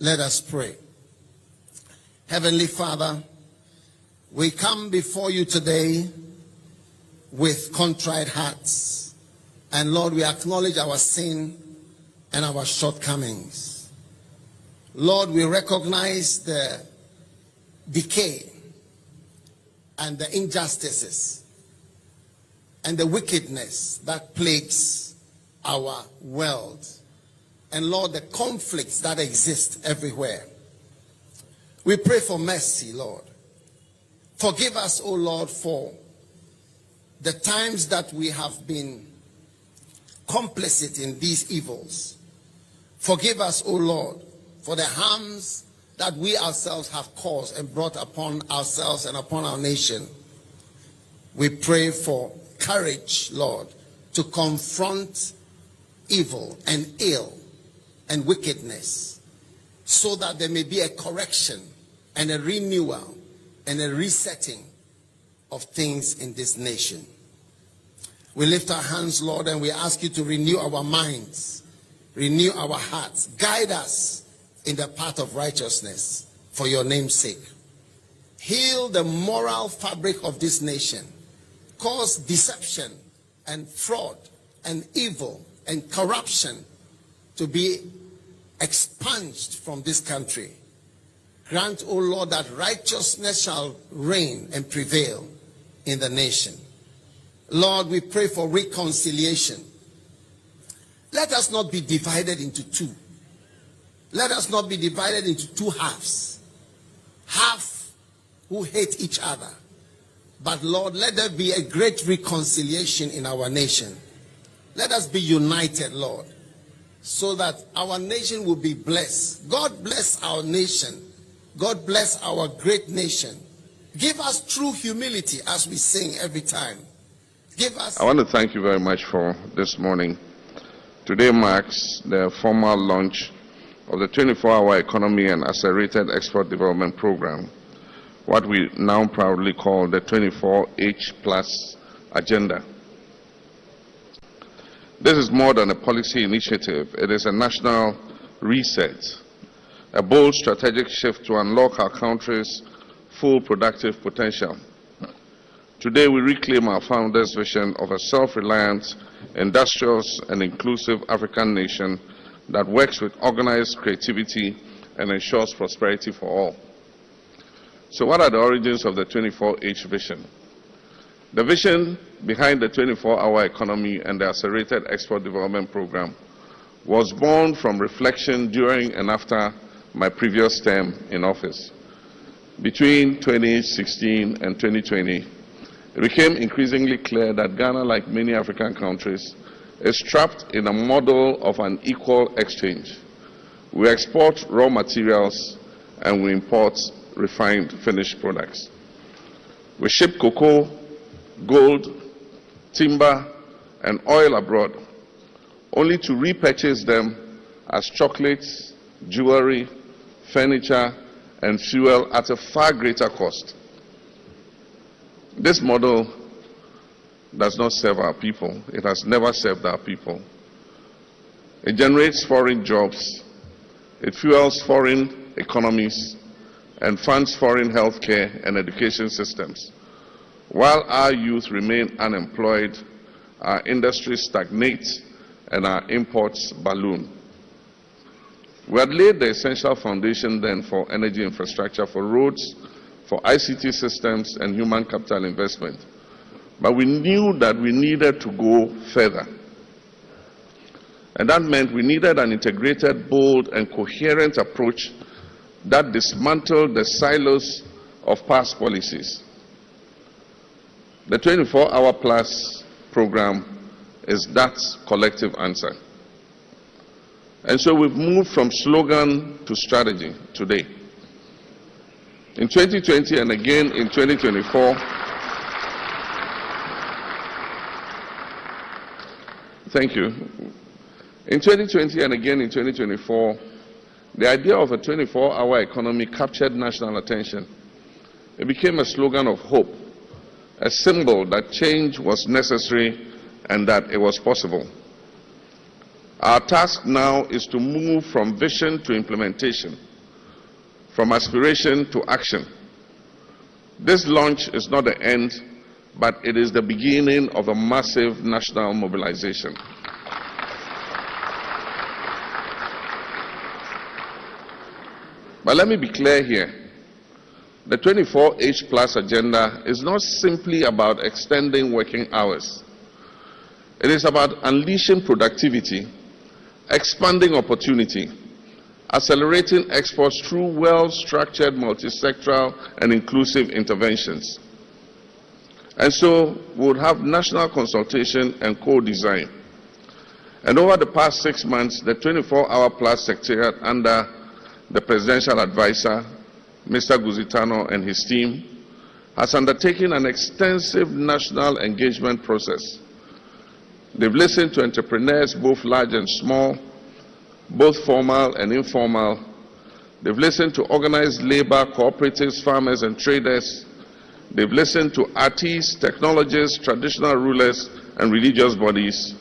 Let us pray. Heavenly Father, we come before you today with contrite hearts. And Lord, we acknowledge our sin and our shortcomings. Lord, we recognize the decay and the injustices and the wickedness that plagues our world. And Lord, the conflicts that exist everywhere. We pray for mercy, Lord. Forgive us, O Lord, for the times that we have been complicit in these evils. Forgive us, O Lord, for the harms that we ourselves have caused and brought upon ourselves and upon our nation. We pray for courage, Lord, to confront evil and ill and wickedness, so that there may be a correction and a renewal and a resetting of things in this nation. We lift our hands, Lord, and we ask you to renew our minds, renew our hearts, guide us in the path of righteousness for your name's sake. Heal the moral fabric of this nation. Cause deception and fraud and evil and corruption to be expunged from this country. Grant, O Lord, that righteousness shall reign and prevail in the nation. Lord, we pray for reconciliation. Let us not be divided into two. Let us not be divided into two halves. Half who hate each other. But Lord, let there be a great reconciliation in our nation. Let us be united, Lord, so that our nation will be blessed. God bless our nation. God bless our great nation. Give us true humility as we sing every time. Give us. I want to thank you very much for this morning. Today marks the formal launch of the 24-hour economy and accelerated export development program, what we now proudly call the 24H+ agenda. This is more than a policy initiative. It is a national reset, a bold strategic shift to unlock our country's full productive potential. Today we reclaim our founders' vision of a self-reliant, industrious and inclusive African nation that works with organized creativity and ensures prosperity for all. So what are the origins of the 24H vision? The vision behind the 24-hour economy and the accelerated export development program was born from reflection during and after my previous term in office. Between 2016 and 2020, it became increasingly clear that Ghana, like many African countries, is trapped in a model of an equal exchange. We export raw materials and we import refined finished products. We ship cocoa, gold, timber, and oil abroad, only to repurchase them as chocolates, jewelry, furniture, and fuel at a far greater cost. This model does not serve our people. It has never served our people. It generates foreign jobs, it fuels foreign economies, and funds foreign healthcare and education systems. While our youth remain unemployed, our industries stagnate and our imports balloon. We had laid the essential foundation then for energy infrastructure, for roads, for ICT systems and human capital investment. But we knew that we needed to go further. And that meant we needed an integrated, bold, and coherent approach that dismantled the silos of past policies. The 24-hour plus program is that collective answer. And so we've moved from slogan to strategy today. In 2020 and again in 2024, thank you. In 2020 and again in 2024, the idea of a 24-hour economy captured national attention. It became a slogan of hope, a symbol that change was necessary and that it was possible. Our task now is to move from vision to implementation. from aspiration to action. This launch is not the end, but it is the beginning of a massive national mobilization. But let me be clear here. The 24H Plus agenda is not simply about extending working hours. It is about unleashing productivity, expanding opportunity, accelerating exports through well-structured, multi-sectoral and inclusive interventions. And so we would have national consultation and co-design. And over the past 6 months, the 24-hour Plus Secretariat under the Presidential Advisor, Mr. Guzitano, and his team, has undertaken an extensive national engagement process. They've listened to entrepreneurs, both large and small, both formal and informal. They've listened to organized labor, cooperatives, farmers, and traders. They've listened to artists, technologists, traditional rulers, and religious bodies.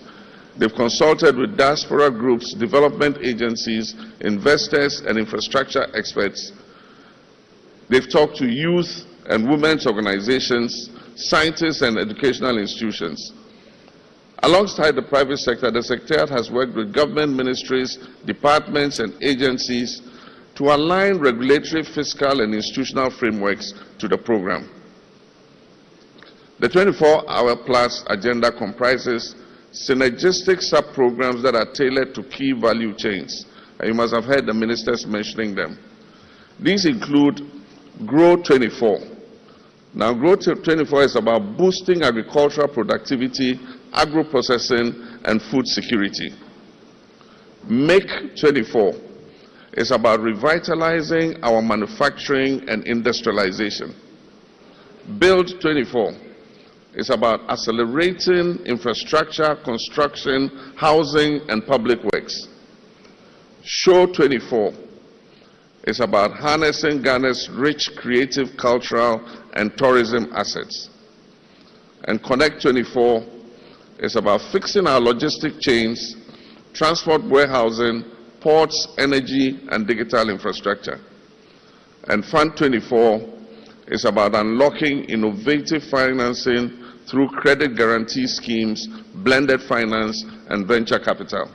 They've consulted with diaspora groups, development agencies, investors, and infrastructure experts. They've talked to youth and women's organizations, scientists, and educational institutions. Alongside the private sector, the Secretariat has worked with government ministries, departments, and agencies to align regulatory, fiscal, and institutional frameworks to the program. The 24-hour Plus agenda comprises synergistic sub-programs that are tailored to key value chains. And you must have heard the ministers mentioning them. These include Grow 24. Now, Grow 24 is about boosting agricultural productivity, agro-processing, and food security. Make 24 is about revitalizing our manufacturing and industrialization. Build 24 is about accelerating infrastructure, construction, housing, and public works. Show 24 is about harnessing Ghana's rich creative, cultural, and tourism assets. And Connect 24 is about fixing our logistic chains, transport, warehousing, ports, energy, and digital infrastructure. And Fund 24 is about unlocking innovative financing through credit guarantee schemes, blended finance, and venture capital.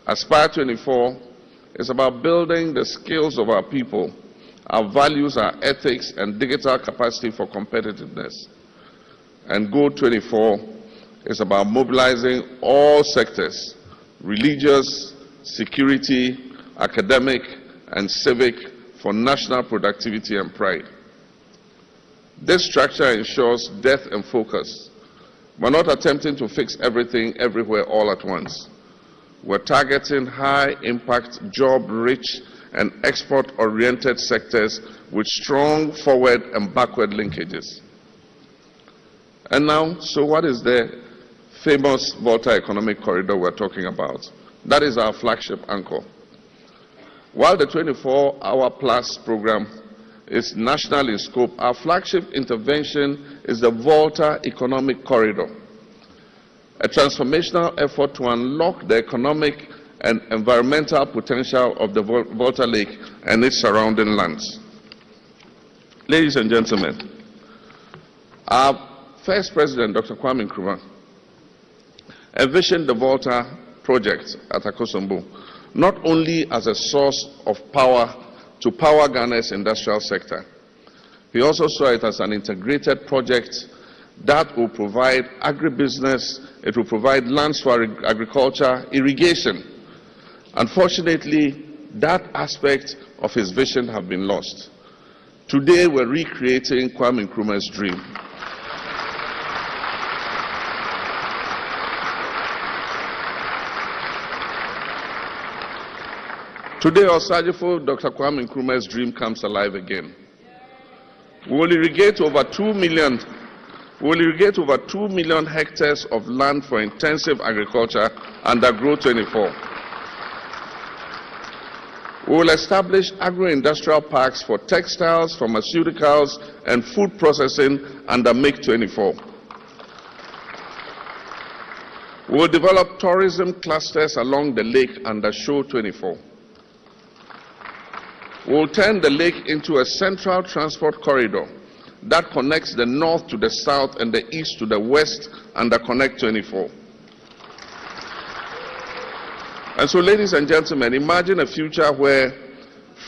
Aspire 24 is about building the skills of our people, our values, our ethics, and digital capacity for competitiveness. And Go 24 is about mobilizing all sectors, religious, security, academic, and civic, for national productivity and pride. This structure ensures depth and focus. We're not attempting to fix everything everywhere all at once. We're targeting high-impact, job-rich, and export-oriented sectors with strong forward and backward linkages. And now, so what is the famous Volta Economic Corridor we're talking about? That is our flagship anchor. While the 24-hour Plus program is national in scope, our flagship intervention is the Volta Economic Corridor, a transformational effort to unlock the economic and environmental potential of the Volta Lake and its surrounding lands. Ladies and gentlemen, our first president, Dr. Kwame Nkrumah, envisioned the Volta project at Akosombo not only as a source of power to power Ghana's industrial sector. He also saw it as an integrated project that will provide agribusiness, it will provide lands for agriculture, irrigation. Unfortunately, that aspect of his vision has been lost. Today, we're recreating Kwame Nkrumah's dream. Today, Osajifo, Dr. Kwame Nkrumah's dream comes alive again. We will irrigate over 2 million hectares of land for intensive agriculture under Grow 24. We will establish agro-industrial parks for textiles, pharmaceuticals, and food processing under Make 24. We will develop tourism clusters along the lake under Show 24. We will turn the lake into a central transport corridor that connects the north to the south and the east to the west under Connect 24. And so, ladies and gentlemen, imagine a future where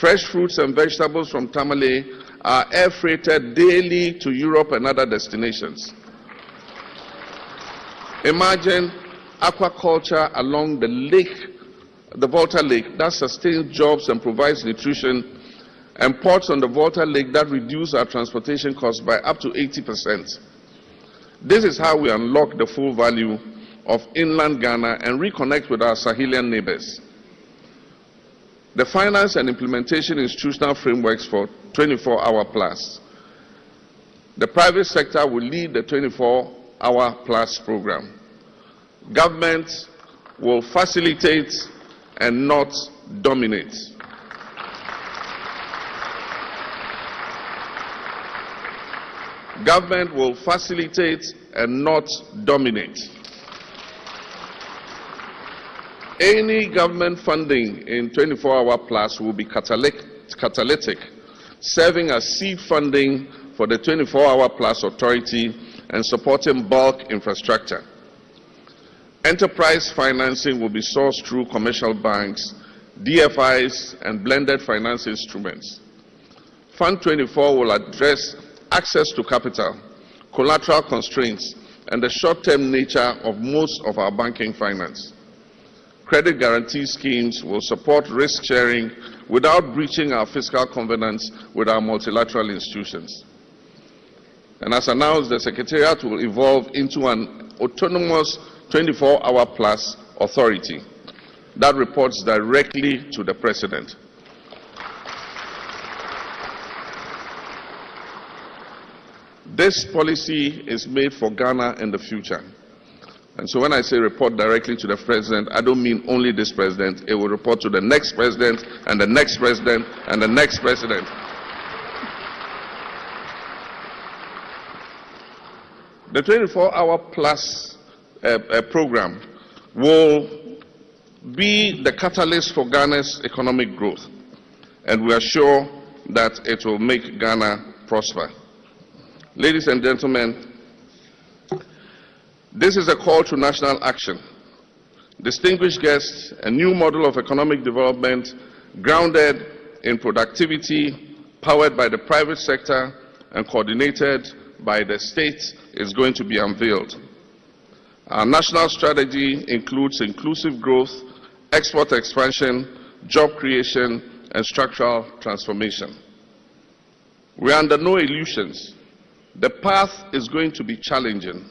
fresh fruits and vegetables from Tamale are air freighted daily to Europe and other destinations. Imagine aquaculture along the lake, the Volta Lake, that sustains jobs and provides nutrition, and ports on the Volta Lake that reduce our transportation costs by up to 80%. This is how we unlock the full value of inland Ghana and reconnect with our Sahelian neighbors. The finance and implementation institutional frameworks for 24-hour plus. The private sector will lead the 24-hour plus program. Government will facilitate and not dominate. Government will facilitate and not dominate. Any government funding in 24-hour plus will be catalytic, serving as seed funding for the 24-hour plus authority and supporting bulk infrastructure. Enterprise financing will be sourced through commercial banks, DFIs, and blended finance instruments. Fund 24 will address access to capital, collateral constraints, and the short-term nature of most of our banking finance. Credit guarantee schemes will support risk sharing without breaching our fiscal covenants with our multilateral institutions. And as announced, the Secretariat will evolve into an autonomous 24-hour plus authority that reports directly to the President. This policy is made for Ghana in the future. And so when I say report directly to the President, I don't mean only this President. It will report to the next President and the next President and the next President. The 24-hour plus program will be the catalyst for Ghana's economic growth. And we are sure that it will make Ghana prosper. Ladies and gentlemen, this is a call to national action. Distinguished guests, a new model of economic development grounded in productivity, powered by the private sector and coordinated by the state is going to be unveiled. Our national strategy includes inclusive growth, export expansion, job creation, and structural transformation. We are under no illusions. The path is going to be challenging,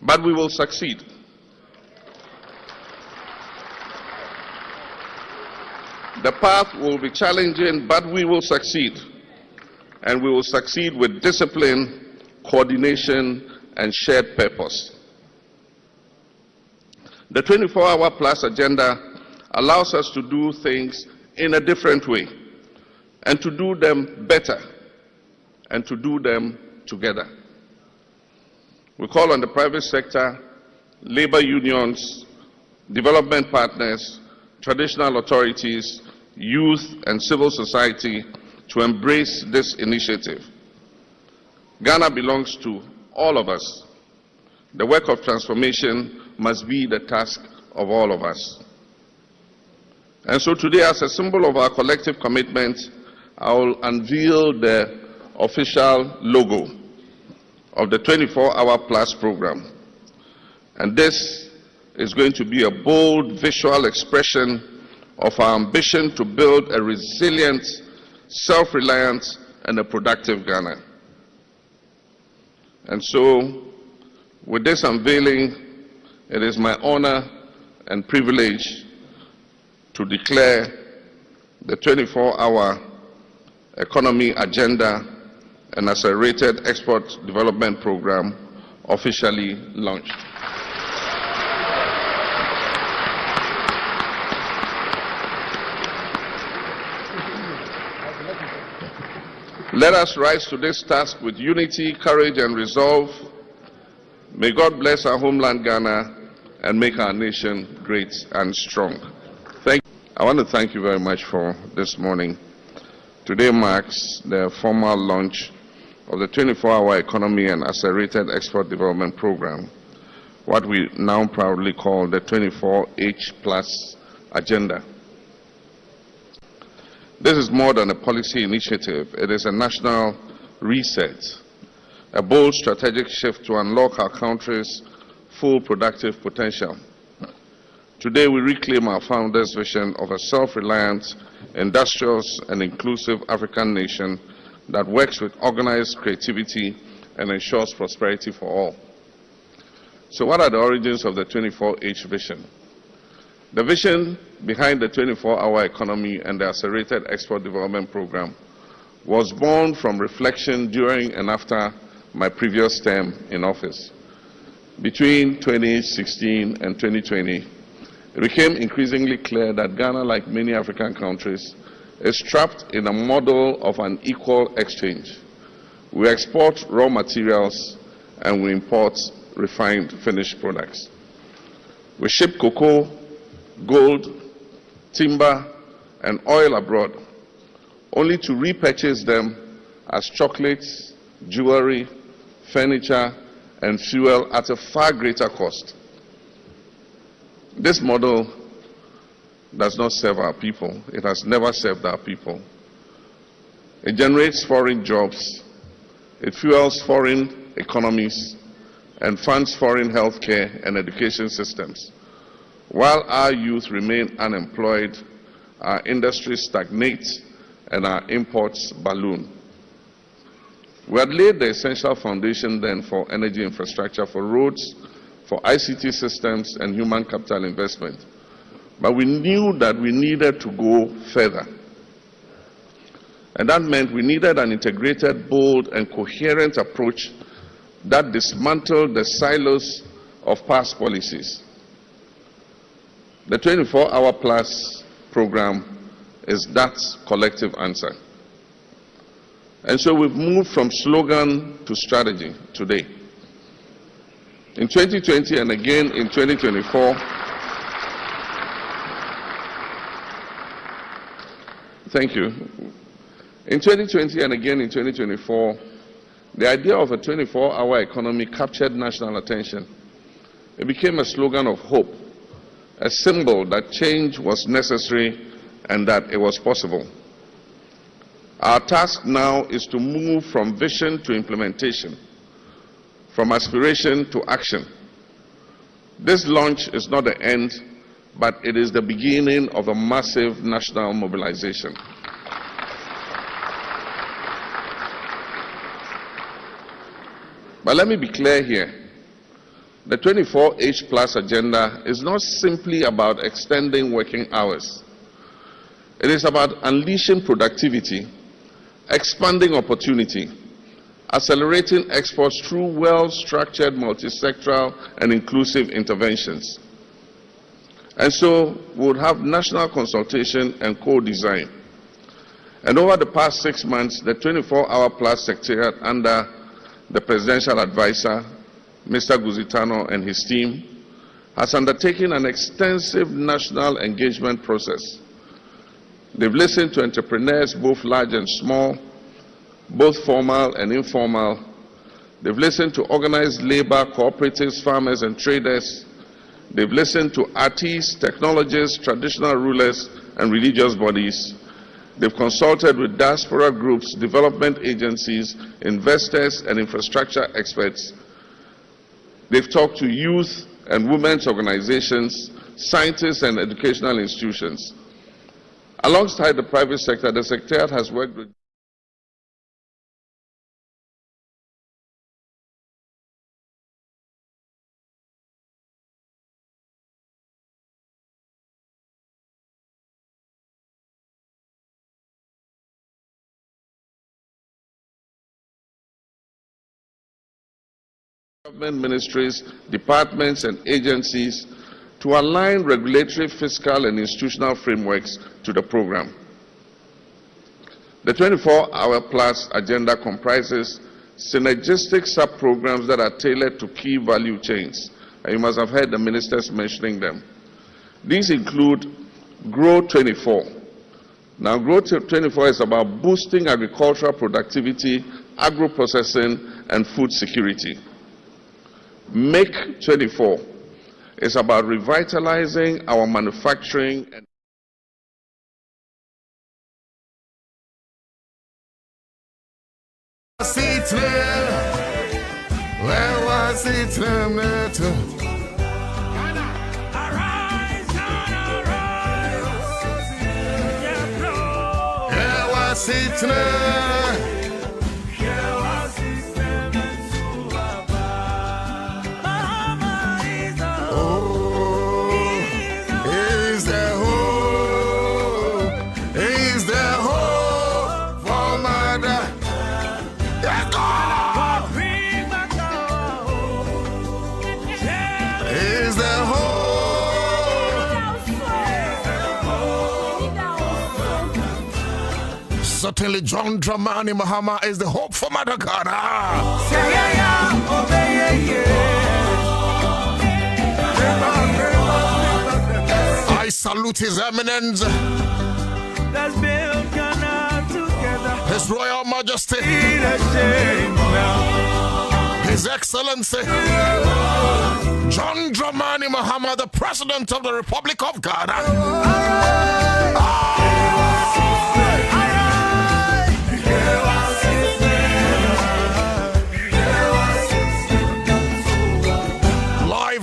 but we will succeed. The path will be challenging, but we will succeed. And we will succeed with discipline, coordination, and shared purpose. The 24-hour plus agenda allows us to do things in a different way, and to do them better, and to do them together. We call on the private sector, labor unions, development partners, traditional authorities, youth, and civil society to embrace this initiative. Ghana belongs to all of us. The work of transformation must be the task of all of us. And so today, as a symbol of our collective commitment, I will unveil the official logo of the 24-hour plus program. And this is going to be a bold visual expression of our ambition to build a resilient, self-reliant, and a productive Ghana. And so, with this unveiling, it is my honor and privilege to declare the 24-hour economy agenda and accelerated export development program officially launched. Let us rise to this task with unity, courage, and resolve. May God bless our homeland Ghana and make our nation great and strong. Thank you. I want to thank you very much for this morning. Today marks the formal launch of the 24-hour economy and accelerated export development program, what we now proudly call the 24H+ agenda. This is more than a policy initiative. It is a national reset, a bold strategic shift to unlock our country's full productive potential. Today, we reclaim our founders' vision of a self-reliant, industrious, and inclusive African nation that works with organized creativity and ensures prosperity for all. So what are the origins of the 24H vision? The vision behind the 24-hour economy and the accelerated export development program was born from reflection during and after my previous term in office. Between 2016 and 2020, it became increasingly clear that Ghana, like many African countries, is trapped in a model of an equal exchange. We export raw materials and we import refined finished products. We ship cocoa, gold, timber, and oil abroad, only to repurchase them as chocolates, jewelry, furniture, and fuel at a far greater cost. This model does not serve our people. It has never served our people. It generates foreign jobs, it fuels foreign economies, and funds foreign healthcare and education systems. While our youth remain unemployed, our industries stagnate and our imports balloon. We had laid the essential foundation then for energy infrastructure, for roads, for ICT systems and human capital investment. But we knew that we needed to go further. And that meant we needed an integrated, bold, and coherent approach that dismantled the silos of past policies. The 24-hour plus program is that collective answer. And so we've moved from slogan to strategy today. In 2020 and again in 2024, thank you. In 2020 and again in 2024, the idea of a 24-hour economy captured national attention. It became a slogan of hope, a symbol that change was necessary and that it was possible. Our task now is to move from vision to implementation, from aspiration to action. This launch is not the end, but it is the beginning of a massive national mobilization. But let me be clear here. The 24H+ agenda is not simply about extending working hours. It is about unleashing productivity, expanding opportunity, accelerating exports through well-structured, multi-sectoral, and inclusive interventions. And so we would have national consultation and co-design. And over the past 6 months, the 24-hour plus secretariat under the presidential advisor, Mr. Guzitano, and his team, has undertaken an extensive national engagement process. They've listened to entrepreneurs, both large and small, both formal and informal. They've listened to organized labor, cooperatives, farmers, and traders. They've listened to artists, technologists, traditional rulers, and religious bodies. They've consulted with diaspora groups, development agencies, investors, and infrastructure experts. They've talked to youth and women's organizations, scientists, and educational institutions. Alongside the private sector, the Secretariat has worked with government ministries, departments, and agencies to align regulatory, fiscal, and institutional frameworks to the program. The 24-hour plus agenda comprises synergistic sub-programs that are tailored to key value chains. And you must have heard the ministers mentioning them. These include Grow 24. Now, Grow 24 is about boosting agricultural productivity, agro-processing, and food security. Make 24 is about revitalizing our manufacturing and where was it? Certainly, John Dramani Mahama is the hope for Mother Ghana. I salute His Eminence, His Royal Majesty, His Excellency, John Dramani Mahama, the President of the Republic of Ghana.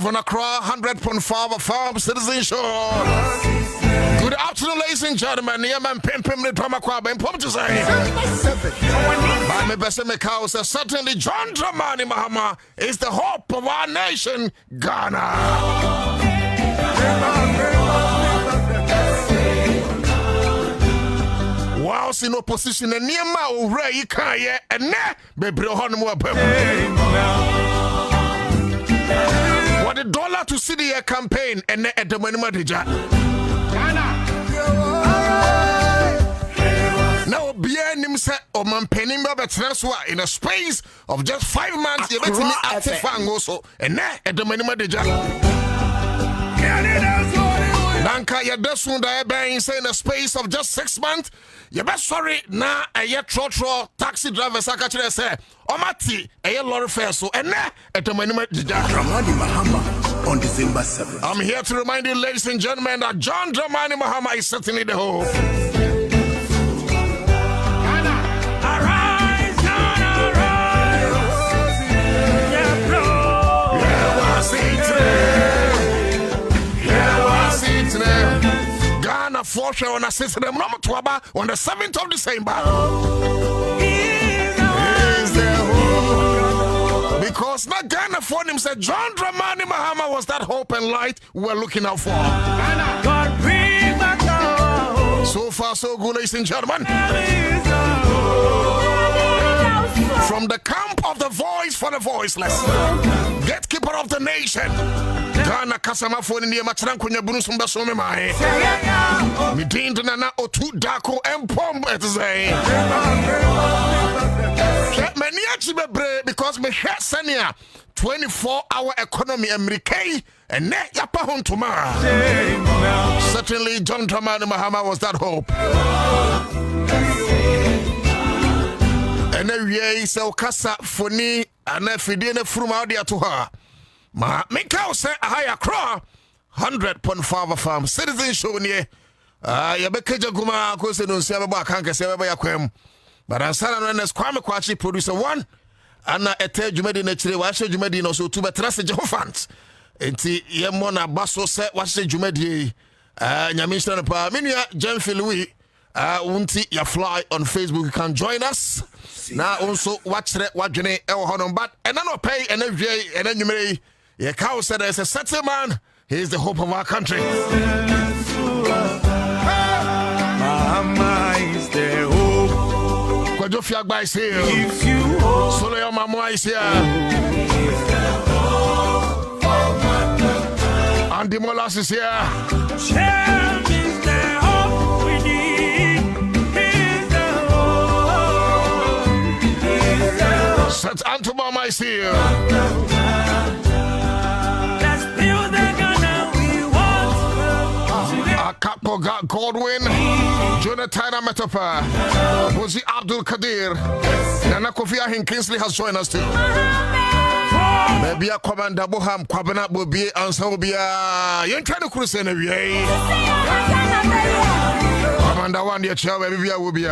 On Accra100 FM Citizen Show. Good afternoon, ladies and gentlemen. Niaman Pimpim the drama crab and Pom to say. By my best house, certainly John Dramani Mahama is the hope of our nation, Ghana. Whilst in opposition, and Niama Ray Kaya and Ne Bebrohonmo. What the dollar to city campaign and at the Manima now behind him said or man penning transfer in a space of just 5 months. You bet me at the fang also and at the Manima Nanka ya desun da ebe say in a space of just 6 months. You bet sorry na a yet trotro taxi driver sakachire say omati a lorry fare so and at the Manima Dramani Mahama on December 7th. I'm here to remind you, ladies and gentlemen, that John Dramani Mahama is certainly the hope. Ghana for sure on a system number 12 on the 7th of December. Is there hope? Because not Ghana for him said John Dramani Mahama was that hope and light we were looking out for. God bring back our hope. So far so good, ladies and gentlemen. From the camp of the voice for the voiceless, gatekeeper of the nation, Ghana Kasama for India Matrankunya Bunusumba Somemai. Midin to Nana Otu Dako and Pom at Zay. Maniachi because me had Sania 24-hour economy American and net Yapahon tomorrow. Certainly, John Dramani Mahama was that hope. And then so Kasa Foni and if he didn't from out there to her. Ma make out say a higher Accra 100.5 farm citizen show near. Yabeka Guma, Cosin, Sababa, Kanka, Sababa Yaquem. But Ansah and Kwame Kwachi producer one. Anna Ete Jumedi Nature, Washa Jumedi no so to Batrasa Jofans. Enti Yamona Basso set Washa Jumedi. Nyamisha Pa Minia Jenfi Louis. Unti ya fly on Facebook. You can join us. Now also watch that what you need but and then pay and then you may your cow said there's a certain man, he is the hope of our country. Mama is the hope. Kwadofia Agba is here. Solo your mama is here. Andy Molas is here. St. Antobama is here. Let's build the Ghana we want. Godwin, Jonathan Ametopa, Bozi Abdul Kadir, Nana Kofi Ahin Kingsley has joined us too. Maybe a Commander Boham, Kwabana Bobie, Ansah Bobia, you're trying to cruise in a way. Commander one, your chair, maybe I will be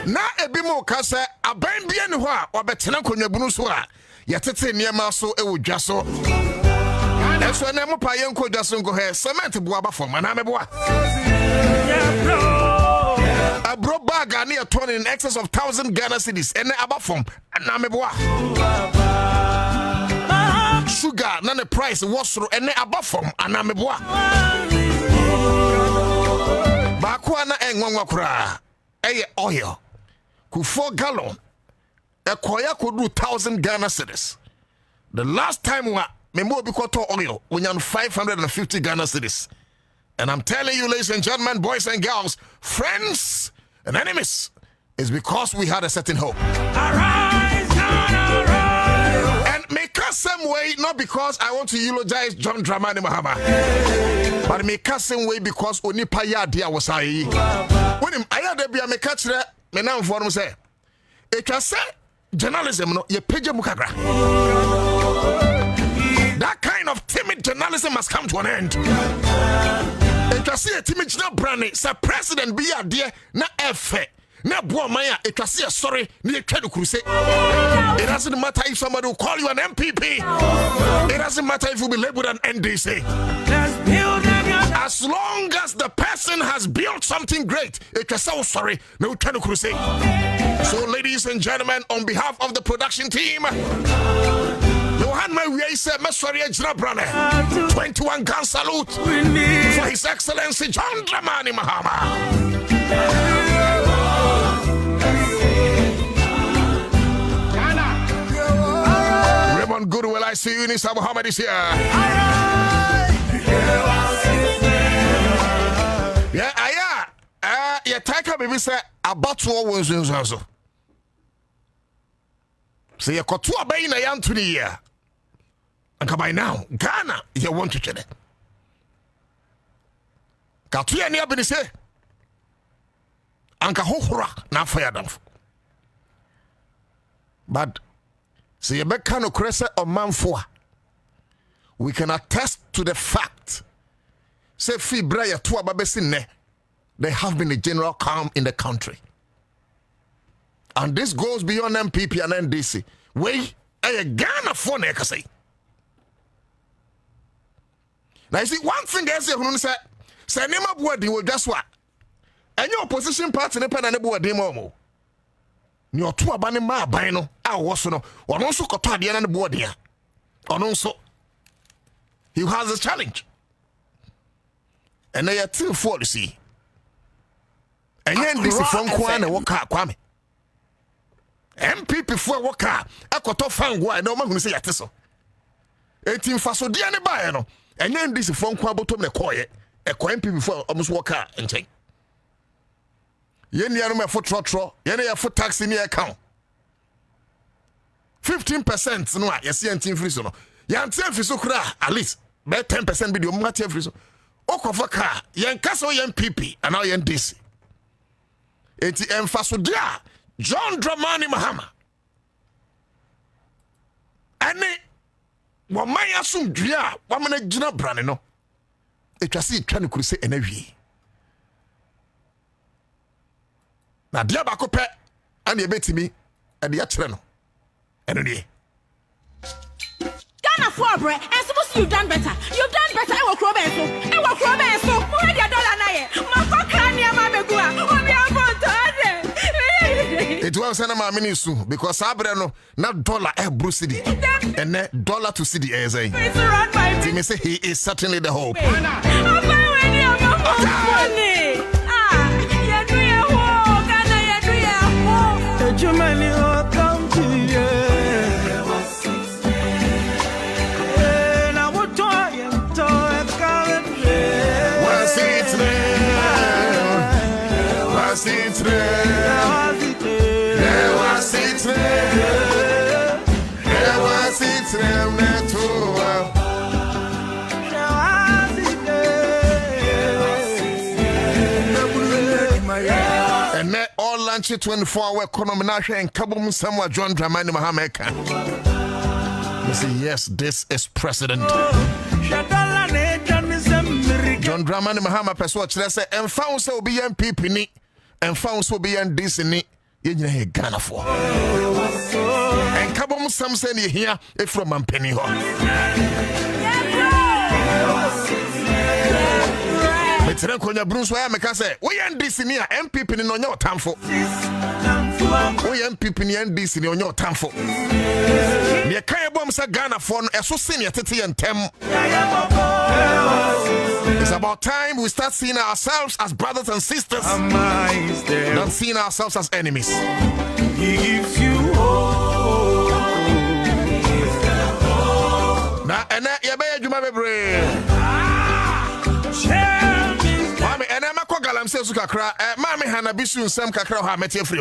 na ebimo kasa aban bia ne ho a obetena konwabunu so a yetete niema so ewo dwaso eso na mo pa yenko dwaso ngo he cement bo aba fom na meboa a bro bag ani a ton in excess of 1,000 Ghana cedis ene aba fom na meboa sugar na the price wasoro ene aba fom ana meboa ba ko na enwanwa kura eye oil ku 4 gallon ekoya kodu 1,000 Ghana cedis. The last time me mo bi ko to oil onyan 550 Ghana cedis. And I'm telling you, ladies and gentlemen, boys and girls, friends and enemies, is because we had a certain hope. Arise, and make us some way, not because I want to eulogize John Dramani Mahama, but make us some way because Onipa Yadia was I. When him Ayadebia me catch that, me now for him say, it can say journalism no ye page mukagra. That kind of timid journalism must come to an end. It can see a timid brand, sir president be a dear na efe. Na boy maya, it can see a sorry near Kedu Crusade. It doesn't matter if somebody will call you an MPP. It doesn't matter if you be labeled an NDC. As long as the person has built something great, it can say, oh, sorry, no Kedu Crusade. So, ladies and gentlemen, on behalf of the production team, my way said, 21 gun salute for His Excellency John Dramani Mahama. Raymond Goodwill, I see you, Nisa Muhammad is here. Yeah, take up maybe say about 2 hours in Zazo. So you got 2 bay in a young 20 year. And by now, Ghana, you want to check it. Katuya ni abini se. Anka hohura na fire them. But see, you can no cresa or man for. We can attest to the fact. Say fi braya tu ababesine. There have been a general calm in the country. And this goes beyond MPP and NDC. We a Ghana for ne say. Now you see one thing I say who say nema boadi will just what. And your opposition party ne pen na boadi mo. Ni otu abane ma aban no a wo so no. Ono so koto ade na boadi a. Ono so he has a challenge. And they are still for to see. And then this is from Kwana Waka Kwame. MPP for Waka, a koto fangwa, no man who say Yatiso. 18 faso diane ba no. And then this is from Kwabotom ne Koye, a MPP for almost Waka and change. Yen Yanuma for trotro, Yenia for tax in your account. 15% no, you see, and team free so. Yan 10 fisukra, at least, bet 10% video, Matia free so. Okofaka, Yan Castle Yan PP, and now Yan DC. Eti emfasodia John Dramani Mahama. Ane wamaya sum dua wamana gina brane no. Etwase twane kuruse enawie. Na dia bako pe ane ebetimi ade ya kire no. Eno nie. Ghana for bre, and suppose you've done better. You've done better. I will crowd so. I will crowd so. Who had your dollar na ye? Ma crania ma begua. It was an aminisu because Abrano not dollar cedi and dollar to cedi as a he may say he is certainly the hope. launch 24-hour economy and kabum somewhere John Dramani Mahama. I say, yes, this is President. John Dramani Mahama Peswa Chilese and found so be MPP ni and found so be Disney in Ghana for. And kabum some say here if from Mampeni ho. Metren konya Bruce why make say we Disney MPP ni no your tamfo. We MPP ni Disney on your tamfo. Me kan bom sa Ghana for no eso senior tete ntem. It's about time we start seeing ourselves as brothers and sisters, not seeing ourselves as enemies. He gives you hope. Now, and you better do my baby. Mommy, and I'm a cogalam says to Kakra. Mammy, Hannah, be soon some Kakra ha met you free.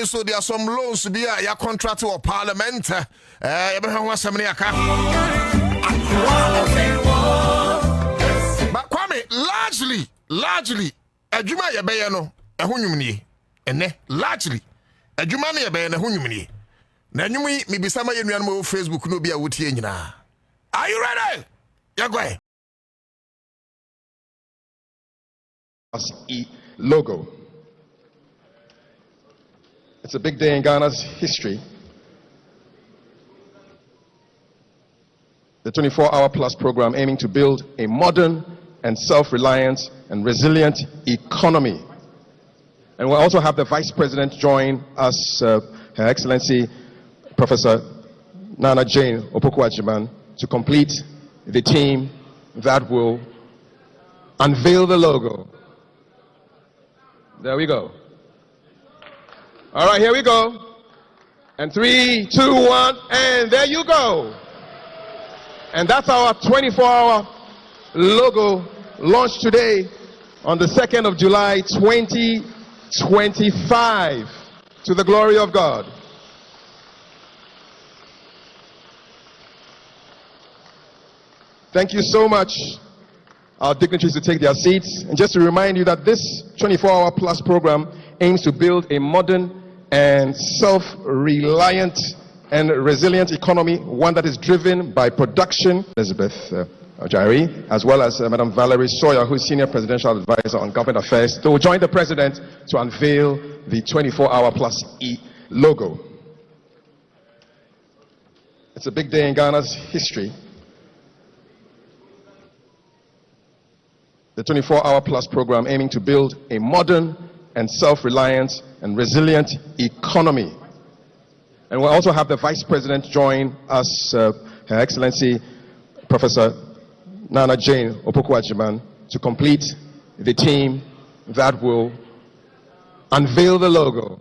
So there are some loans to be a contract or parliament. But Kwame, largely, a Juma Yabayano, a Hunyumni, and largely, a Jumani Yabayan, a Hunyumni. Nanumi, maybe some of you on Facebook no be a Wutiana. Are you ready? Yagway. Logo. It's a big day in Ghana's history. The 24-hour plus program aiming to build a modern and self-reliant and resilient economy. And we'll also have the Vice President join us, Her Excellency Professor Nana Jane Opoku-Agyeman, to complete the team that will unveil the logo. There we go. All right, here we go. And 3, 2, 1, and there you go. And that's our 24-hour logo launched today on the 2nd of July, 2025, to the glory of God. Thank you so much, our dignitaries, to take their seats. And just to remind you that this 24-hour plus program aims to build a modern and self-reliant and resilient economy, one that is driven by production. Elizabeth Ojari, as well as Madam Valerie Sawyer, who is Senior Presidential Advisor on Government Affairs, they will join the President to unveil the 24-hour plus logo. It's a big day in Ghana's history. The 24-hour plus program aiming to build a modern and self-reliant and resilient economy. And we'll also have the Vice President join us, Her Excellency Professor Nana Jane Opoku-Agyeman, to complete the team that will unveil the logo.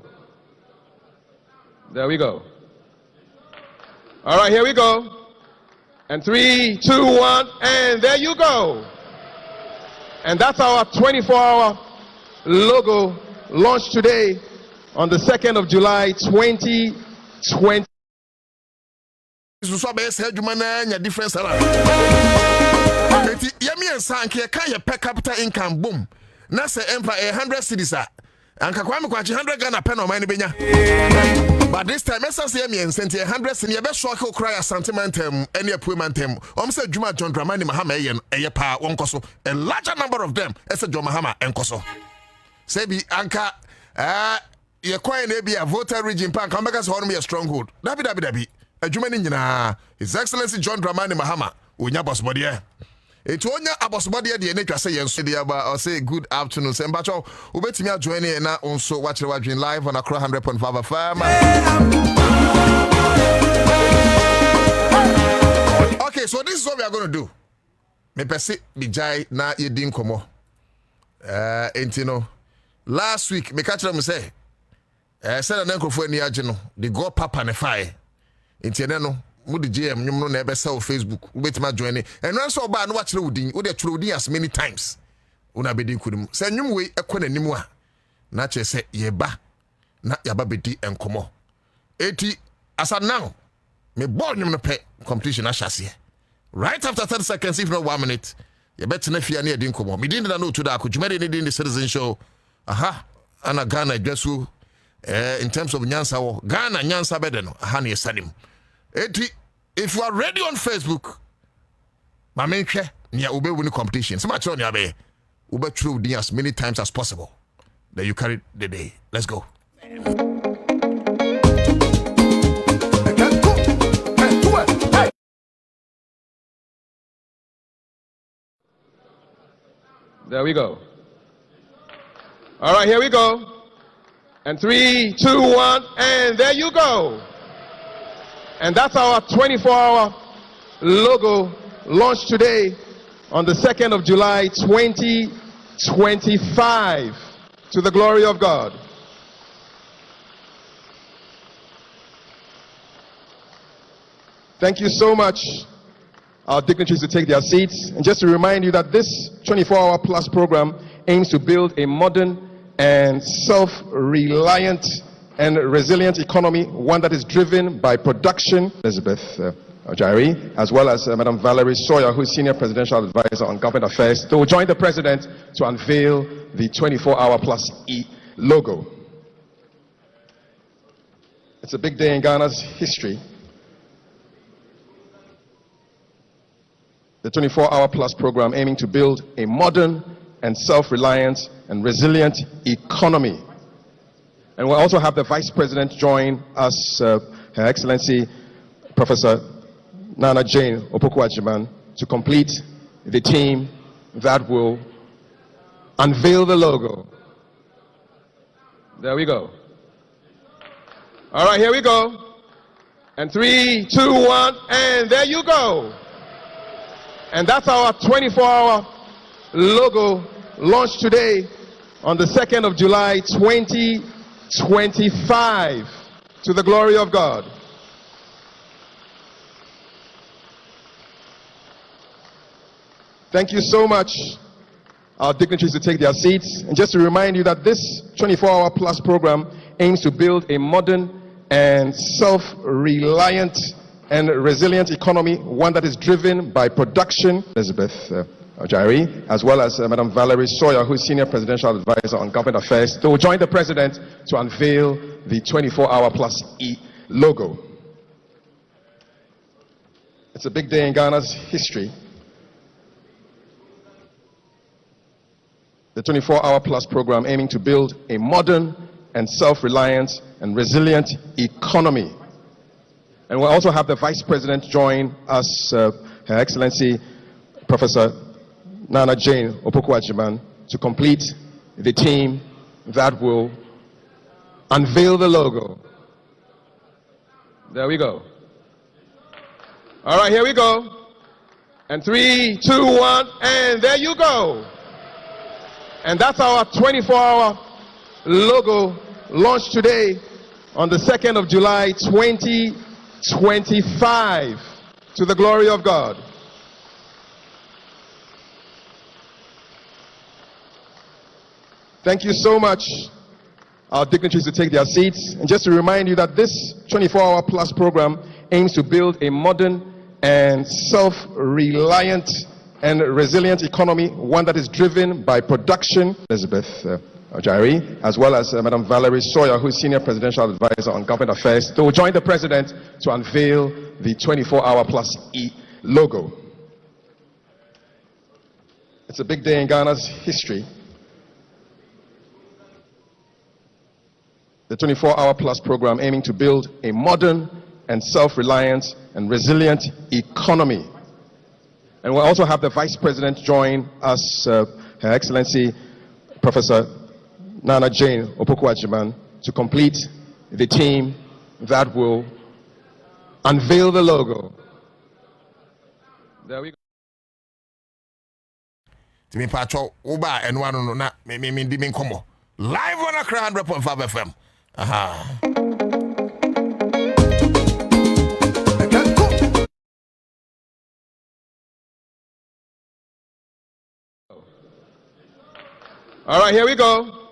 There we go. All right, here we go. And 3, 2, 1, and there you go. And that's our 24-hour logo launched today on the 2nd of July, 2020. So be say adwuma na nya difference ala. Yemi Ansah can per capita income boom. Na say empire 100 cities a. Anka kwa me kwachi 100 Ghana pen o man benya. But this time Ansah say Yemi Ansah 100 cedi e be shock cry sentimentum any appointmentum. Say adwuma John Dramani Mahama eye pa wonkoso. A larger number of them say John Mahama enkoso. Say bi anka ye kwan na bia voter region pan kan beka se hono be a stronghold. Dabi. Adwuma ni nyina His Excellency John Dramani Mahama onya bossbody e. Etu onya abossbody de na twa say yenso de aba or say good afternoon. Say mbacho obetimi ajoin na onso watching live on Accra100.5 FM. Okay, so this is what we are going to do. Me pese bi jai na yedi nkomo. Entino last week me catch them say said na nkofo ani age no the go papa ne fire. Entiene no mu di GM nyum no na ebe sell Facebook ubetima join and when so ba no wa kire udin wo de kire udin as many times una bedi kunim say nyum we ekọ nanim a na che say ye ba na yaba bedi enkomo eti asa now me ball nyum no pe competition ahase right after 30 seconds, if not 1 minute. You better not fear near Dinko. Me didn't know to that. Could you made it in the Citizen Show? Aha, Anna Ghana, guess who? In terms of Ansah, Ghana, Ansah Bedeno, Hani Sadim. If you are ready on Facebook, my main share, near Ube winning competition. So much on your way. Ube through the as many times as possible. Then you carry the day. Let's go. There we go. All right, here we go. And 3, 2, 1, and there you go. And that's our 24-hour logo launched today on the 2nd of July, 2025, to the glory of God. Thank you so much. Our dignitaries to take their seats. And just to remind you that this 24-hour plus program aims to build a modern and self-reliant and resilient economy, one that is driven by production. Elizabeth Ojari, as well as Madam Valerie Sawyer, who is Senior Presidential Advisor on Government Affairs, they will join the President to unveil the 24-hour plus E logo. It's a big day in Ghana's history. The 24-hour plus program aiming to build a modern and self-reliant and resilient economy. And we'll also have the Vice President join us, Her Excellency Professor Nana Jane Opoku-Agyeman, to complete the team that will unveil the logo. There we go. All right, here we go. And 3, 2, 1, and there you go. And that's our 24-hour logo launched today on the 2nd of July, 2025, to the glory of God. Thank you so much. Our dignitaries to take their seats. And just to remind you that this 24-hour plus program aims to build a modern and self-reliant and resilient economy, one that is driven by production. Elizabeth Ojari, as well as Madam Valerie Sawyer, who is Senior Presidential Advisor on Government Affairs, they will join the President to unveil the 24-hour plus E logo. It's a big day in Ghana's history. The 24-hour plus program aiming to build a modern and self-reliant and resilient economy. And we'll also have the Vice President join us, Her Excellency Professor Nana Jane Opoku-Agyeman, to complete the team that will unveil the logo. There we go. All right, here we go. And 3, 2, 1, and there you go. And that's our 24-hour logo launched today on the 2nd of July, 2025, to the glory of God. Thank you so much. Our dignitaries to take their seats. And just to remind you that this 24-hour plus program aims to build a modern and self-reliant and resilient economy, one that is driven by production. Elizabeth Ojari, as well as Madam Valerie Sawyer, who is Senior Presidential Advisor on Government Affairs, they will join the President to unveil the 24-hour plus E logo. It's a big day in Ghana's history. The 24-hour plus program aiming to build a modern and self-reliant and resilient economy. And we'll also have the Vice President join us, Her Excellency Professor Nana Jane Opoku-Agyeman, to complete the team that will unveil the logo. There we go. Timi Pacho, Uba and one no na me komo. Live on Accra100.5 FM. Aha. All right, here we go.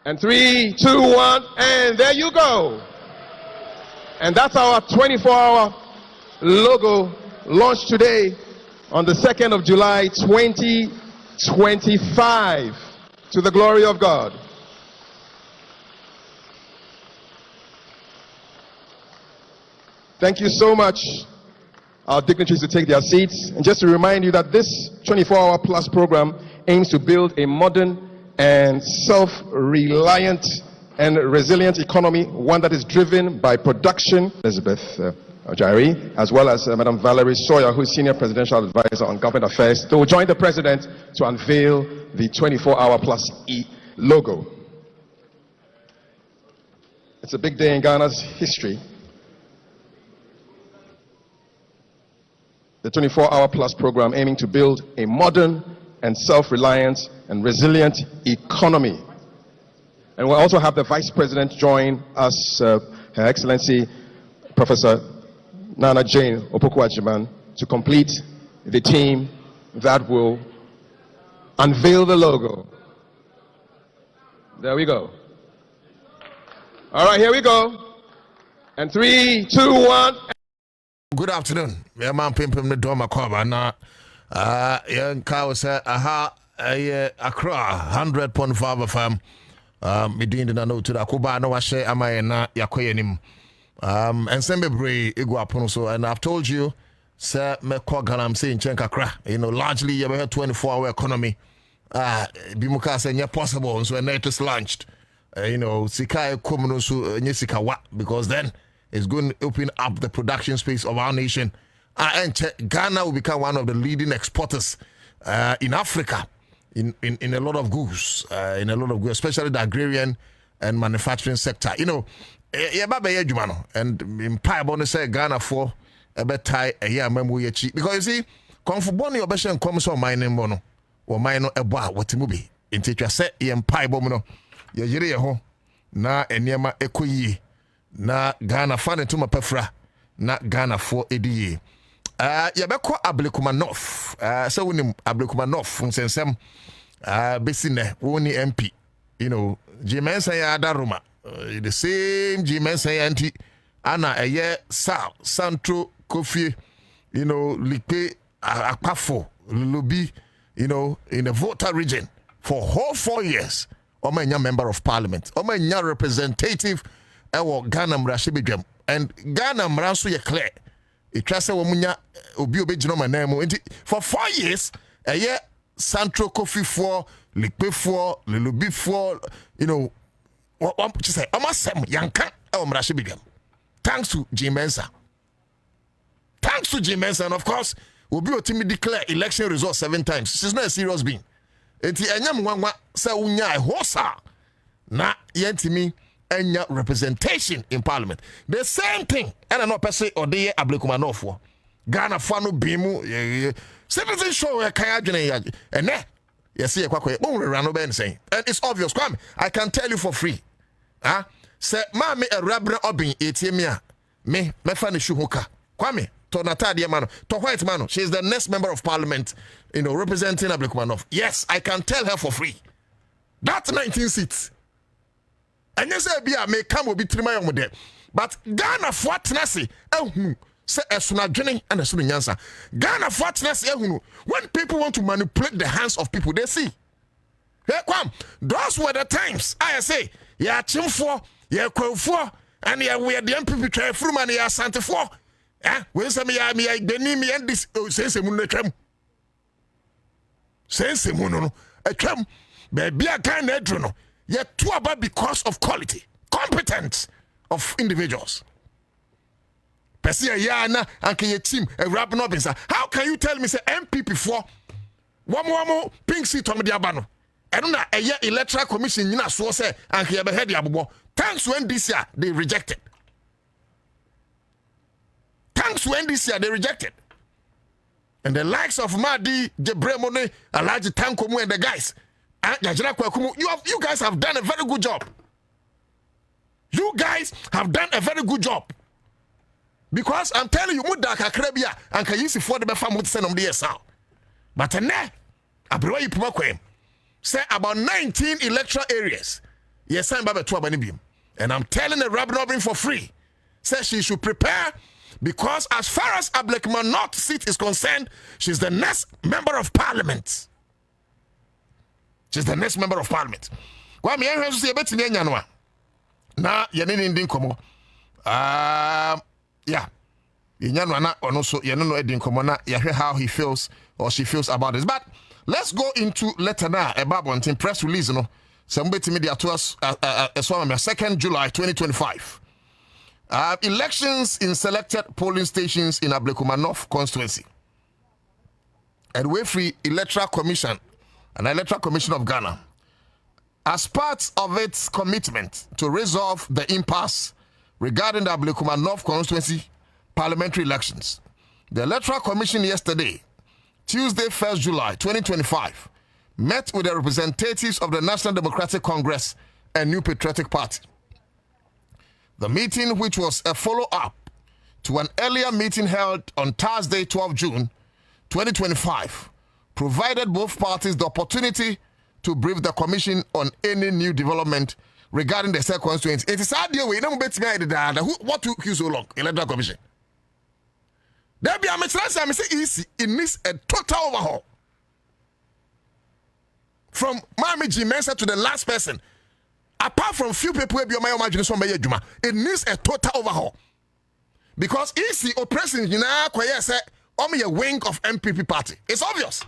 And 3, 2, 1, and there you go. And that's our 24-hour logo launched today on the 2nd of July 2025 to the glory of God. Thank you so much, our dignitaries, to take their seats. And just to remind you that this 24-hour plus program aims to build a modern and self-reliant and resilient economy, one that is driven by production. Elizabeth Ojari, as well as Madam Valerie Sawyer, who is Senior Presidential Advisor on Government Affairs. They will join the President to unveil the 24-hour plus E logo. It's a big day in Ghana's history. The 24-hour plus program aiming to build a modern and self-reliant and resilient economy. And we'll also have the Vice President join us, Her Excellency Professor Nana Jane Opoku-Agyeman, to complete the team that will unveil the logo. There we go. All right, here we go. And 3, 2, 1. Good afternoon. Yeah, man, pimpim the door makwaba na. Young cow say, aha, Accra 100.5 FM. Me doing the note to the Kuba no washe ama na yakoye nim. And sembe bre igwa pono so, and I've told you, sir, me kwa Ghana I'm saying chen kakra. You know, largely you have 24-hour economy. Bimuka say nye possible, so when it is launched, you know, sika komuno so nye sika wa, because then it's going to open up the production space of our nation. And Ghana will become one of the leading exporters in Africa in a lot of goods, especially the agrarian and manufacturing sector. You know, and in Piebonne say Ghana for a better a year memory cheap. Because you see, come for Bonnie or Beshan comes on my name mono or mine a bar what movie. In teacher set in Piebonne, your home na enyama ekoyi. Na Ghana fan to my pefra na Ghana for ADA. Yabeko Ablekuma North. So we name Ablekuma North from Sensem Besine, only MP. You know, Jimensa Yadaruma. The same Jimensa Anti Anna a year South Central Kofi, you know, Lipe Akpafo, Lubi, you know, in the Volta region for whole 4 years. Omanya member of parliament, Omanya representative. Ewo Ghana mrashibidwam, and Ghana mranso ye clear. It trust womunya obi obegino manamo. For 4 years, a year Central Coffee for Lipe for Lilubi for, you know, what you say? Amasem yanka ewo mrashibidwam. Thanks to Jimensa. Thanks to Jimensa, and of course, obi otimi declare election results 7 times. She's not a serious being. Enti enyam wanwa sa unya hosa na yentimi enya representation in parliament. The same thing. And I know per se or the Ablekuma North. Ghana fano bimu citizen show a kaya and ne yes see kwakwe rano ben saying. And it's obvious. Kwame, I can tell you for free. Say mami a rabra obin etimia me fan shuhoka. Kwame to Natadia mano to white mano. She is the next member of parliament, you know, representing Ablekuma North. Yes, I can tell her for free. That's 19 seats. And you say, "Bia may come will be trimay on there." But Ghana Fortnessy, say a suna joining and a suna Ansah. Ghana Fortnessy, when people want to manipulate the hands of people, they see. Hey, come, those were the times. I say, yeah, Chim for, yeah, Crow for, and yeah, we are the MPP try through money, yeah, Santa for. When some me, they need me and this, sense a moon, sense a moon, a tram, baby, I can't know. Yet too about because of quality, competence of individuals. Persia yana and can your team a rapping up inside. How can you tell me say MPP for one more pink seat on the abano? I don't know a year electoral commission you know so say and he have head the thanks when this year they rejected. Thanks when this year they rejected. And the likes of Madi, Jebremone, Alaji Tankomu and the guys. You guys have done a very good job. You guys have done a very good job. Because I'm telling you, Mudaka Krebia and Kayisi for the Bafam send on the SR. But Abroy Pumakwem say about 19 electoral areas. Yes, I'm Baba Tuabanibim. And I'm telling the Rabin Robin for free. Says she should prepare Because as far as Accra100 North seat is concerned, she's the next member of parliament. She's the next member of parliament. Kwa mi yanhwe so yebeti ni anya no a. Na ye ne ndin komo. Yeah. Yenya no na ono so ye no edin komo na ye hwe how he feels or she feels about this. But let's go into letter na ebabontin press release no. So mbeti media to us so 2nd July 2025. Elections in selected polling stations in Accra100 North constituency. And we free Electoral Commission and Electoral Commission of Ghana, as part of its commitment to resolve the impasse regarding the Accra100 North constituency parliamentary elections, the Electoral Commission yesterday, Tuesday 1st July 2025, met with the representatives of the National Democratic Congress and New Patriotic Party. The meeting, which was a follow-up to an earlier meeting held on Thursday, 12 June 2025, provided both parties the opportunity to brief the commission on any new development regarding the said constituency. It is hard way. What took you so long, Electoral Commission? There be a say easy. It needs a total overhaul. From Mami G. Mensa to the last person. Apart from few people who be on my imagination, it needs a total overhaul. Because easy oppressing, you know, say, only a wing of MPP party. It's obvious.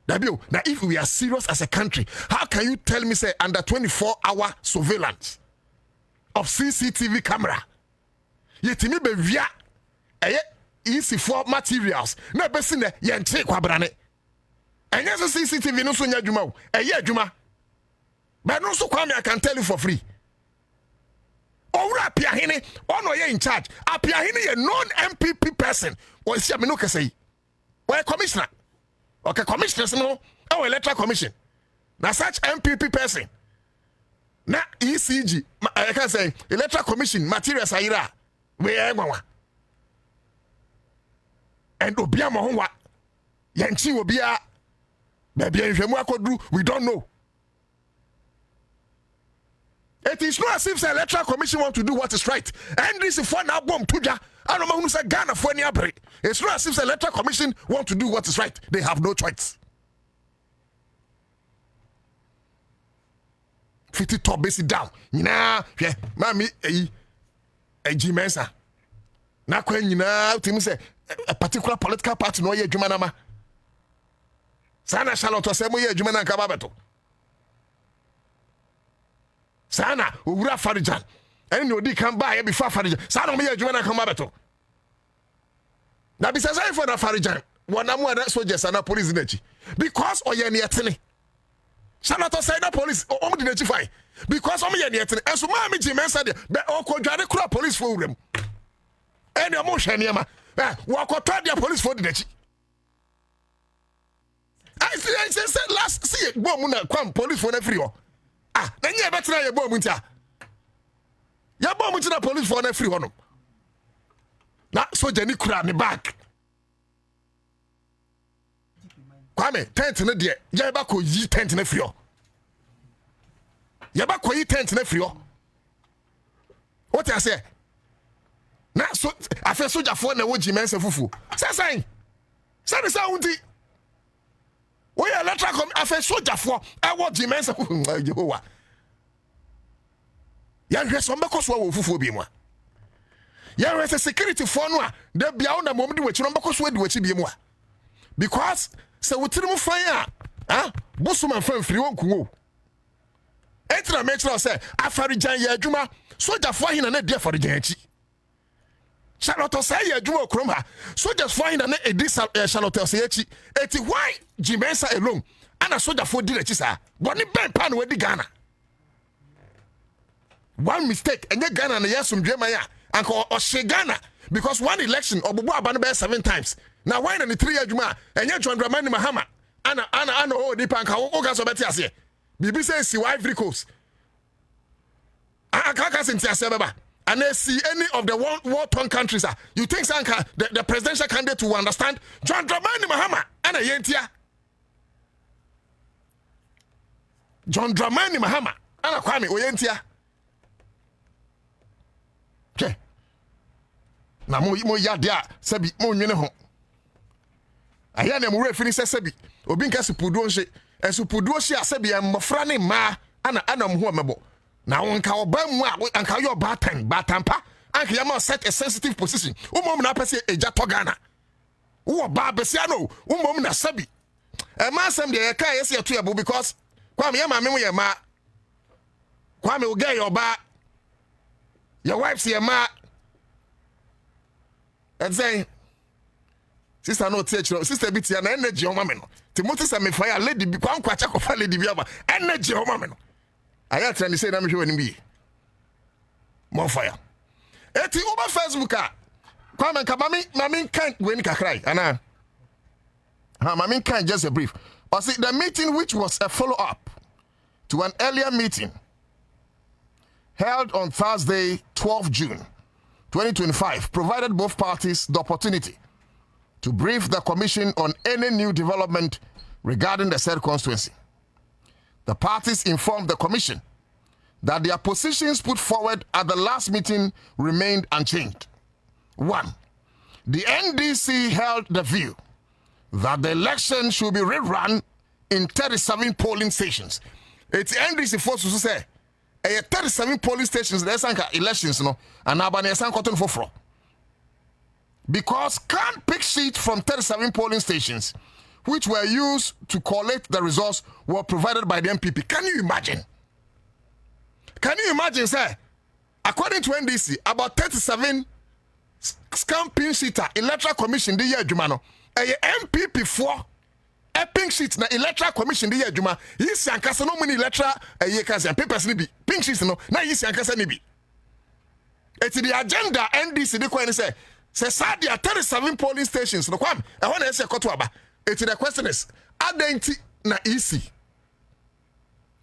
Now, if we are serious as a country, how can you tell me, say, under 24-hour surveillance of CCTV camera? Yet, me be via easy for materials. Na besi ne yenche kwabrane. Enya so CCTV no so nya djuma o. Djuma. But no so kwame I can tell you for free. Owura Apiahene, ono ye in charge. Apiahene ye non-MPP person. O isi amino kese yi. O commissioner. Okay, commissioners no. O electoral commission. Na such MPP person. Na ECG. I can say electoral commission materials ayira. We enwa. And obia mo ho wa. Yanchi obia. Baby nhwemu akodu, we don't know. It is not as if the Electoral Commission want to do what is right. And this is for now bomb tuja. I don't know who say Ghana for any break. It's not as if the Electoral Commission want to do what is right. They have no choice. 50 top basic down. Nah, yeah, mami, G Mensa. Na kwen nyina timi say a particular political party no ye adwuma na ma. Sana Charlotte say mo ye adwuma na nka ba beto. Sana owura Farijan. Eni no di kan ba ye before Farijan. Sana mo ye adwuma na nka ba beto. Na bi say for na Farijan. Wana mo na soldiers na police na chi. Because oye ne yetene. Charlotte say na police o mo di na chi fine. Because o mo ye ne yetene. Enso ma mi G Mensa de be o ko dware kura police for wuram. Eni o mo hwe ne ma. Wa ko to dia police for di na chi. I say last see bomb na kwam police for na free ho. Ah, na nye betra ye bomb ntia. Ya bomb ntia police for na free ho no. Na soldier ni kura ne back. Kwame tent ne de ya ba ko yi tent na free ho. Ya ba ko yi tent na free ho. What I say? Na so afa soldier for na wo G Mensa fufu. Say unti. We are electoral affair soldier for our G Mensa Jehovah. Yan reso mbeko so wo fufu bi mu a. Yan reso security for no a de bia wo na mom de wachi no mbeko so di wachi bi mu a. Because se wotiri mu fan a bosoma fan firi won kunwo. Etra metra say afarijan ye adwuma soldier for hina na de afarijan achi. Charlotte say ya adwuma okrom ha. Soldiers for hina na edi Charlotte say achi. Eti why G Mensa alone and a soldier for di achi sa. Boni ben pan we di Ghana. One mistake and Ghana na yesum dwema ya anko o she Ghana because one election obobo aba no be 7 times. Now why na the 3 adwuma enye John Dramani Mahama ana o di panka o ga so beti ase. Bibi say si Ivory Coast. Aka senti ase beba. And they see any of the war-torn countries, you think Sanka, the presidential candidate will understand? John Dramani Mahama and a yentia. John Dramani Mahama and a Kwame Oyentia. Okay. na mo yade a sabi mo nwene ho aya na mo refini sebi obi nka supuduo nse supuduo hye asabi mmofra ne ma ana mo ho mebo na wonka oba mu a anka yo batampa anka yama set a sensitive position umom na pese eja to Ghana wo ba besia no umom na sabi ma asem de ye kai yesi to yebo because kwame yama me ye ma kwame o gay oba your wife's ye ma and say sister no teach sister bitia na energy o ma me no Timothy say me fire lady bi kwa nkwacha kofa lady bi aba energy o ma me no aya trend say na me hwe ni bi more fire eti over Facebook a kwa me mami kan we ni kakrai ana mami kan just a brief or see the meeting which was a follow up to an earlier meeting held on Thursday 12 June 2025 provided both parties the opportunity to brief the commission on any new development regarding the said constituency. The parties informed the commission that their positions put forward at the last meeting remained unchanged. 1. The NDC held the view that the election should be rerun in 37 polling stations. It's NDC force to say 37 polling stations there's elections no and abane san cotton for because can't pick sheet from 37 polling stations which were used to collect the results were provided by the MPP. Can you imagine? Sir? According to NDC, about 37 scamping sheet electoral commission the year Jumano, a MPP 4 a pink sheet na electoral commission the year Juma, yes, Yankasa no many electoral a year and papers ni be pink sheets no, na yes, Yankasa ni be. It's the agenda NDC the coin say Sadia 37 polling stations. No kwam. I want to say Kotuaba. It's the question is adenti na easy.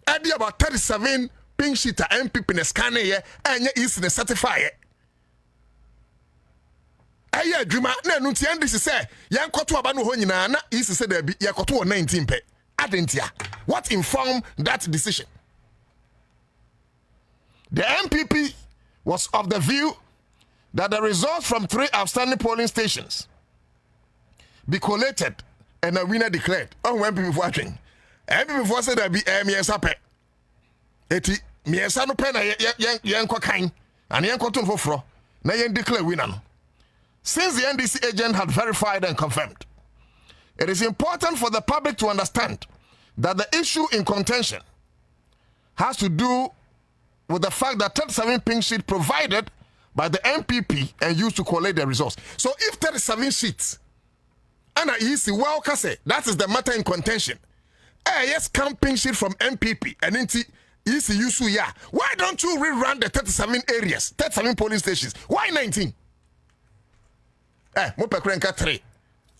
Adi about 37 pink sheet MPP ne scan here and ye easy ne certify. Aye adwuma na nu ti NDC say yan Kotuaba no ho nyina na easy say there be ye koto 19 pe. Adentia. What informed that decision? The MPP was of the view that the results from 3 outstanding polling stations be collated and a winner declared. Oh, when people watching, people before said that be Ansah pe. Eti Ansah no pe na yen kwa kain and yen kwa tun foforo na yen declare winner no. Since the NDC agent had verified and confirmed, it is important for the public to understand that the issue in contention has to do with the fact that 37 pink sheet provided by the MPP and used to collect the results. So if 37 sheets, and easy, well, that is the matter in contention. Yes, camping sheet from MPP and into easy use ya. Why don't you rerun the 37 areas, 37 polling stations? Why 19? Mopekrenka 3.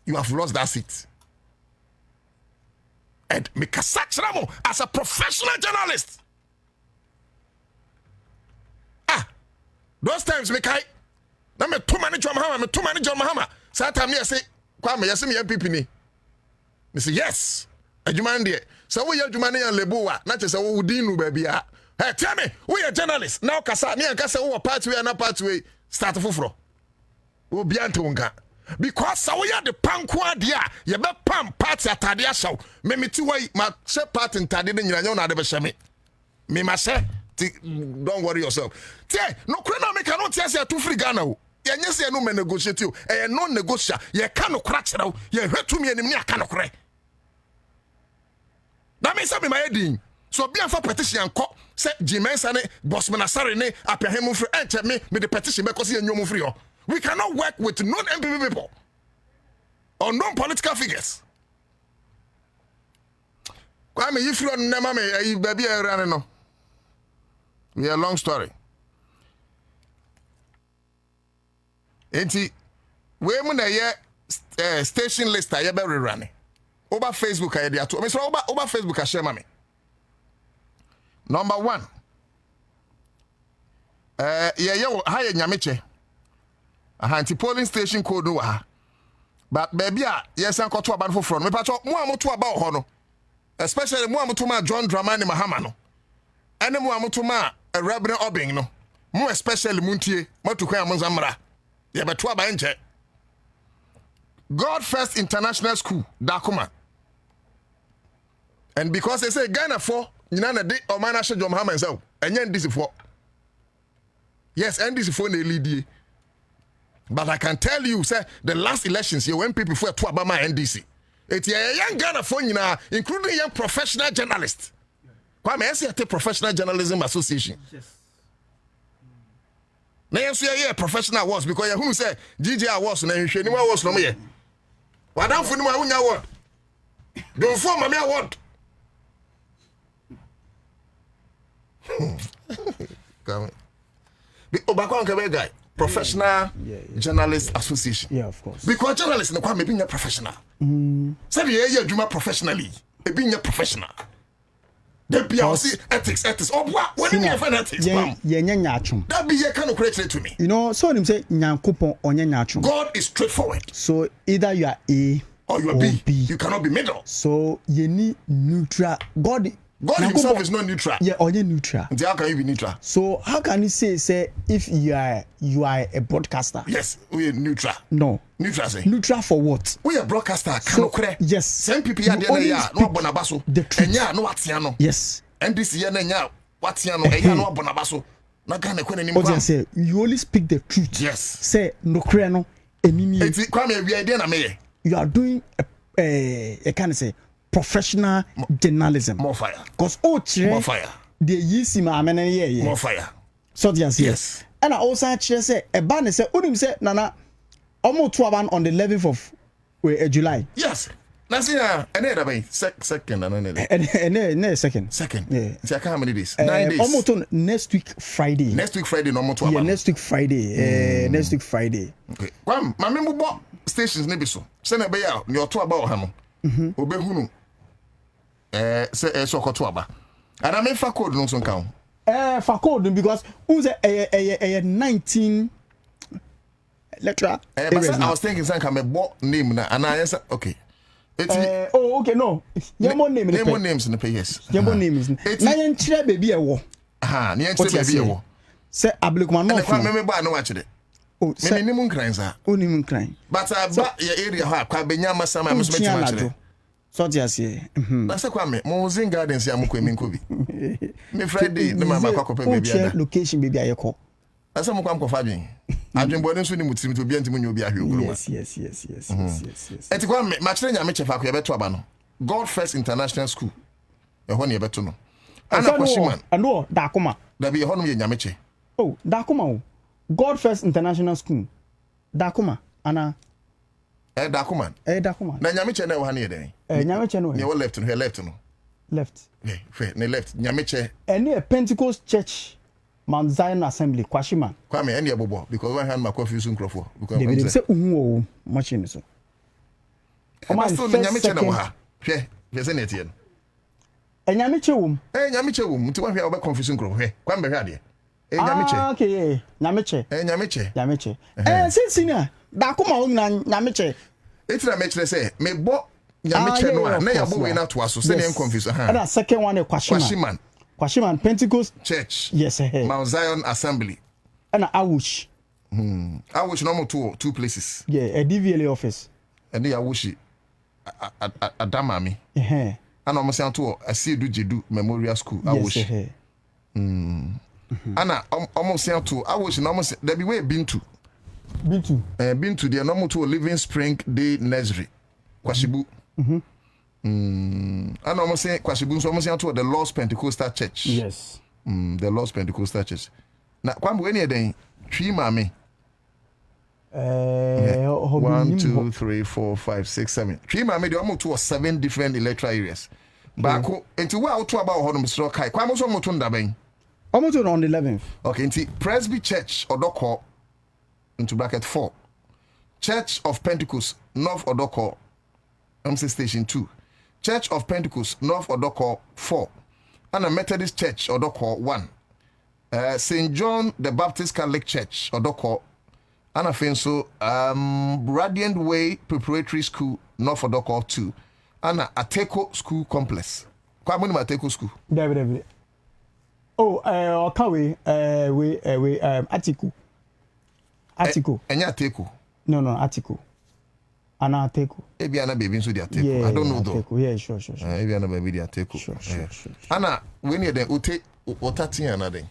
You have lost that seat. And Mikasach as a professional journalist. Those times, Mekai, na me too many John Mahama. So time I say, Kwame, yes, me MPP ni. Me say yes. Ajumande. So we are Jumani and Leboa, not just a Udinu baby. Hey, tell me, we are journalists. Now Kasa, me and Kasa, who are pathway and a pathway, start to fufro. Who be Antonga. Because we are the Pankwa dia, ye be pam party at Tadia show. Me two way, my shep part in Tadin, you know, not ever shame me. Me must say. Don't worry yourself. No crana me cannot tell you to free Ghana. Ya nyese no me negotiate you. E no negotia. Ye cannot crack now. Ye hwetu me anim ya cannot crack. That means me my heading. So be for petition ko say Jimensa ne Bosman Asare ne apehemu free enter me the petition because ye nyomu free. We cannot work with non-MPP people or non-political figures. Kwame if you nema me baby run no. Yeah, long story. Enti we mu na ye station list ye be rerun. Over Facebook I dey ato. Me so over Facebook I share me. Number 1. Ye ha ye nyameche. Anti polling station code no ha. But baby yes an koto aba no foforo. Me pa cho mo amoto aba ho no. Especially mo amoto ma John Dramani Mahama no. Ene mo amoto ma Rabin Obing no. Mo especially muntie matu kwa monzamra. Yeah, but what about God First International School, Dakuma. And because they say Ghana for, you know, the Omana Shah Jom Hammer himself, and then this is for. Yes, and this is for the lead. But I can tell you, sir, the last elections, you when people for to Obama NDC. It's a young Ghana for, you know, including young professional journalists. Kwame, I say Professional Journalism Association. Yes. Now you see professional awards because who say GJ awards na you anyone awards no me. Wadam for no ma award. Don't form me award. Come. Be obakwa nkabe guy. Professional Journalist Association. Yeah, of course. Because journalists no kwa me be professional. Say the year you professionally. E be professional. The PLC ethics. Oh, what do you have ethics? That be your kind of creature to me. You know, so him say Nyankopon onye nyachum. God is straightforward. So either you are A or you are B. You cannot be middle. So you need neutral. God himself is not neutral. Yeah, only neutral. And how can you be neutral? So how can you say if you are a broadcaster? Yes, we are neutral. No. Neutral say. Neutral for what? We are broadcaster. So, yes. Same people here no bonabaso. The truth. Enya no atiano. Yes. And this year enya watiano enya no bonabaso. Na Ghana kwen ni mpa. Say you only speak the truth. Yes. Say no kre no enimi. Enti kwame we idea na me. You are doing a kind of say professional journalism. More fire. Because more fire. The yisi ma amene ye. More fire. So yes. And I also actually say a ban say unim say nana almost 12 on the 11th of July. Yes. Now see second second. Yeah. See how many days? 9 days. Almost on next week Friday. Next week Friday no more 12. Yeah, next week Friday. Next week Friday. Okay. Kwam, ma me bo stations ne bi so. Se na be ya, ni oto aba o ha no. Obehunu. So koto aba. And I mean for code no so kan. For code because who's a 19 lecturer. I was thinking some can me name na and I said okay. Okay, no. Yemo name name names in the yes. Yemo names. Na yen kire baby e wo. Aha, na yen kire baby e wo. Say ablikuma no. Na me ba no wa kire. Oh, me ni mun kran sa. Oni mun kran. But ba your area ha kwa benya masama me so me tima kire. So just here. Na say kwa me mo Zin Gardens ya mko emi nko bi. Me Friday na ma kwa kopa baby ada. Location baby ayeko. Na say mo kwa mko dwen. Adwenbo ne so ni mutim to bi antim nyo bi ahwe oguro. Yes. Eti kwa me ma kire nya me chefa ko ye beto aba no. God First International School. E ho ne ye beto no. Ana Kwashiman. Ano Dakuma. Da bi e ho no ye nya me che. Oh, Dakuma o. God First International School. Dakuma. Ana Dakuma. Dakuma. Na nya me che na e ho ne ye den. Nya me che no. Ne wo left no, he left no. Left. Yeah, ne left. Nya me che. Any a Pentecost Church Mount Zion Assembly Kwashiman. Kwame any abobo because one hand ma confuse nkrofo because they say uhu machine so. O ma so nya me che na wo ha. Hwe se na tie no. Nya me che wom. Nya me che wom. Nti wa hwe o be confuse nkrofo hwe. Kwame hwe ade. Nya me che. Okay, nya me che. Nya me che. Nya me che. Senior. Da kuma o nya me che. Etira me chere say me bo nya me che no a na ya bo we na to aso se na confuse ha. And second one Kwashiman. Kwashiman Pentecost Church. Yes, Mount Zion Assembly. And Awush. Awush no more two places. Yeah, a DVLA office. And the Awushi Adamami. And almost to a Sidu Jedu Memorial School. Awush. Anna almost to Awush almost there be way been to the normal to a Living Spring Day Nursery. Kwashibu. And almost say Kwashibu almost to the Lost Pentecostal Church. Yes. The Lost Pentecostal Church. Now, kwambo any day, three mami. 1, 2, 3, 4, 5, 6, 7. Three mami, they almost to 7 different electoral areas. Bako, into what to about Honum Strokai. Kwamo so mutunda bang. Almost on the 11th. Okay, into Presby Church Odoko into bracket 4. Church of Pentecost North Odoko. Station 2. Church of Pentecost North Odoko 4. And a Methodist Church Odoko 1. St. John the Baptist Catholic Church Odoko. And a fenso Radiant Way Preparatory School North Odoko 2. And a Ateko School Complex. Kwa muni Ateko School? David. Oh, Okawe, we Atiku. Article. Enya Ateko. No, article. Ana Ateko. Ebiana baby nso di Ateko. Yeah, I don't know Ateko. though. Yeah, sure. Ebiana baby di Ateko. Sure. Ana when you then ute otati another.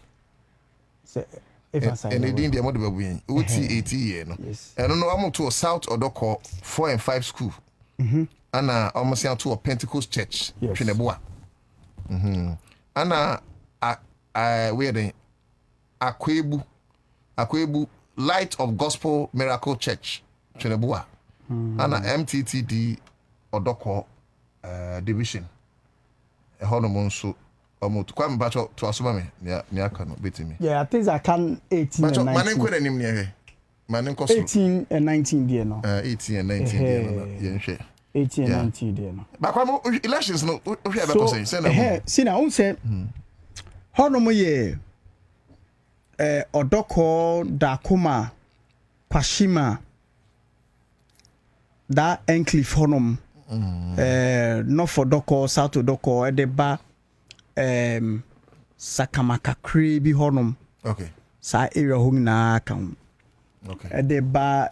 Say if I say. And they didn't the amount of baby. Uti 80 year no. Yes. I don't know I'm to a South Odoko 4 and 5 school. Ana almost to a Pentecost church. Yes. Chineboa. Ana where the Akwebu Light of Gospel Miracle Church Chineboa. Ana MTTD Odoko division. A hormone so almost quite much to assume me near can beat me. Yeah, I think I can 18 and 19. Manin kwere nim near. Manin koso 18 and 19 there no. 18 and 19 there no. Yen hwe. 18 and 19 there no. But kwamo elections no hwe be koso say na. See na won say hono ye Odoko Dakuma Kwashima da enclave honom North Odoko South Odoko edeba Sakamakakri bi honom. Okay. Sa area ho na kan. Okay. Edeba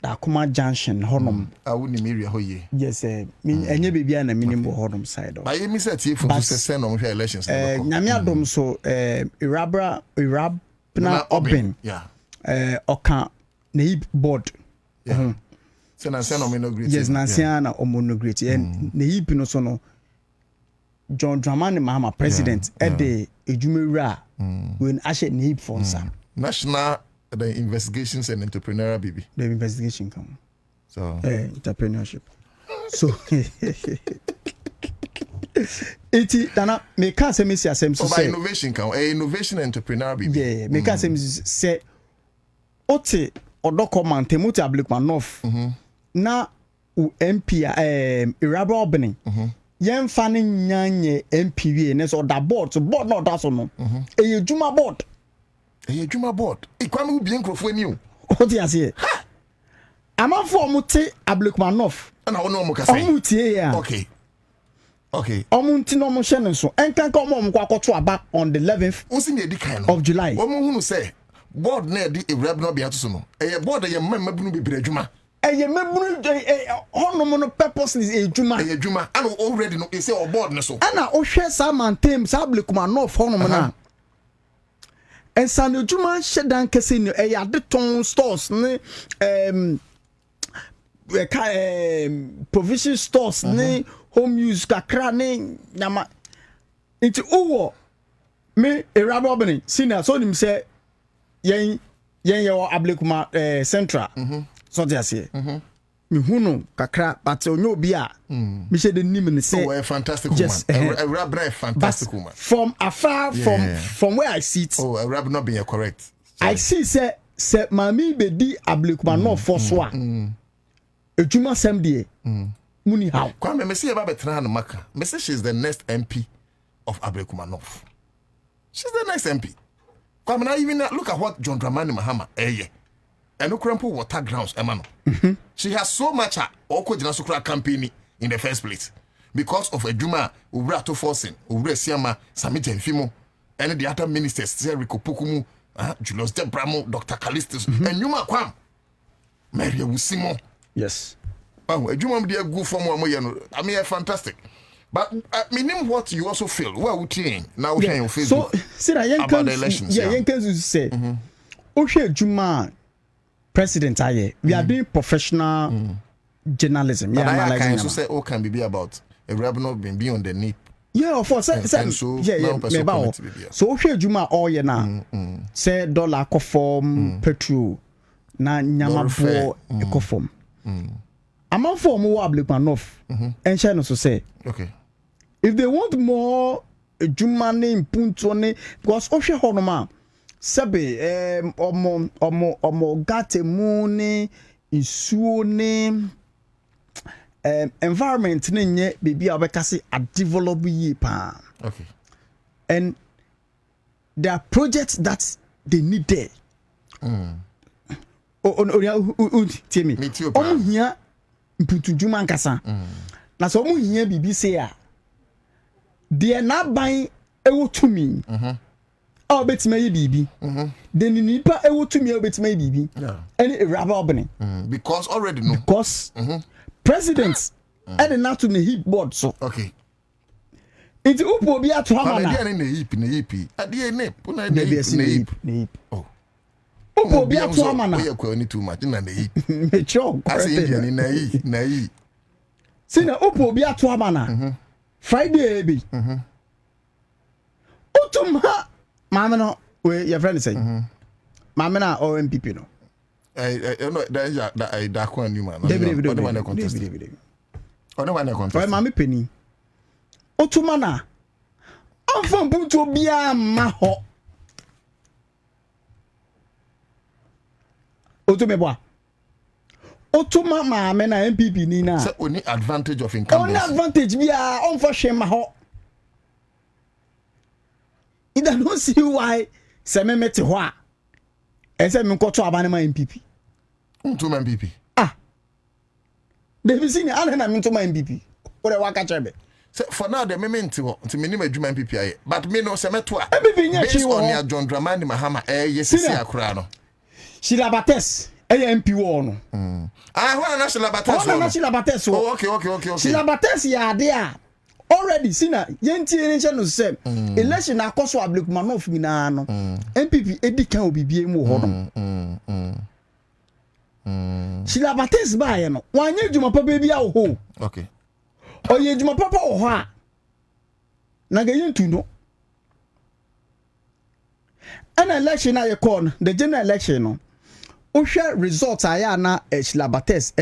Dakuma Junction honom. Awuni mi area ho ye. Yes, enye bibia na minimum honom side. Ba ye mi say tie fu to say no hwe elections na. Nyame adom so Irab na Oben. Yeah. Oka na board. Yeah. So na say no me no great. Yes, na say na omo no great. Na hip no so no John Dramani Mahama president at the ejumewura when ashe na hip for sir. National the investigations and entrepreneurial baby. The investigation come. So Entrepreneurship. So iti dana me can say me see asem so say innovation can innovation entrepreneur baby. Yeah, me can say me say ote Odoko Mantemu to Ablikman North. Na u MP Iraba Opening. Yen fanning nyanye MPV and so that board so board not that so no. A Juma board. A Juma board. Ikwame will be in new. What you say? I'm a for Mute Ablikman North. And I know Mukasa. Yeah. Okay. Omunti no mo shene so. En kan ko mo kwa kwato aba on the 11th of July. Omo hunu say board na di Iraba no be atoso no. Board ye mamma bunu be adwuma. Eye mebunu hono no purpose is adwuma. Adwuma. And already no e say o board no so. Ana o hwe sa mantem sa Ablikman North hono na. Ansah no adwuma hyedan kese ni adeton stores ne provision stores ne home use kakra ne nyama nti owo me Iraba Obening senior so nim say yen ye Ablikman central so dey say me hunu kakra but onyo obi a me she the nim ne say oh a fantastic woman a fantastic woman from afar from where I sit Iraba not being correct I see say mami be di Ablikman no for so a ejuma sem die muni how kwame me see eba betra no maka me say she's the next MP of Accra100. She's the next MP. Kwame na even look at what John Dramani Mahama and Ukrampo water grounds emano. She has so much oko jina sukura campaign in the first place because of ejuma ubra to forcing ubra siama Samita Mfimo and the other ministers Rico Pukumu Julius Debramo Dr. Callistus and Yuma Kwam Maria Wusimo. Yes. Oh, a Juma be a good form of I mean, fantastic. But meaning what you also feel. What would you now we on Facebook? So, see that about the elections. Yeah, you can say, okay, Juma president, we are doing professional journalism. Yeah, I can also say, oh, can be about a Iraba being on the NIP. Yeah, of course. So, okay, Juma, all you now say dollar conform petrol na nyama bo conform. I'm not for more Ablikman North and China so say. Okay. If they want more Jumane Puntone, because Osha Honoma Sabe omo gate mune isuone environment nenye baby abekasi a develop ye pa. Okay. And there are projects that they need there. Tell me. Omo hia mputu juma nkasa. Na so omo hia bibi say a de na ban ewo tumi. a betime bibi then nipa e wotumi a betime bibi any Iraba Obini because already no because presidents and not to the hip board so okay it upo bi ato ama na na hip ade ne puna na hip oh upo bi ato ama na we kwa ni too much na hip me chok ase Indian na yi sina upo bi ato ama na Friday bi utuma mama no we your friend say mama na or MPP no no da kwa ni man David ono wane contest mama penny otuma na amfam punto bia ma ho otuma boa otuma mama na MPP ni na say oni advantage of incumbency on advantage bia on for shame ma ho I don't see why se me mete ho a ese me nkoto abane ma MPP unto MPP David senior ana na me nto ma MPP ore waka chebe so for now the moment nti me nim adwuma MPP aye but me no se meto a MPP nya chi on ya John Dramani Mahama yesisi akura no Sheila Bates MP wo no ho na Sheila Bates wo na Sheila Bates wo okay Sheila Bates ya ade a already sina yenti enche no se election akoso ablekuma of mina no MPP edikan obibie mu ho no Sheila Bates ba ye no wanye djuma papa bia wo ho okay oye djuma papa wo ho a na ga yentu no an election na ye call no the general election no o hwe results aya na Sheila Bates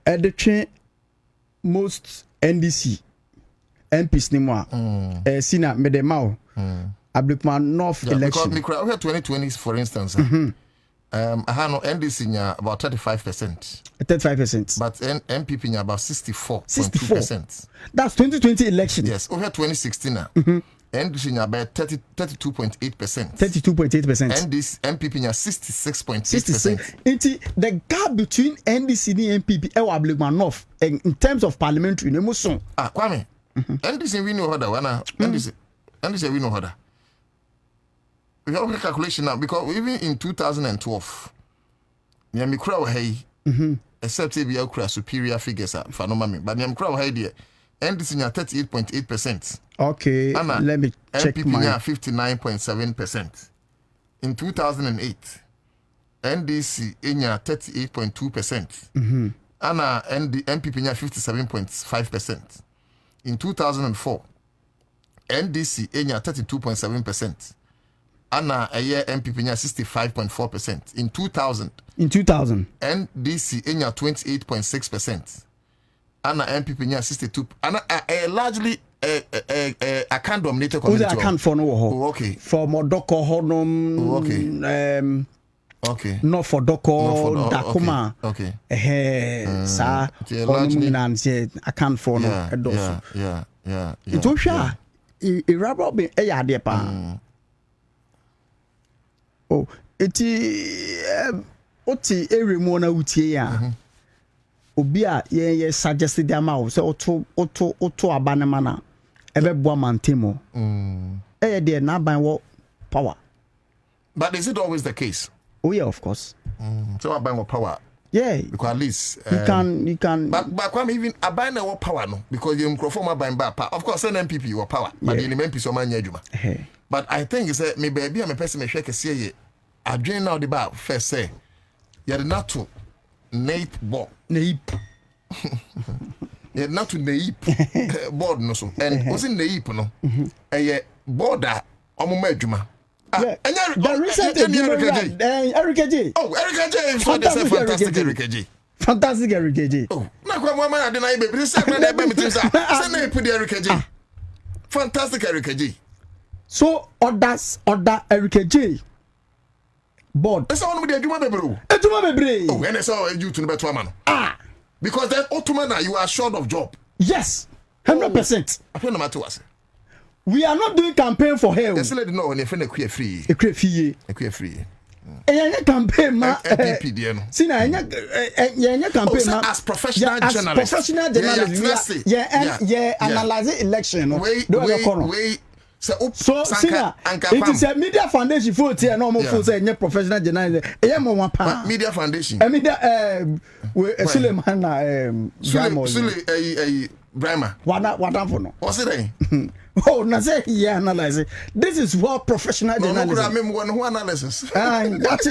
edetwi most NDC MPs ni mo a sina medemao Ablekuma North election because we 2020 for instance I had no NDC nya about 35% but MPP nya about 64.2%. That's 2020 election. Yes, over 2016 NDC nya about 32.8%. And this MPP nya 66.6%. The gap between NDC and MPP and Ablekuma North in terms of parliamentary no so. Kwame. NDC we know how wana NDC we know how. We have a calculation now because even in 2012 Nyamikura wa hey except if you have superior figures if I know me but Nyamikura wa hey there NDC nya 38.8%. Okay, let me check MPP my 59.7%. In 2008, NDC nya 38.2%. Ana MPP nya 57.5%. In 2004, NDC nya 32.7%. Ana MPP nya 65.4%. In 2000, NDC nya 28.6%. Ana MPP nya 62. Ana largely account dominated community. Who's account for no ho? Okay. For Modoko Honum. Okay. Not for Doko Dakuma. Okay. Sa Honum Nancy account for no. Yeah. It's Osha. Iraba be a pa. Oh, oti eremona utie ya. Obi a ye suggested them out so auto abanema na ebe boa mantemo there na ban what power. But is it always the case? Oh yeah, of course. So aban what power? Yeah, because at least you can but kwame even aban na what power no because you microphone aban ba power. Of course an MPP what power but the MPP so man adwuma. But I think is me baby am person me hwe kese ye adwen now the ba first say you not to Nape board. Yeah, not to Nape board no so. And was in Nape no. A border omuma adwuma. The recent Eric J. Oh, Eric J. Fantastic Eric J. Fantastic Eric J. Oh, na kwa mama na deny baby. This second na be me say na put Eric J. Fantastic Eric J. So order Eric J. Board. That's one with the Juma Bebre. Oh, and it's all you to the better man. Because then Ottomana, you are short of job. Yes, 100%. I feel no matter what. We are not doing campaign for hell. Yes, let know when you find a queer free. A queer free. A queer free. Enya campaign ma MPP there no. See na enya campaign ma as professional journalists. As professional journalists. Yeah, analyze election no. Wait. So Sina, it is a media foundation for here no more for say professional journalist. Enya mo wa pa. Media foundation. Media Suleiman Sule Brahma. What for no? What's it? Oh, na say yeah, analyze. This is what professional journalism. No, no, who analysis. What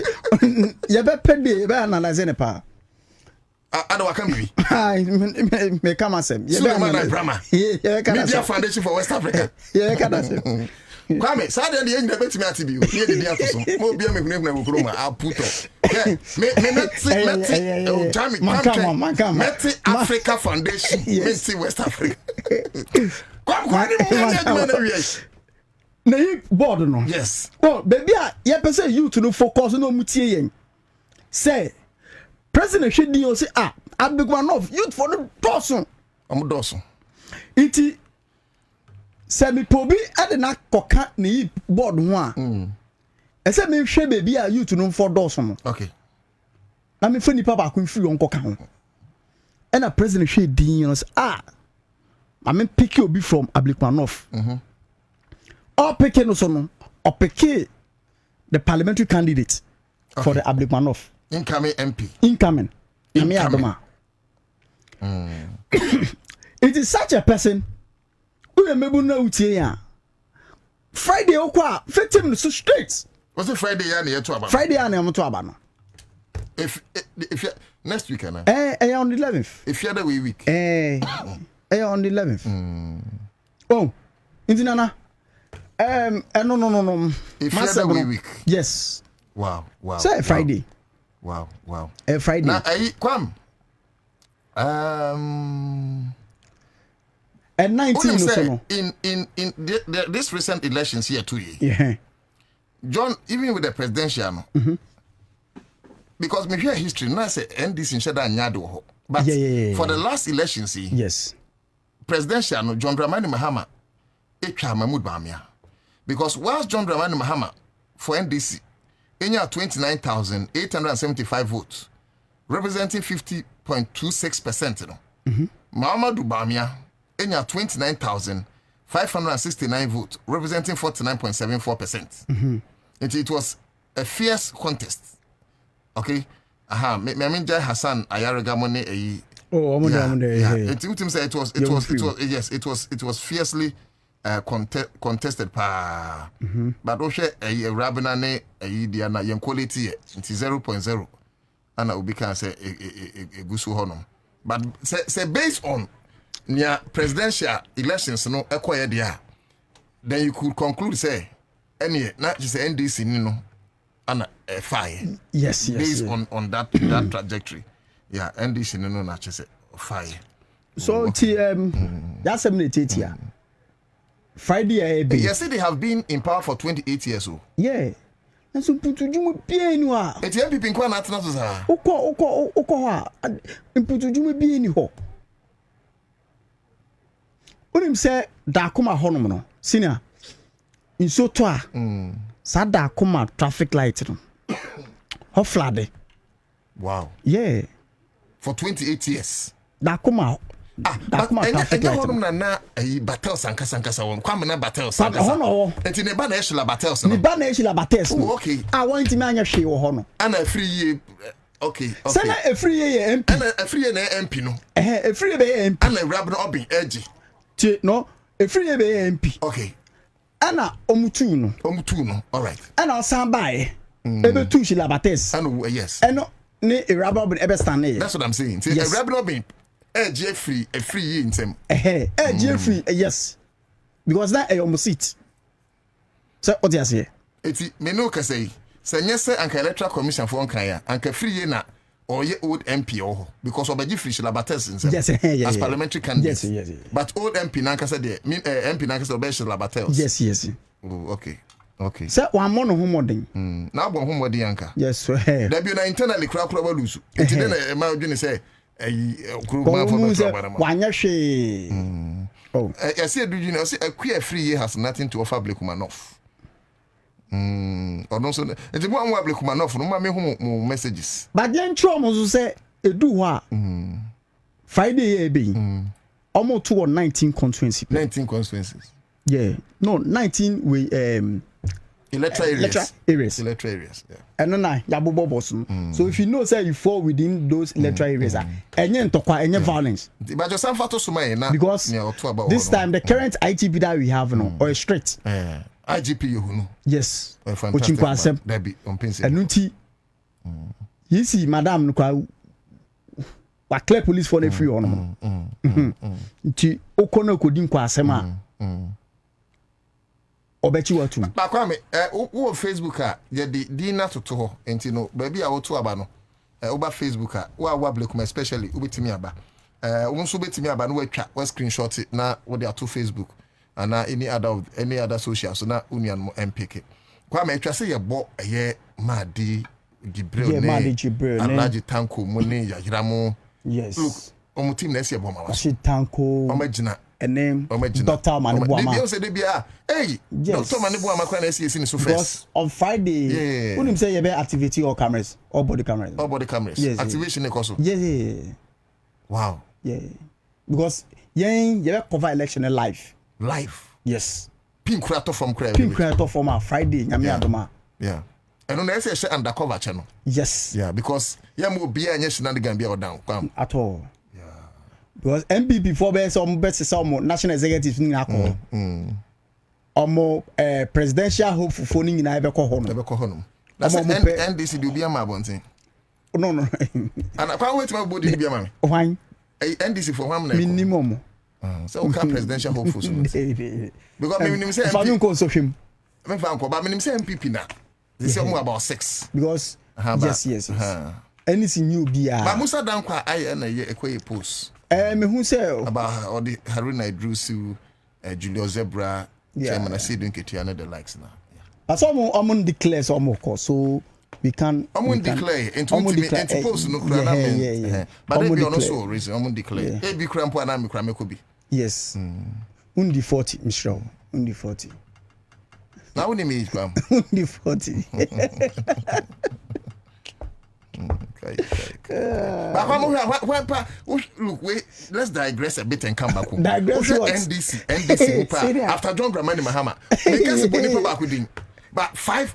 you be paid be analyze ne pa. I don't can be. Me come asem. Suleiman Brahma. Media Foundation for West Africa. Yeah, can asem. Kwame, Saturday the end the bet me ati bi. Here the day so. Mo bia me hunu na Nkrumah. I'll put up. Me Meti Africa Foundation. Meti West Africa. Na you board no. Yes. Oh, baby, you person you to no focus no mutie yen. Say President Shedi say a big man of youth for the person. I'm doson. Iti semi pobi ade na koka ni board ho a. Ese me hwe baby a youth no for doson. Okay. Na me fani papa ko mfi on koka ho. E na President Shedi say I mean pick obi from Accra100. Or pick no so no, or pick the parliamentary candidate for the Accra100. Incoming MP. Incoming. It is such a person who you maybe know utie Friday okwa 50 minutes straight. What's the Friday ya na to aba? Friday ya na to aba no. If next week na. On the 11th. If you the week. On the 11th. Oh, Indinana. No. If you the week. Yes. Wow. Say Friday. Wow. Friday. Now, Kwam. At 19 say, in this recent elections here too. Yeah. John, even with the presidential, because me hear history, now say NDC in Shada Nyado. But for the last elections, yes. Presidential John Dramani Mahama Echa Mahmoud Bamia. Because whilst John Dramani Mahama for NDC in 29,875 votes, representing 50.26%, you know. Mahamadou Bamia in 29,569 votes, representing 49.74%. It was a fierce contest. Okay. Me Hassan Ayaragamone it was fiercely contested but Rabina ne Diana yen quality it is 0.0 and I will be can say a gusu honum. But say based on near presidential elections no acquire dia, then you could conclude say any not just NDC no and fire. Yes. Based on that trajectory. Yeah, NDC no not just fire. So that's a Friday yes, they have been in power for 28 years old. Yeah. And so put you be no a. It's young people kwa not sa. Oko ha. Put you be any ho. When him say da kuma honom no. Senior. In so to a. Sa da kuma traffic light no. Ho flood. Wow. Yeah. For 28 years. Da kuma traffic light. Na battles sankasa won. Kwame na battles sankasa. Enti ne ba na ehla battles no. Ne ba na ehla battles no. Okay. I want to anya hwe wo ho no. Ana free year. Okay. Sana a free year MP. Ana a free year na MP no. A free year be MP. Ana rab no obin edge. No, a free year be MP. Okay. Ana omutu no. All right. Ana osan bae. Ebe tu shi la battles. Ana yes. Eno ne a rab obin ebe stand here. That's what I'm saying. See, a rab obin edge free year in them. Edge free yes. Because that a almost seat. So what you say? Eti me no ka say nyese anka electoral commission for onkan ya anka free year na or ye old MP oh because obaji free shila battles in them. Yes, as parliamentary candidate. Yes. But old MP na anka say the MP na anka say obaji shila battles. Yes. Oh, okay. Say one more no homoding. Na bon homodi anka. Yes, so there be na internally kra lose. Eti den e ma odwini say Kuruma for better barama. Wanya hwe. Oh. I see a do you know see a queer free year has nothing to offer Accra100. Or so it's one way Blekumanov, no mammy messages. But then Tromo say, a do what? Friday, being almost 2 or 19 constituencies. 19 constituencies. Yeah, no, 19 we electoral areas. Electoral areas. Yeah. And then Yabubo Bosun. So if you know, say you fall within those electoral areas, and then any violence. But just some photos because this time the current ITP that we have now or strict. IGP you know. Yes. Which in concept. And nunti. You see, Madam Nuka. What clear police for the free on. Nti okono kodin kwa asema. Obechi watu. Ba kwa me wo Facebook a ye di na toto ho enti no ba bia wo to aba no oba Facebook a wa Blekuma especially ubetimi aba wo nso betimi aba no watwa wa screenshot na wo de ato Facebook and any other social so na union mo MPK kwa me atwa se ye bo ye madi Gibril ne Alaji Tanko mo ne Yajiramo. Yes. Look omo team na ese bo ma wa Alaji Tanko omagina name Dr. Manibuama. Hey, yes. Dr. Manibuama can see so first. Because on Friday, when you say you be activating all cameras, all body cameras. All body cameras. Yes. Activation also. Yeah. Wow. Yeah. Because you cover election live. Live. Yes. Pink creator from Friday. Yeah. And on the say undercover channel. Yes. Yeah, because mo be anya shenanigan be down. At all. Because MPP for some national executives in Accra. Presidential hope for phoning in Ibe Kohon. That's NDC do be a mabonting. No. And I can't wait my body to be a man. Why? NDC for one minimum. So presidential hope for some. Because maybe say MPP. So him. But maybe say MPP now. They say more about 6. Because yes. Anything new be a. But Musa Dankwa I na ye ekwe post. Me who say about all the Haruna Idrusu, Julio Zebra, Chairman Asidun Ketiana the likes now. But some declare some of course, so we can. Declare into post no crana. But they be also reason. Declare. Hey, be crampo and I'm cramekobi. Yes. Undi 40, Mr. Undi 40. Now we need cram. Undi 40. Look, wait, let's digress a bit and come back. Digress what? NDC after John Dramani Mahama. But five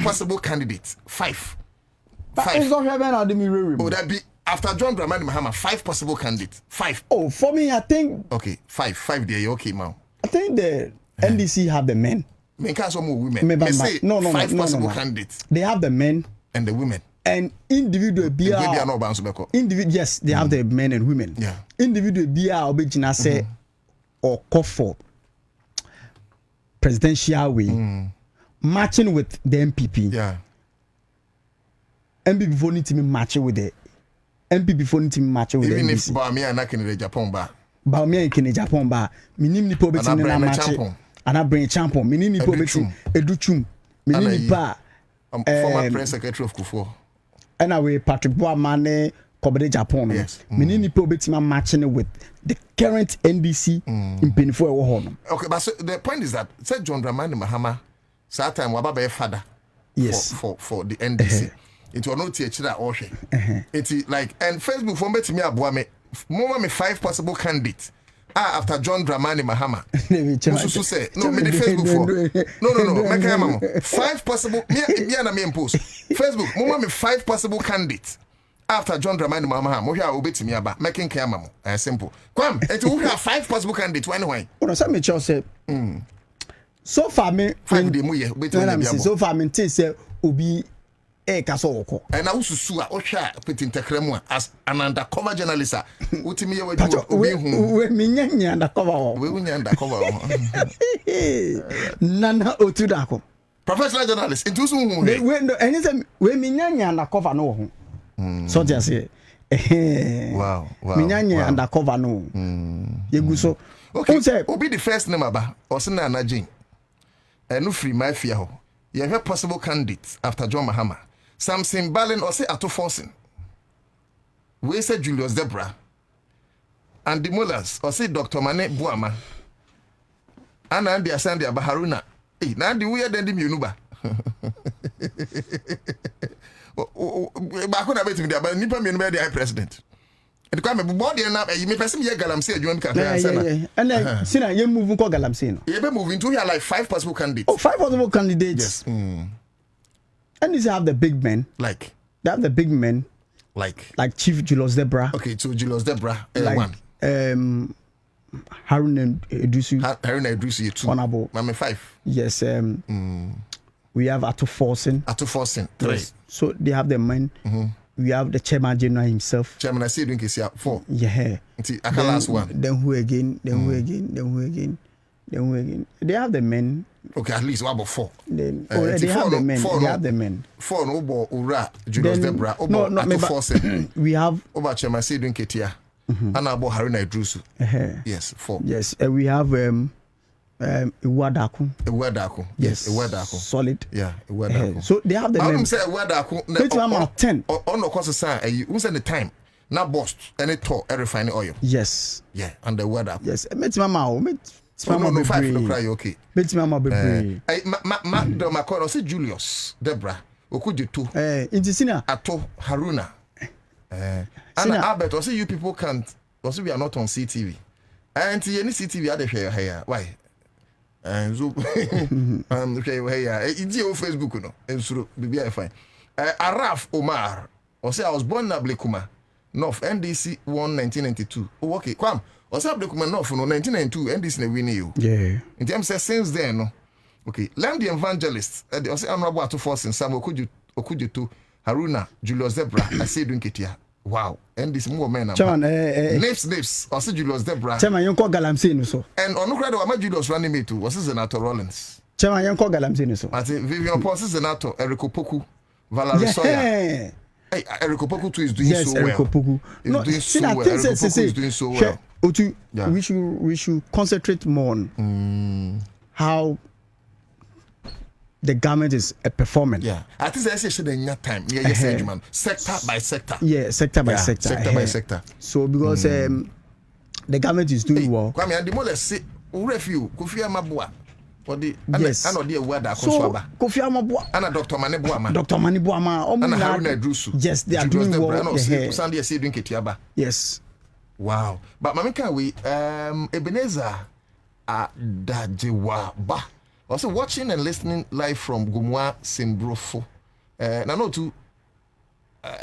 possible candidates. Five. Would that be after John Dramani Mahama? 5 possible candidates. 5. Oh, for me, I think. Okay, 5 there. Okay, man. I think the NDC have the men. Men can't more women. No. 5 possible candidates. They have the men and the women. And individual yes, they have the men and women. Yeah. Individual obejina say or call for presidential way matching with the MPP. Yeah. MPP before need to be matching with the MPP before need to be matching with even the if Bobie and Nakini Japan bar. Bobie and Japan bar. Minim ni po beti na match. And I bring champion. Minim ni po beti educhum. Minim ni ba. Former press secretary of Kufo. And away Patrick Boamane Kobede Japan. Yes. Many people betima matching with the current NDC in Penifo. Okay, but so the point is that said John Dramani Mahama, that time Wababe father. Yes. For the NDC. It was not teacher that or it's like and Facebook for me to me abuame more me 5 possible candidates. After John Dramani Mahama. So say no me the Facebook for no make am 5 possible me and me post Facebook mo me 5 possible candidates after John Dramani Mahama mo hia obetimi aba making care mamo simple come it we have 5 possible candidates why no say me cho say so far me 5 dey mo ye obetimi so far me think say obi kaso woko and now susu a ohwa peti ntakremu as an undercover journalist utimi ye wadu obi hu we minyanya undercover we unya undercover nana otudako professional journalist into so hu we no anything we minyanya undercover no hu so just say wow minyanya undercover no yegu so okay obi the first name aba osina anagin no free my fear ho you have possible candidates after John Mahama. Samson Balin or say Ato Forsen. We say Julius Debra. And the Mullers or say Dr. Mane Buama. And Andy Asandi Baharuna. Hey, now the weird ending Yunuba. Back when I met him there, but Nipa mean the president. And come a body and you may person here galamsey you can and then Sina you move ko galamsey no. You be moving to here like 5 possible candidates. Oh, 5 possible candidates. Yes. And these have the big men. Like they have the big men. Like Chief Julius Debra. Okay, so Julius Debra like, one. Haruna Edusu. Haruna Edusu 2. Honorable. Mama 5. Yes. We have Ato Forsen. 3. Yes. So they have the men. We have the chairman general himself. Chairman, I see doing case 4. Yeah. I can last one. Then who again? Then who again? They have the men. Okay, at least what about 4? Then they have the men. They have the men. 4 no bo Ura Julius Debra. No, Ato Forsen. We have over Chairman, I see doing Ketia. And about Haruna Edusu. Yes, 4. Yes, we have Iwadako. Yes, Iwadako. Solid. Yeah, Iwadako. So they have the men. I'm saying Iwadako. I'm 10. On the course of saying, you send the time. Now boss any talk refining oil. Yes. Yeah, and the Iwadako. Yes, met mama. No 5 no cry okay. Bet mama be my call say Julius Debra. Okuju 2. Intisina. Ato Haruna. And Albert, also you people can't. Also we are not on CTV. And any CTV are the here. Why? And so okay, it's your Facebook no. And so be fine. Araf Omar. Also I was born in Ablekuma, North NDC 1992. Oh okay, come. Also Ablekuma North no 1992 NDC na win you. Yeah. In terms of since then no. Okay, land the evangelist. Also honorable Ato Forsen Sam Okuju 2 Haruna Julius Debra. I say doing Ketia. Wow, and this more men. Chairman, Names. Also Julius Debra. Chairman, you call Galamsey no so. And on credit, I'm Julius running me too. Was Senator Rollins. Chairman, you call Galamsey no so. I think Vivian Paul Senator Eriko Poku, Valerie Sawyer. Hey, Eriko Poku too is doing so well. Yes, Eriko Poku. No, doing so well. Eriko Poku is doing so well. Otu, we should concentrate more on how the government is performing. Yeah, I think that's actually the time. Yeah, yes, man. Sector by sector. Yeah, sector by sector. Sector by sector. So because the government is doing well. Kwame, and the more let's say, Urefu, Kofi Amabua. Yes. I know the word that so Kofi Amabua. And Dr. Manebuama. Dr. Manibuama. And Haruna Edusu. Yes, they are doing well. Sunday, see doing Ketiaba. Yes. Wow. But Mamika, we Ebenezer Dajewa Ba. Also watching and listening live from Gumwa Simbrofo. Now no to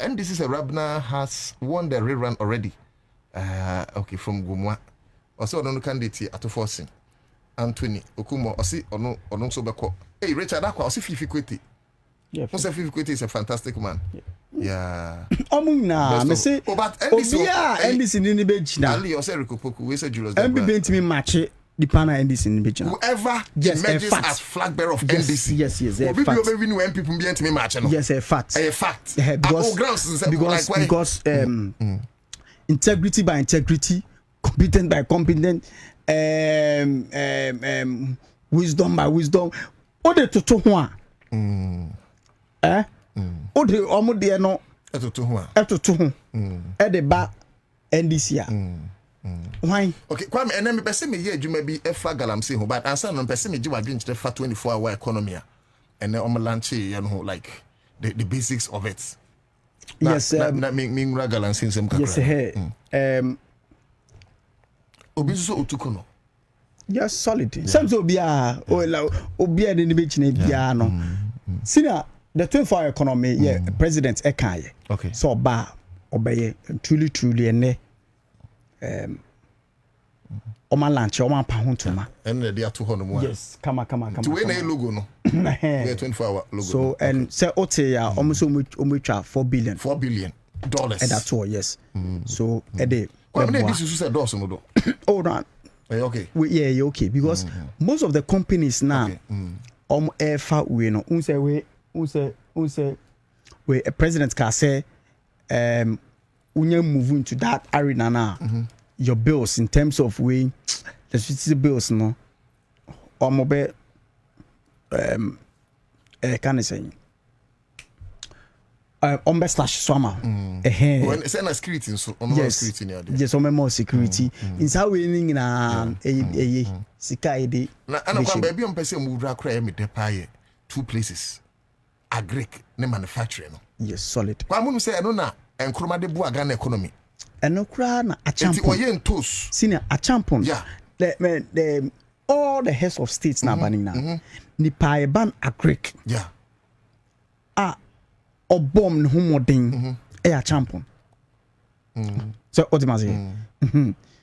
and this is a Rabna has won the rerun already. Okay, from Gumwa. Also on the candidate at Forcing. Anthony Okumo Osi ono so beko. Hey Richard Akwa Osi Fifikweti. Yeah. Fifikweti is a fantastic man. Yeah. Omuna me say but NDC ni be gina. Ali Osi Rikopoku we say Julius. MB bent me match the panel NDC ni be gina. Whoever emerges as flag bearer of NDC. Yes. People be when people be me match no. Yes, a fact. A fact. Because integrity by integrity, competent by competent, wisdom by wisdom. Ode toto ho a. Ode omo de no etoto ho a. Etoto ho. E de ba NDC a. Why? Okay, Kwame, and then me person me here adwuma bi efa galamsey ho, but answer no person me ji wadwen kire fa 24-hour economy a. And then launch you know like the basics of it. Yes, that make me galamsey some kakra. Yes, hey. Obi so otuko no. Yes, solid. Some so bia obi e ni be chine bia no. Senior the 24-hour economy, yeah, president ekan ye. Okay. So ba obeye truly ene Oma lunch, Oma Pahuntuma. And they are 200. Yes, come. To win a logo, no. 24-hour logo. So, and say, Otea, almost 4 billion. $4 billion. And that's all, yes. So, a day. This is a dozen. Hold on. Okay. Yeah, okay. Because most of the companies now, air fat we no, we a president can say, when you move into that arena now, your bills in terms of way the city bills no or mobile can I say /summer when it's a security so security yes more security in how we na sika ide na ana kwa baby on person mu dra kra me de paye two places. Agric ne manufacturing. Yes, solid. Kwa munu say no na enkroma de bu Ghana economy. Eno kra na achampon. Enti oye ntos. Senior achampon. Yeah. The all the heads of states na banning na. Ni pa ban agric. Yeah. Obom ne homodin achampon. So what am I saying?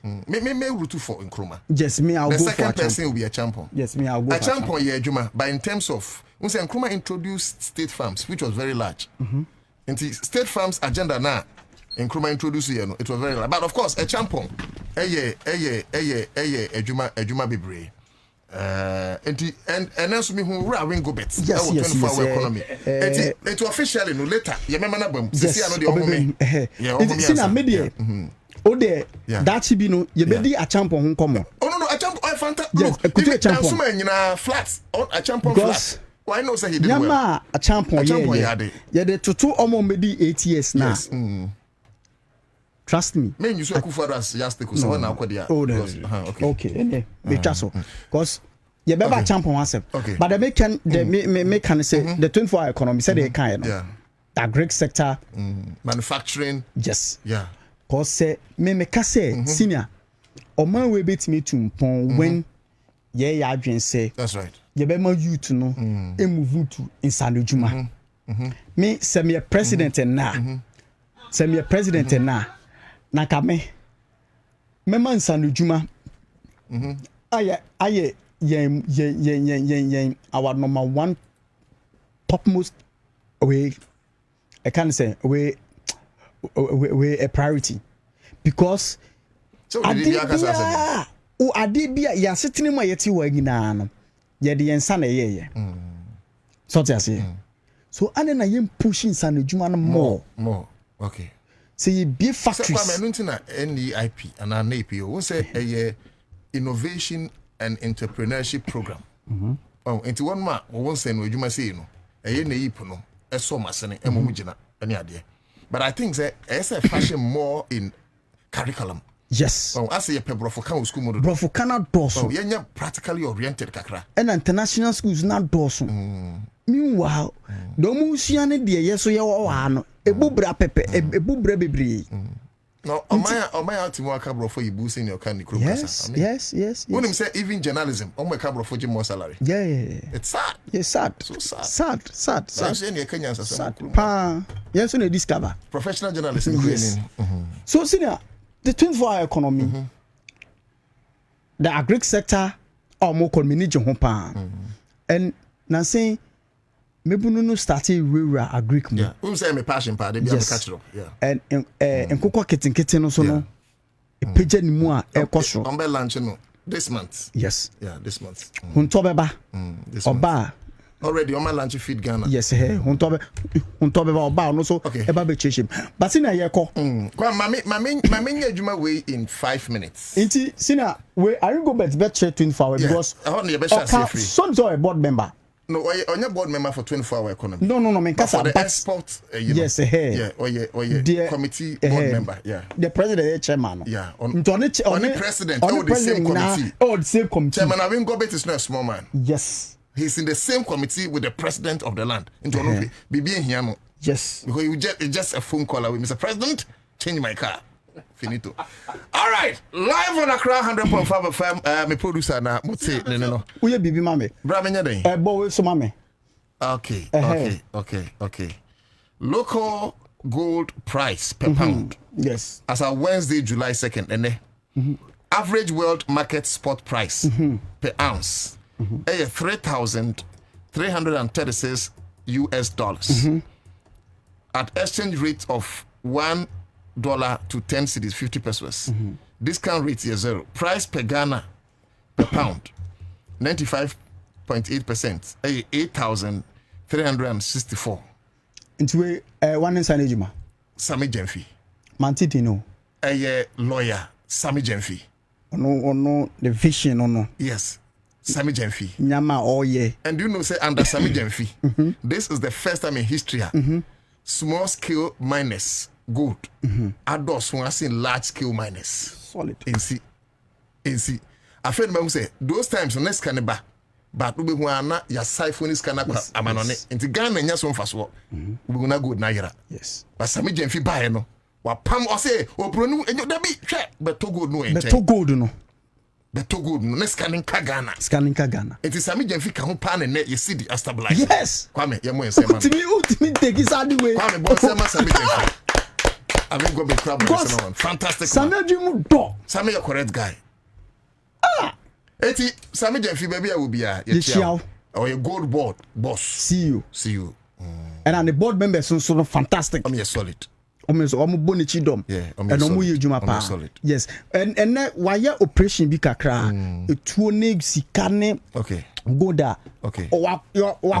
Me root for Nkrumah. Yes, me I'll the go for second a person will be a champion. Yes, me I'll go a for champion. Yeah, Juma. But in terms of when Nkrumah introduced state farms, which was very large. And the state farms agenda now, Nkrumah introduced it was very large. But of course, a champion, a Juma Bibre. And then so me who ring go bet. Yes, 24-hour economy. It officially no later. You remember na bam. Yes, I know the yeah, media. O de that should be no you be a champion who come. Oh no, a champion I fanta. Yes, a champion. So many flats on a champion flat. Why no say he did well? A champion yeah. The tutu omo medi 8 years now. Yes. Trust me. Men you so Akufo as just because so na akwa Oh no. Okay. Me chaso. Cause you be a champion once. But the me can say the 24-hour economy say they can. Yeah. The agric sector, manufacturing. Yes. Yeah. Cause say me say senior o man we bet me to mpon when ye ya adwen say that's right ye be ma youth no e move to insane djuma me say me president na say me president na ka me man insane djuma aye our number one topmost way I can't say we a priority because adibia ya sitting ma yeti wa nyina no ye de yensa na ye so te ase so ane na yem pushing san adwuma no more okay say ye be factories so kwa na NEIP and an APO we say a innovation and entrepreneurship program oh enti one ma won say no adwuma say no e na yip no e so masene e mo mugina ane ade. But I think that it's a fashion more in curriculum. Yes. Oh, I say a Brofokana school model. Brofokana dorsum. Oh, yeah, practically oriented kakra. And international schools not dorsum. Meanwhile, Domusiane dear yes, so you are a bubra pepe, a bubra bebre. No, on my ultimate cabro for you boosting your candy crew. Yes. When him say even journalism, on my cabro for more salary. Yeah. It's sad. Yes, sad. So sad. Sad. Sad. Pa. Yes, when they discover. Professional journalism. Yes. So, senior, the 24-hour economy, the agric sector, or more community pa. And now saying, maybe no started rural agric. Yeah. Who say me passion pa? They be catch up. Yeah. And cocoa kitten also no. A pigeon more a costume. On lunch no. This month. Yes. Yeah, this month. Huntobeba. This month. Already on my lunch feed Ghana. Yes, Huntobeba oba no so eba be cheshim. But sina ye ko. Kwa mami adwuma way in 5 minutes. Inti sina we are you go bet 24 hours because I want you be share free. Some a board member. No, on your board member for 24-hour economy. No, me for the export, yes, yeah, or committee board member, yeah. The president, chairman. Yeah, on the president, the same committee. The same committee. Chairman Avin Gobet is not a small man. Yes. He's in the same committee with the president of the land. Be being here, yes. Because it's just a phone call away. Mr. President, change my car. Finito. All right, live on Accra100.5 FM. My producer na mutse no. Uye bibi mame. Bra menya den. Bo we so mame. Okay. Local gold price per pound. Yes. As of Wednesday, July 2nd, average world market spot price per ounce. 3,336 US dollars. At exchange rate of $1 to 10 cedis, 50 pesos. Discount rate is 0. Price per Ghana per pound 95.8%. 8,364. Into one inside Ejima. Sami Jemfi. Mantiti no. Lawyer Sami Jemfi. No, the vision no. Yes. Sami Jemfi. Nyama oh yeah. And you know say under Sami Jemfi, this is the first time in history small scale miners gold. Adults who are seeing large scale miners. Solid. In see. I feel me say those times next cannaba but we who are not your siphon is cannot amanone into Ghana nya so mfaso we go na good na yira yes but sami jemfi bae no wa pam o say obronu enyo da bi hwe beto good no enche beto good no beto good no scanning ka Ghana it sami jemfi ka ho pa na ye see the stabilize yes kwame ye mo ensema ultimate take is all the way kwame bo ensema sami jemfi I've got big problems no one fantastic sami adwemu do sami a correct guy eti sami jemfi baby a will be a ye or a gold board boss see you and the board members so fantastic I'm solid omo boni chidom and omo ye djuma pa yes and why operation bi kakra etuo ne sika ne okay goda okay wa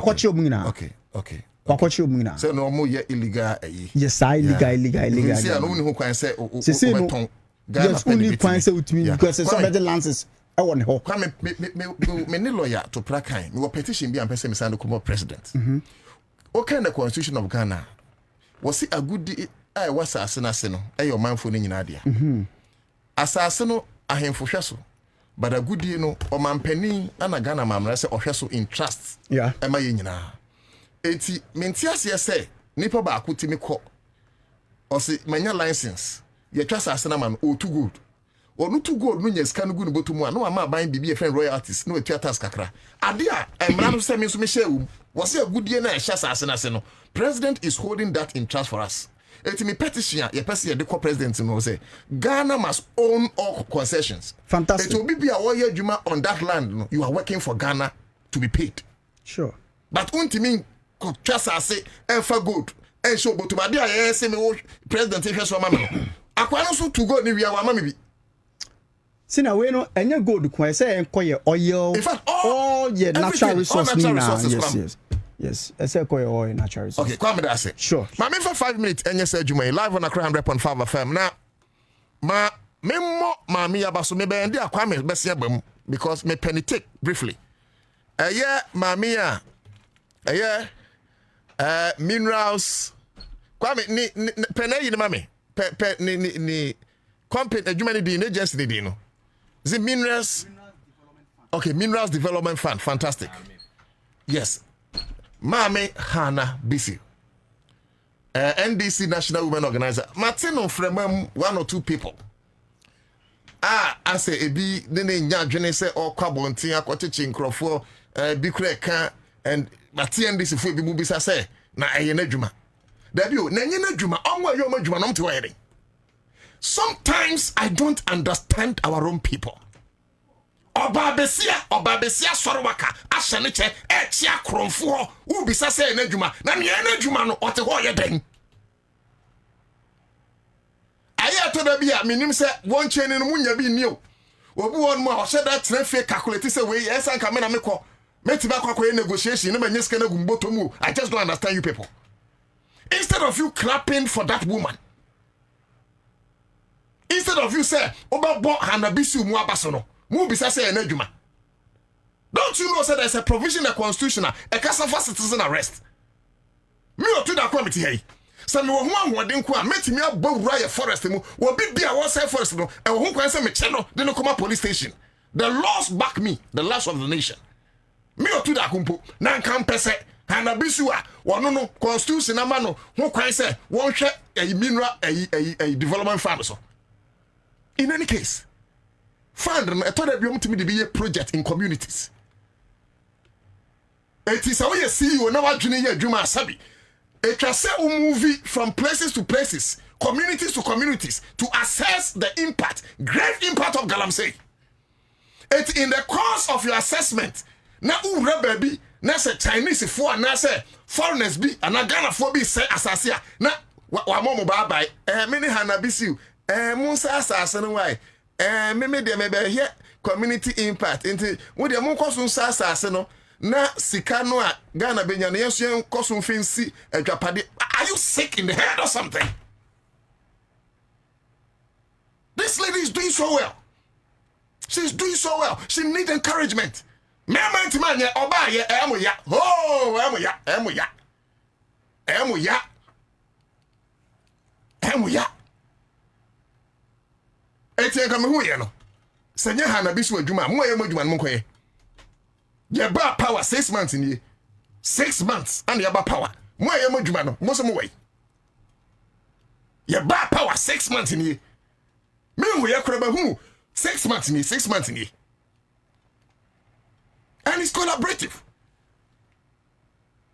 kwachi omuna okay wakwachi omuna so no omo ye illegal yes illegal see no uni ho kwan say o beton yes uni kwan say utimi because some of the lances I want ho kwa me ne lawyer to prakan me petition bi am pese me sand ko president okay the constitution of Ghana was it a good I was asase no your manfo ni nyina dia asase no ahemfo hwe so but a good no o mampani ana Ghana mamra se ohwe so in trust ema ye nyina enti mentiase se nipa ba akotimi ko o se manya license ye twa asase na man o too good o no too good no nya sika no gu no botumu a no ama ban bibi e friend royalties no etua tax kakra ade a emra no se me so me hye was a good na ehya asase na se no president is holding that in trust for us. It's me petition your person the co-president no say Ghana must own all concessions. Fantastic. It will be a warrior juma on that land. No? You are working for Ghana to be paid. Sure. But untimi trust say for good and show but to my say me president if so mama. Akwa so to go ni wi awa mama bi. Sina we no enye gold kwan say enkoye oil. In fact all your natural resources. Yes, I say call your natural resources. Okay, come with that. Sure. Ma me for 5 minutes enye say Juma live on Accra100.5 FM. Now ma me mo ma me abaso me be ndi akwa me be se bam because me penetrate briefly. Ma me minerals kwa me ni penayi ni ma me ni company adwuma ni di agency ni di no. Is it minerals? Okay, Minerals Development Fund. Fantastic. Yes. Mame Hana BC. NDC National Women Organizer. Martino from one or two people. I say ebi nene nyadwene say o kwabontin akocheche nkrofo bi kreka and Mati NDC fo bi mu bisa say na eye na dwuma. Da bi o na nye na dwuma onwa ye o ma dwuma no mte wayere. Sometimes I don't understand our own people. Obabesia sorowaka ahye che echia kromfo u bisa say na dwuma na ne na dwuma no ote ho ye den. Aya to da bia minim se won cheni no munya bi ni o obi won mu a hye da trefe calculate say we yes anka me na mekọ metiba kwakọ negotiation na manya sika na gumboto mu. I just don't understand you people. Instead of you clapping for that woman, instead of you say obabo hanabisi mu abaso no mu bisa say na dwuma. Don't you know say there's a provision in the constitution a case for citizen arrest. Me o to that committee here. So me wo ho ahoden ko a metimi abawura ye forest mu wo bibia wo say forest no e wo ho kwan say me che no de no come police station. The laws back me, the laws of the nation. Me o to that kumpo na nkan pese hanabisu a wono no constitution na ma no ho kwan say won hwe mineral development fund so. In any case, fund no e to da biom timi de be project in communities. It is how you see you na wadwene ye adwuma asabi. It can say a movie from places to places, communities to communities, to assess the impact, grave impact of Galamsey. It in the course of your assessment, na baby, na say Chinese for na say foreigners be, and na Ghana for be say assasia, na wa momo bye many hanabisiu, Musa assassin why, me de here community impact, into what the monko sun assassin. Na sikano a Ghana benya na yesu koso fancy adwapade. Are you sick in the head or something? This lady is doing so well. She's doing so well. She needs encouragement. Mama man ya oba ye emuya. Oh, emuya. Etie ka me hu ye no. Senya ha na bisu adwuma, mo ye mo adwuma no koye. Ye ba power 6 months in ye. 6 months and ye ba power. Mo ye mo dwuma no, mo so mo way. Ye ba power 6 months in ye. Me wo ye kora ba hu 6 months in ye, 6 months in ye. And it's collaborative.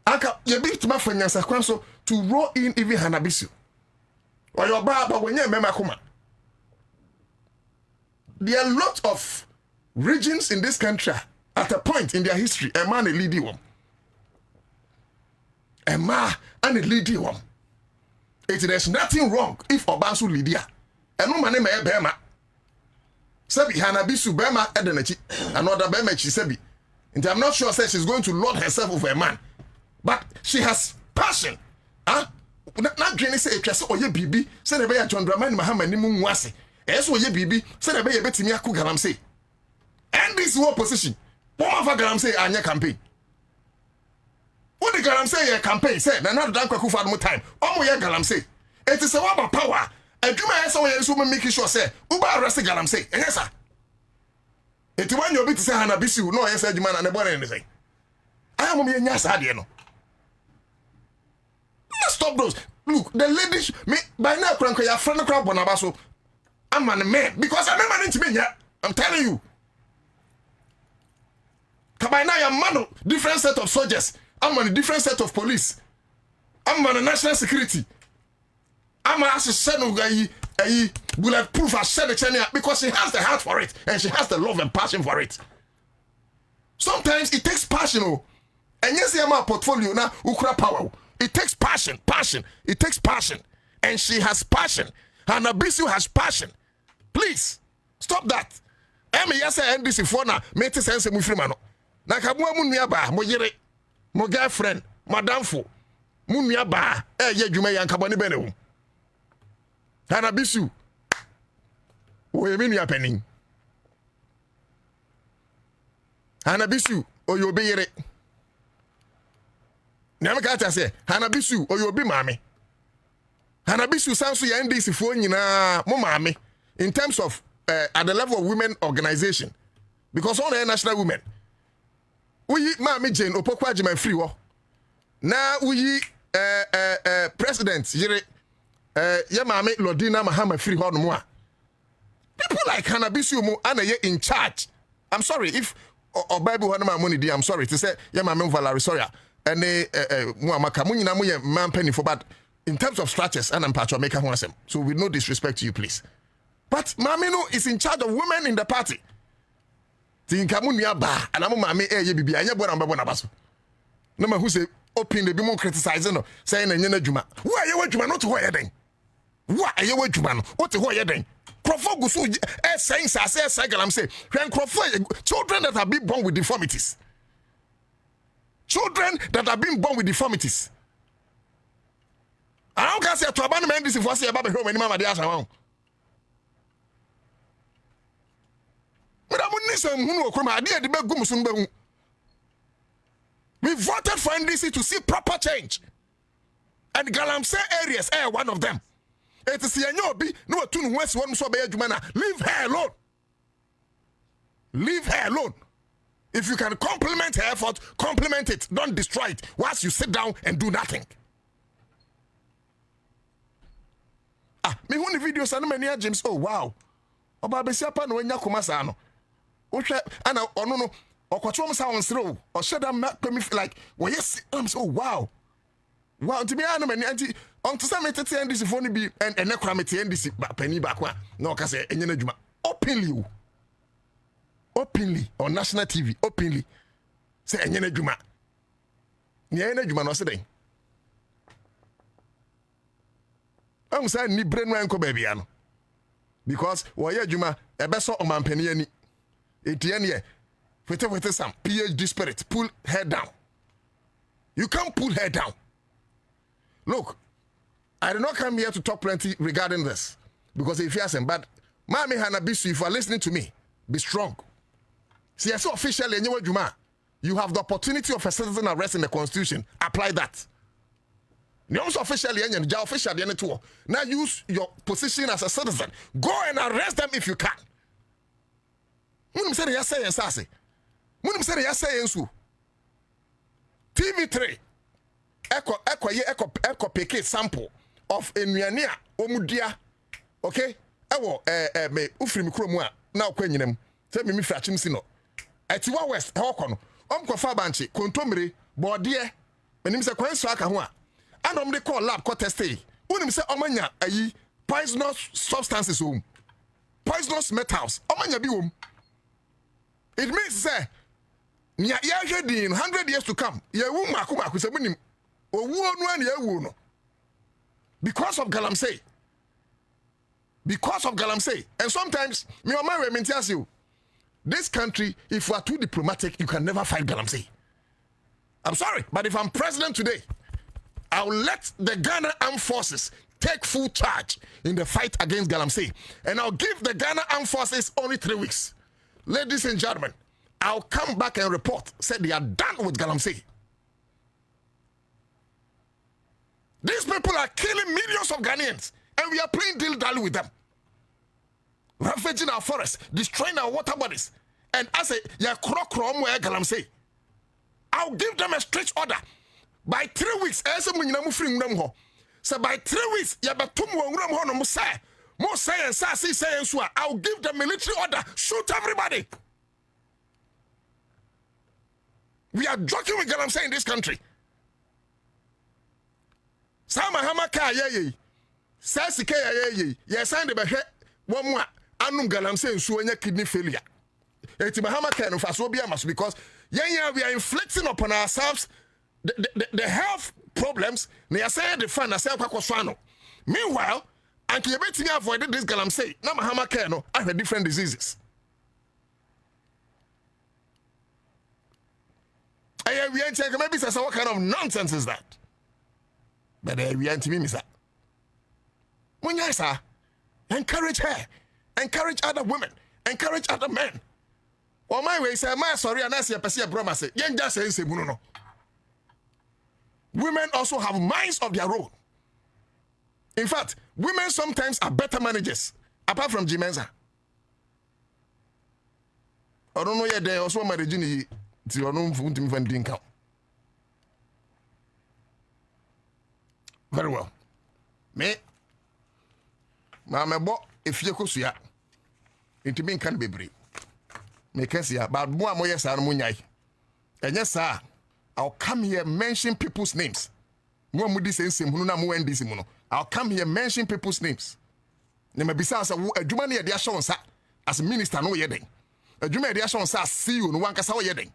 Aka ye be to ma fanyansa kwan so to roll in even Hanabisu. Or your baba when you mema kuma. There are a lot of regions in this country at a point in their history, a man a leading one. A man and a leading one. There's nothing wrong if Obansu Lydia. And no man name a Bema. Sebi Hanabisu Bema Edenechi. Another Bema Chisebi. And I'm not sure that she's going to lord herself over a man. But she has passion. Huh? Not Jenny say a or ye bibi, send a bear John Draman Mahamad Nimu Wasi. As or ye bibi, send a bear Betty Galam say. And this war position. What of Galam say Anya campaign? What the Galam say a campaign said, and not Danko for more time. Oh, yeah, Galam say. It is a wabba power. And you may say, so making sure say, Uba arrested Galam say, and yes, sir. It's when you're bit to say Hanabisu, no, I said, man, and about anything. I am a yes, I know. Let's stop those. Look, the ladies, me by now, Crank, your friend of Crab Bonabaso. I'm a man because I'm a man into me. Yeah, I'm telling you. By now, I'm man, different set of soldiers. I'm on a different set of police. I'm on a national security. I'm a bulletproof because she has the heart for it and she has the love and passion for it. Sometimes it takes passion. And yes, I'm a portfolio now, ukra power. It takes passion. It takes passion. And she has passion. Hanabisu has passion. Please, stop that. Emi yasa NDC for na mete sense mu free mano. Na ka mo nua ba, mo yere, mo girlfriend, madam fo. Mu nua ba, ye dwuma yanka bone be ne wo. Hanabisu. O ye me nua panin. Hanabisu, o yo be yere. Nyamaka say Hanabisu or you be mame. Hanabisu sounds to NDC for nyina mo mame in terms of at the level of women organization. Because all the national women. We mame Jane Opokwa Jima free wo. Na we president yere ye mame Lodina Mahama free ho no mo a. People like Hanabisu mo ana ye in charge. I'm sorry if or Bible ho na money dey. I'm sorry to say ye mame Valerie sorry. And man penny for but in terms of structures and patro make a so with no disrespect to you please. But Mamino is in charge of women in the party. Tinkamunia ba and I'm mammy bibi and you're born basso. No man who say open the be criticizing no saying and you're juma. Why are you juma not to where then? Why are you juma? What to where then? Crawford so saying I'm say Crawford children that have been born with deformities. Children that have been born with deformities. I don't care say to abandon this if I say about home any mama dey ask around. But I wouldn't say who okuma ade de begum sun behu. We voted for NDC to see proper change. And Galamsey areas are one of them. It is Yanyobi, no tun west one so be adwuma. Leave her alone. Leave her alone. If you can compliment her effort, compliment it. Don't destroy it whilst you sit down and do nothing. Me when the videos are many James. Oh wow. Oba besiapa no nya komasa no. Ohwe ana ono no okwacho msa won sere o sheda make me feel like well yes I'm so wow. Wow to me ana many anti on to some tete NDC for no bi and ekra mete NDC pani ba kwa na o ka say enye na dwuma openly on national TV openly say enye na dwuma no say den am say ni brain wan ko baby ano because wo ye dwuma e be so omampani ani etian ye fete some PhD spirit pull her down. You can't pull her down. Look, I did not come here to talk plenty regarding this because if you ask him, but Mami Hanabisu, if you are listening to me, be strong. See, I saw officially, you have the opportunity of a citizen arrest in the Constitution. Apply that. You also officially, now use your position as a citizen. Go and arrest them if you can. Munim say ya say ensu. TV3 Echo pick sample of enuane a omudia. Okay? Ewo me ufiri mi kuro mu a na okwanyinam. Say me frachim si no. Etiwa West hoko no. Omkofa banchi kontomire bode menim say kwanso aka ho a. Anom de call lab ko test e. Unim say omanya ayi poisonous substances home. Poisonous metals. Omanya bi home. It means say nya ya hwedin 100 years to come. Ya wu maku say munim owu onu an ya wu no. Because of galamsey. Because of galamsey. And sometimes me o man we mentias you. This country, if you are too diplomatic, you can never fight galamsey. I'm sorry, but if I'm president today, I'll let the Ghana Armed Forces take full charge in the fight against galamsey. And I'll give the Ghana Armed Forces only 3 weeks. Ladies and gentlemen, I'll come back and report, said they are done with galamsey. These people are killing millions of Ghanaians, and we are playing deal-dally with them. Ravaging our forests, destroying our water bodies. And I say, galamsey. I'll give them a strict order. By 3 weeks, so by 3 weeks, I'll give them military order. Shoot everybody. We are joking with galamsey in this country. Sama hamaka ye. Sasike ye. Yes, and the one more anum galamsey nsuo nya kidney failure. Eti mahamaka no faso bia mas because we are inflicting upon ourselves the health problems. Na say the fan na say kwakwaso ano. Meanwhile, anke ye betimi avoid this galamsey. Na mahamaka no have different diseases. We ain't taking maybe say what kind of nonsense is that? But we ain't me sir. When you sir, encourage her, encourage other women, encourage other men. Or my way say my sorry and I see a person broma say yen just say no. Women also have minds of their own. In fact, women sometimes are better managers apart from Jimenza. I don't know yet they also married to your own food even count. Very well. Me Mama if you could see it mean can be brave. Make us here, but more yes, and yes, sir, I'll come here mention people's names. More moody sense, I'll come here mention people's names. Name besides a Jumani edition as minister no yedding. A Jumani edition says, see you no one can saw yedding.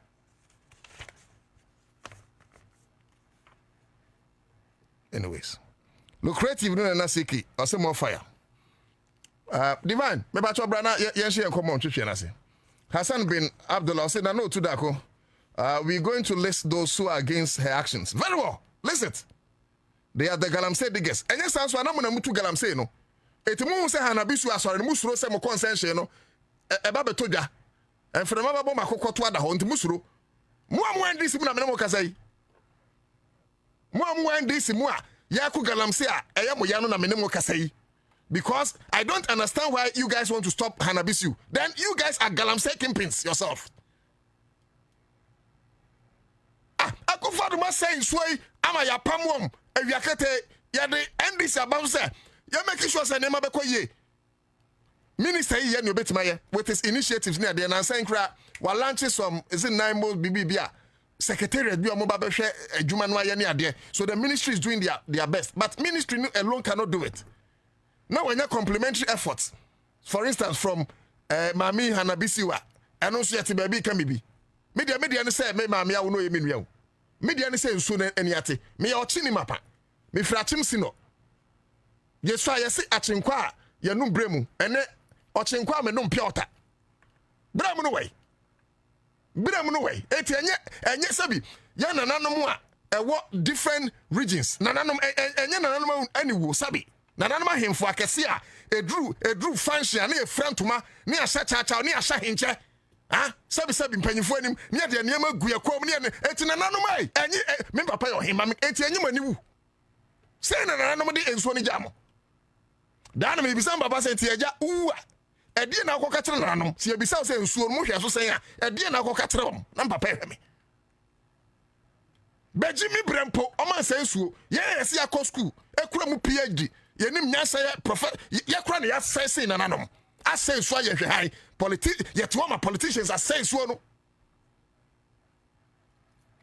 Anyways, look creative no na siki or some more fire. Divine, maybe I brana yes and come on to say. Hassan bin Abdullah said, no to Dako. We're going to list those who are against her actions. Very well. Listen. They are the galamsey diggers. And yes, I'm not going to galamsey no. It moves a hanabisu asori musuro se mo consenshe no. Eba betoja. And for the mama bomba kokotwa da ho nti musuro. Mo amwe ndisi mu na me mo kasai. Mo amwe ndisi mu a ya ku galamsey a eya mo ya no na me mo kasai. Because I don't understand why you guys want to stop Hanabisu. Then you guys are galamsey kingpins yourself. I go for the man saying, "Sway, ama ya pamwom, eviakete ya de endis about say, ya make sure say nema beko ye." Minister ye no betima with his initiatives near the Ansah kra wa launch some is it 9 months BBBA. Secretariat bi omo ba behwe adwuma no aye ne ade. So the ministry is doing their best, but ministry alone cannot do it. Now when you complementary efforts, for instance, from Mami Hanabisiwa, and also yet baby can be. Media say me mami a wono yemi nua. Media say nsu na eniate. Me o chini mapa. Me frachim sino. Yesu ayese achenkwa a ye num bremu. Ene ochenkwa me num piota. Bremu no way. Bremu no way. Eti enye sabi. Ye nananom a ewo different regions. Nananom enye nananom aniwo sabi. Nananoma hemfo akese a edru function na e frantuma na ya sha cha na ya sha hinche sabi mpanyifo anim na de niam agu yakom na eti nananoma enyi me papa yo hema eti enyi maniwu se na nananom de enso ni jamo dan me bisa papa se eti eja uwa ɛdeɛ na akɔka kyerɛ nanom sɛ yɛbisa wo sɛ nsuo no mohwɛ so sɛn a ɛdeɛ na akɔka kyerɛ wɔm na mpapa ɛhwɛ me bɛgye me berɛ mpo ɔma nsɛ nsuo yɛyɛsɛ yɛakɔ school ɛkura mu phd yɛnim nyasɛ yɛ prophet yɛkura ne yɛasɛ sei nananom asɛ nsuo ayɛhwɛ han yɛte ma politicians asɛ nsuo no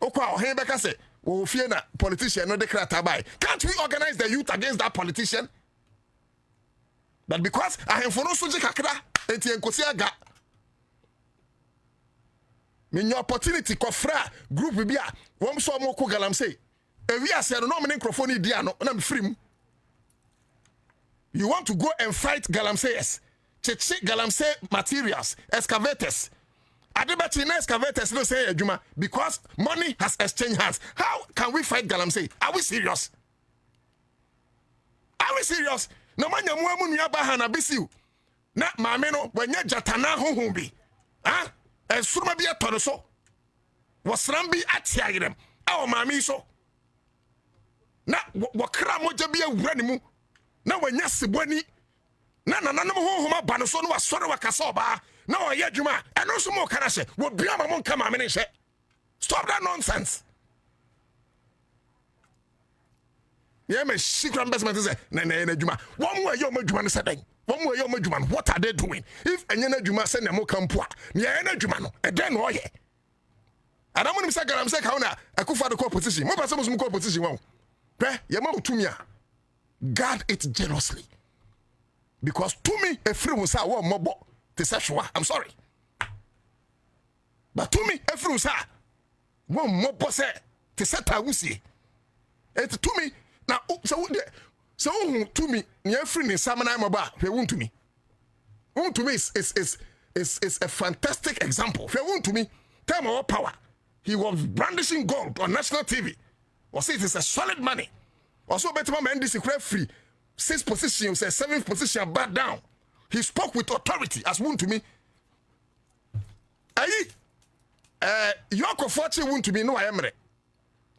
okɔ a ɔhen bɛka sɛ wɔfie na politician no de krata bae. Can't we organize the youth against that politician? But because ahemfo no so gye kakra enti enkosi aga me opportunity kɔfra group bi a wɔm so mo ko galamsey ewi ase no no me microphone di ano na me free mu. You want to go and fight galamseyers, cheche galamsey materials, excavators. Adebati na excavators no say adwuma because money has exchanged hands. How can we fight galamsey? Are we serious? Are we serious? No manya mu amu nua ba ha na bisiu. Na maame no wanya jatana honhom bi. Ah? Esuruma bi atoro so. Wasram bi atiagrem. Awo maame so. Na wakra moja bi awura ne mu. Na wanya sebwani. Na nananum honhom aba no so no wasore wakasa oba. Na oyɛ adwuma ɛno so mo kana hye wo bia ma mo nka maame ne hye. Stop that nonsense. Yeah, me secret investment is na adwuma. One more year adwuma no said. One more year adwuma. What are they doing? If enya adwuma say na mo kampo a, na enya adwuma no, e den no oyɛ. Adamu nim say garam say ka na akufa the opposition. Mo pese mo so opposition won. Hwɛ, ye ma utumi a. Guard it jealously. Because to me a free wo say wo mobo te sexual. I'm sorry. But to me a free wo say wo mobo say te seta wusie. Et to me now, so to me, near free in Samana Maba, they won't to me. Won't to me is a fantastic example. They won't to me, tell me what power. He was brandishing gold on national TV. Or say it is a solid money. Also, better man, this is free. 6th position, say 7th position, back down. He spoke with authority as won't to me. Aye, Yoko Fortune won't to me, no, I am ready.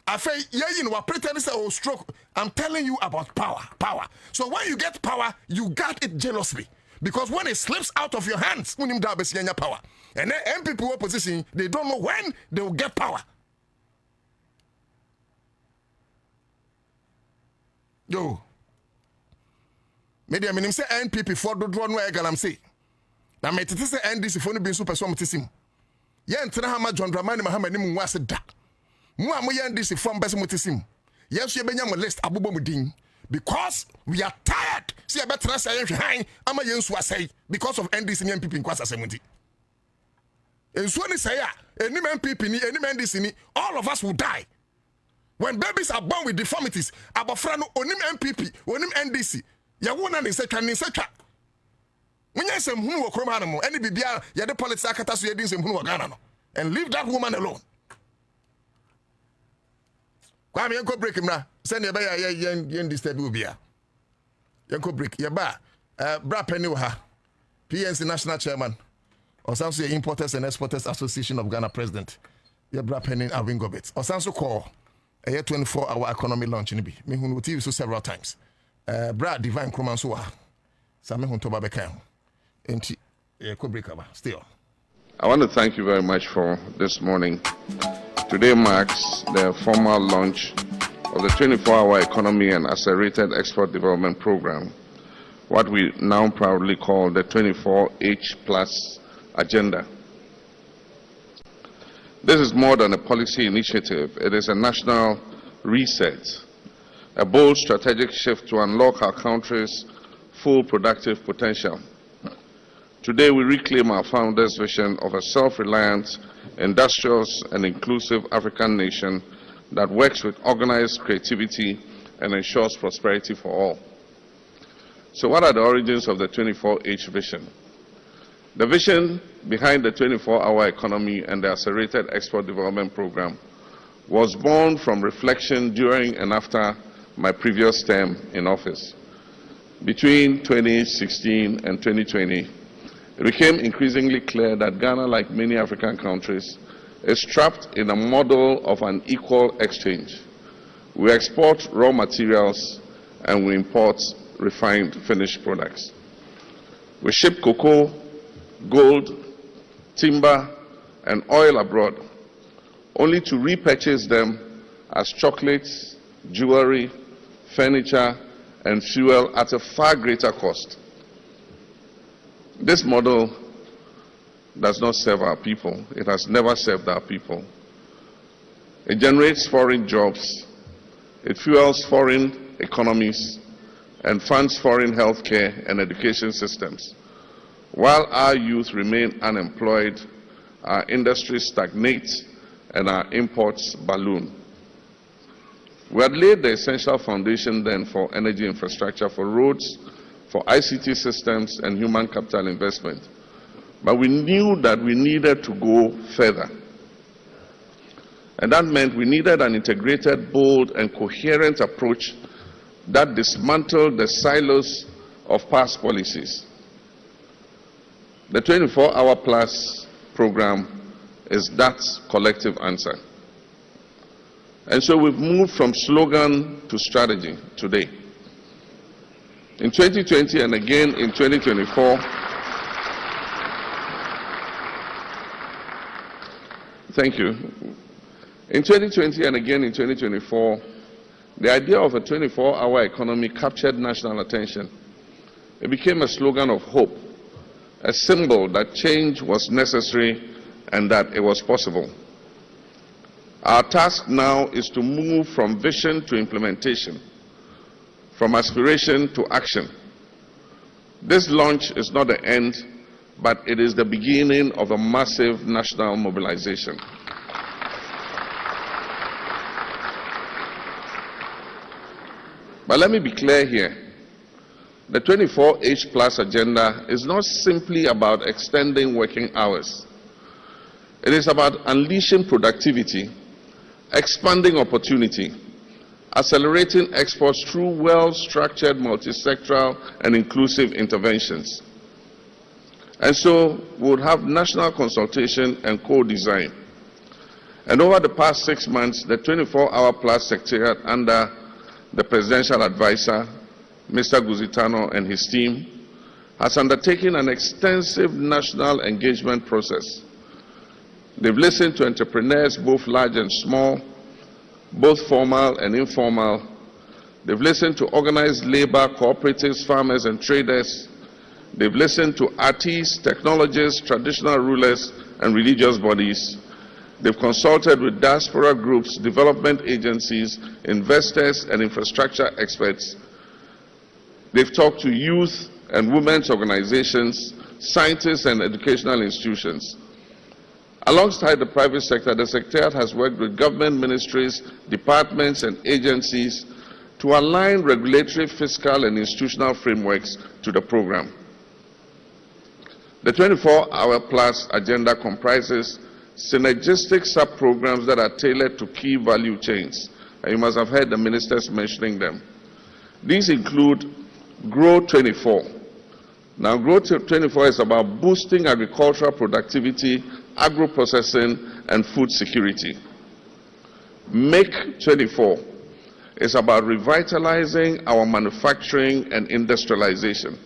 I say, yeah, you know, pretend say oh stroke. I'm telling you about power. So when you get power, you guard it jealously. Because when it slips out of your hands, when you have power. And then people opposition, they don't know when they will get power. Yo. Media minim say NPP for do draw no egalam say. Na me tete say NDC for no be super so mtesim. Ye ntra ha ma John Dramani Mahama nim wase da. Mu a mo yan this from best motisim. Yes, you benya mo list abobo mu din because we are tired. See better say hwan ama yensu asai because of NDC and MPP nkwasa semunti. Ensu ni say a enim MPP ni enim NDC ni all of us will die. When babies are born with deformities, abofra no onim MPP, onim NDC. Ya wona ni setwa ni setwa. Munya sem hunu wo kroma no any bibia ya de politics akata so yedin sem hunu wo Ghana no. And leave that woman alone. Kwame yanko break him na send ye ba yen disturb ubia yanko break ye ba bra penny wo ha PNC national chairman or some say Importers and Exporters Association of Ghana president ye bra penny Awingobit or some so call a 24-hour economy launch ni bi me hunu TV so several times bra divine kroman so ha same hun to ba be kan enti ye ko break aba still. I want to thank you very much for this morning. Today marks the formal launch of the 24-hour economy and accelerated export development program, what we now proudly call the 24H+ agenda. This is more than a policy initiative. It is a national reset, a bold strategic shift to unlock our country's full productive potential. Today we reclaim our founders' vision of a self-reliant, industrious and inclusive African nation that works with organized creativity and ensures prosperity for all. So what are the origins of the 24H vision? The vision behind the 24-hour economy and the accelerated export development program was born from reflection during and after my previous term in office. Between 2016 and 2020, it became increasingly clear that Ghana, like many African countries, is trapped in a model of unequal exchange. We export raw materials and we import refined finished products. We ship cocoa, gold, timber, and oil abroad, only to repurchase them as chocolates, jewelry, furniture, and fuel at a far greater cost. This model does not serve our people. It has never served our people. It generates foreign jobs, it fuels foreign economies, and funds foreign healthcare and education systems. While our youth remain unemployed, our industries stagnate and our imports balloon. We had laid the essential foundation then for energy infrastructure, for roads, for ICT systems and human capital investment. But we knew that we needed to go further. And that meant we needed an integrated, bold, and coherent approach that dismantled the silos of past policies. The 24-hour plus program is that collective answer. And so we've moved from slogan to strategy today. In 2020 and again in 2024, thank you. In 2020 and again in 2024, the idea of a 24-hour economy captured national attention. It became a slogan of hope, a symbol that change was necessary and that it was possible. Our task now is to move from vision to implementation, from aspiration to action. This launch is not the end, but it is the beginning of a massive national mobilization. But let me be clear here. The 24H Plus agenda is not simply about extending working hours. It is about unleashing productivity, expanding opportunity, accelerating exports through well-structured, multi-sectoral, and inclusive interventions. And so we would have national consultation and co-design. And over the past 6 months, the 24-hour plus secretariat under the presidential advisor, Mr. Guzitano, and his team, has undertaken an extensive national engagement process. They've listened to entrepreneurs, both large and small, both formal and informal. They've listened to organized labor, cooperatives, farmers, and traders. They've listened to artists, technologists, traditional rulers, and religious bodies. They've consulted with diaspora groups, development agencies, investors, and infrastructure experts. They've talked to youth and women's organizations, scientists, and educational institutions. Alongside the private sector, the Secretariat has worked with government ministries, departments, and agencies to align regulatory, fiscal, and institutional frameworks to the program. The 24-hour plus agenda comprises synergistic sub-programs that are tailored to key value chains. And you must have heard the ministers mentioning them. These include Grow 24. Now, Grow 24 is about boosting agricultural productivity, agro-processing, and food security. Make 24 is about revitalizing our manufacturing and industrialization.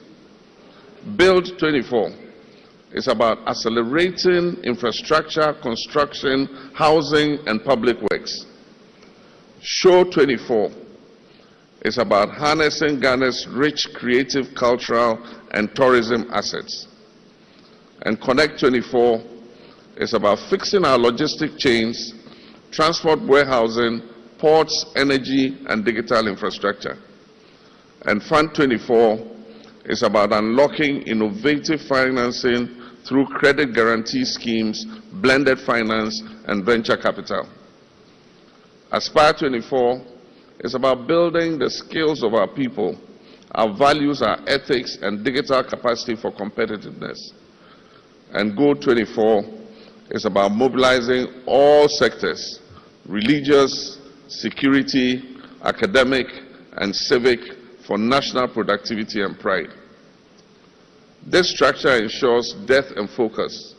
Build 24 is about accelerating infrastructure, construction, housing, and public works. Show 24 is about harnessing Ghana's rich creative, cultural, and tourism assets. And Connect 24 is about fixing our logistic chains, transport warehousing, ports, energy, and digital infrastructure. And Fund 24 is about unlocking innovative financing through credit guarantee schemes, blended finance, and venture capital. Aspire 24 is about building the skills of our people, our values, our ethics, and digital capacity for competitiveness. And Go 24 is about mobilizing all sectors, religious, security, academic, and civic, for national productivity and pride. This structure ensures depth and focus.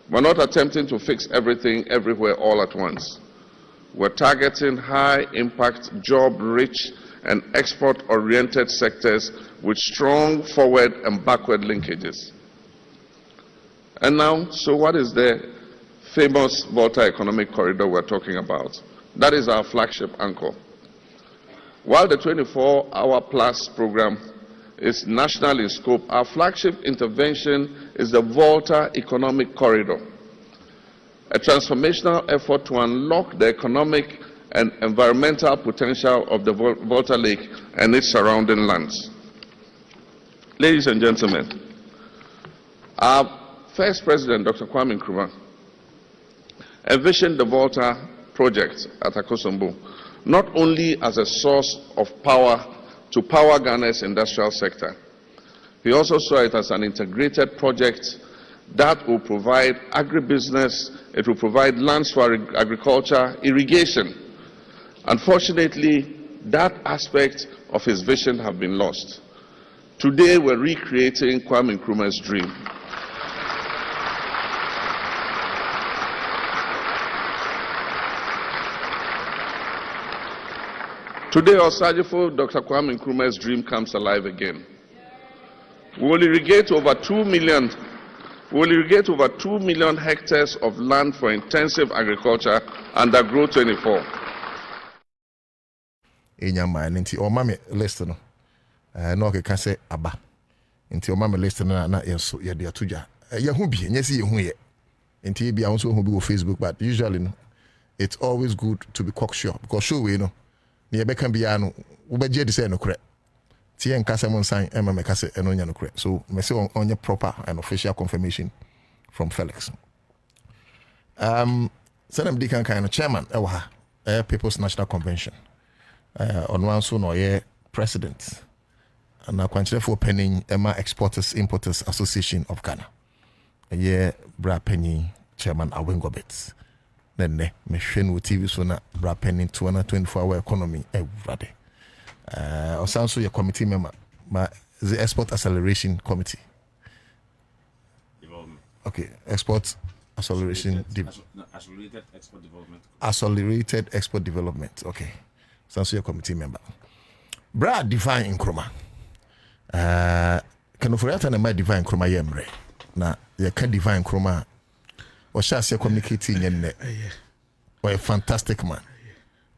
We're not attempting to fix everything everywhere all at once. We're targeting high-impact, job-rich, and export-oriented sectors with strong forward and backward linkages. And now, so what is the famous Volta Economic Corridor we're talking about? That is our flagship anchor. While the 24-hour plus program is national in scope, our flagship intervention is the Volta Economic Corridor, a transformational effort to unlock the economic and environmental potential of the Volta Lake and its surrounding lands. Ladies and gentlemen, our first president, Dr. Kwame Nkrumah, envisioned the Volta project at Akosombo not only as a source of power to power Ghana's industrial sector. He also saw it as an integrated project that will provide agribusiness, it will provide lands for agriculture, irrigation. Unfortunately, that aspect of his vision have been lost. Today, we're recreating Kwame Nkrumah's dream. Today, Osajifo, Dr. Kwame Nkrumah's dream comes alive again. We will irrigate over 2 million hectares of land for intensive agriculture under Growth 24. Enyama nti o ma me list no no ke ka se aba nti o ma me list no na yeso ye de atoja ye hu bi nya se ye hu ye nti bi a won so hu bi on Facebook, but usually no it's always good to be cocksure because show we no ne be kan bia no wo be je de say no kre ti en kasa mon san e ma me kasa eno nya no kre, so me say on proper and official confirmation from Felix. Sanam Dikan kind of chairman e wa ha People's National Convention on one so no ye president and akwanchire for penning Emma Exporters Importers Association of Ghana ye bra penny chairman Awengobet then me hwen wo TV so na bra penning 24-hour economy everybody also your committee member the Export Acceleration Committee Development. Okay, Export Acceleration Accelerated Export Development. Accelerated Export Development. Okay. Sounds your committee member. Brad Divine Nkrumah. Can you my Divine Nkrumah yemre? Na you can Divine Nkrumah. Or shall say communicating yemne? We're a fantastic man.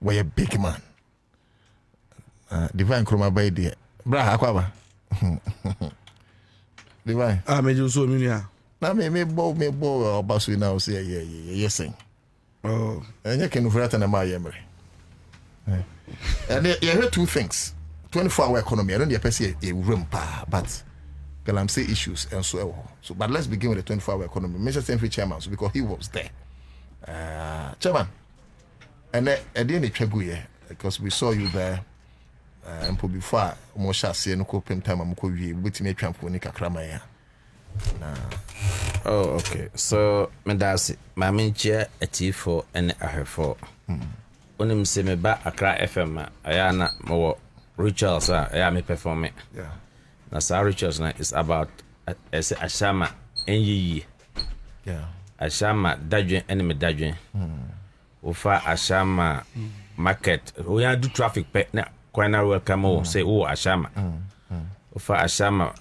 We're a big man. Divine Nkrumah by the Brad Akwaba. Divine. Me do so many. Na me bo obasu na o say yes. Oh. And you can na my yemre. And you heard two things. 24-hour economy. I don't say a room but I'm say issues and so. But let's begin with the 24-hour economy. Mr. Senfree chairman, so because he was there. Chairman. And then at the end because we saw you there. And before more shall say no copen time I'm with me trampo Accra100. Oh, okay. So Medasi, my main chair a T4 and a her 4. Onim se me ba Accra FM ayana mo rituals I me perform it. Yeah. Na sa rituals na is about ashama enyi. Yeah. Ashama dadwen ene me dadwen. Ofa ashama market. We do traffic pe na kwana welcome say ashama. Ofa ashama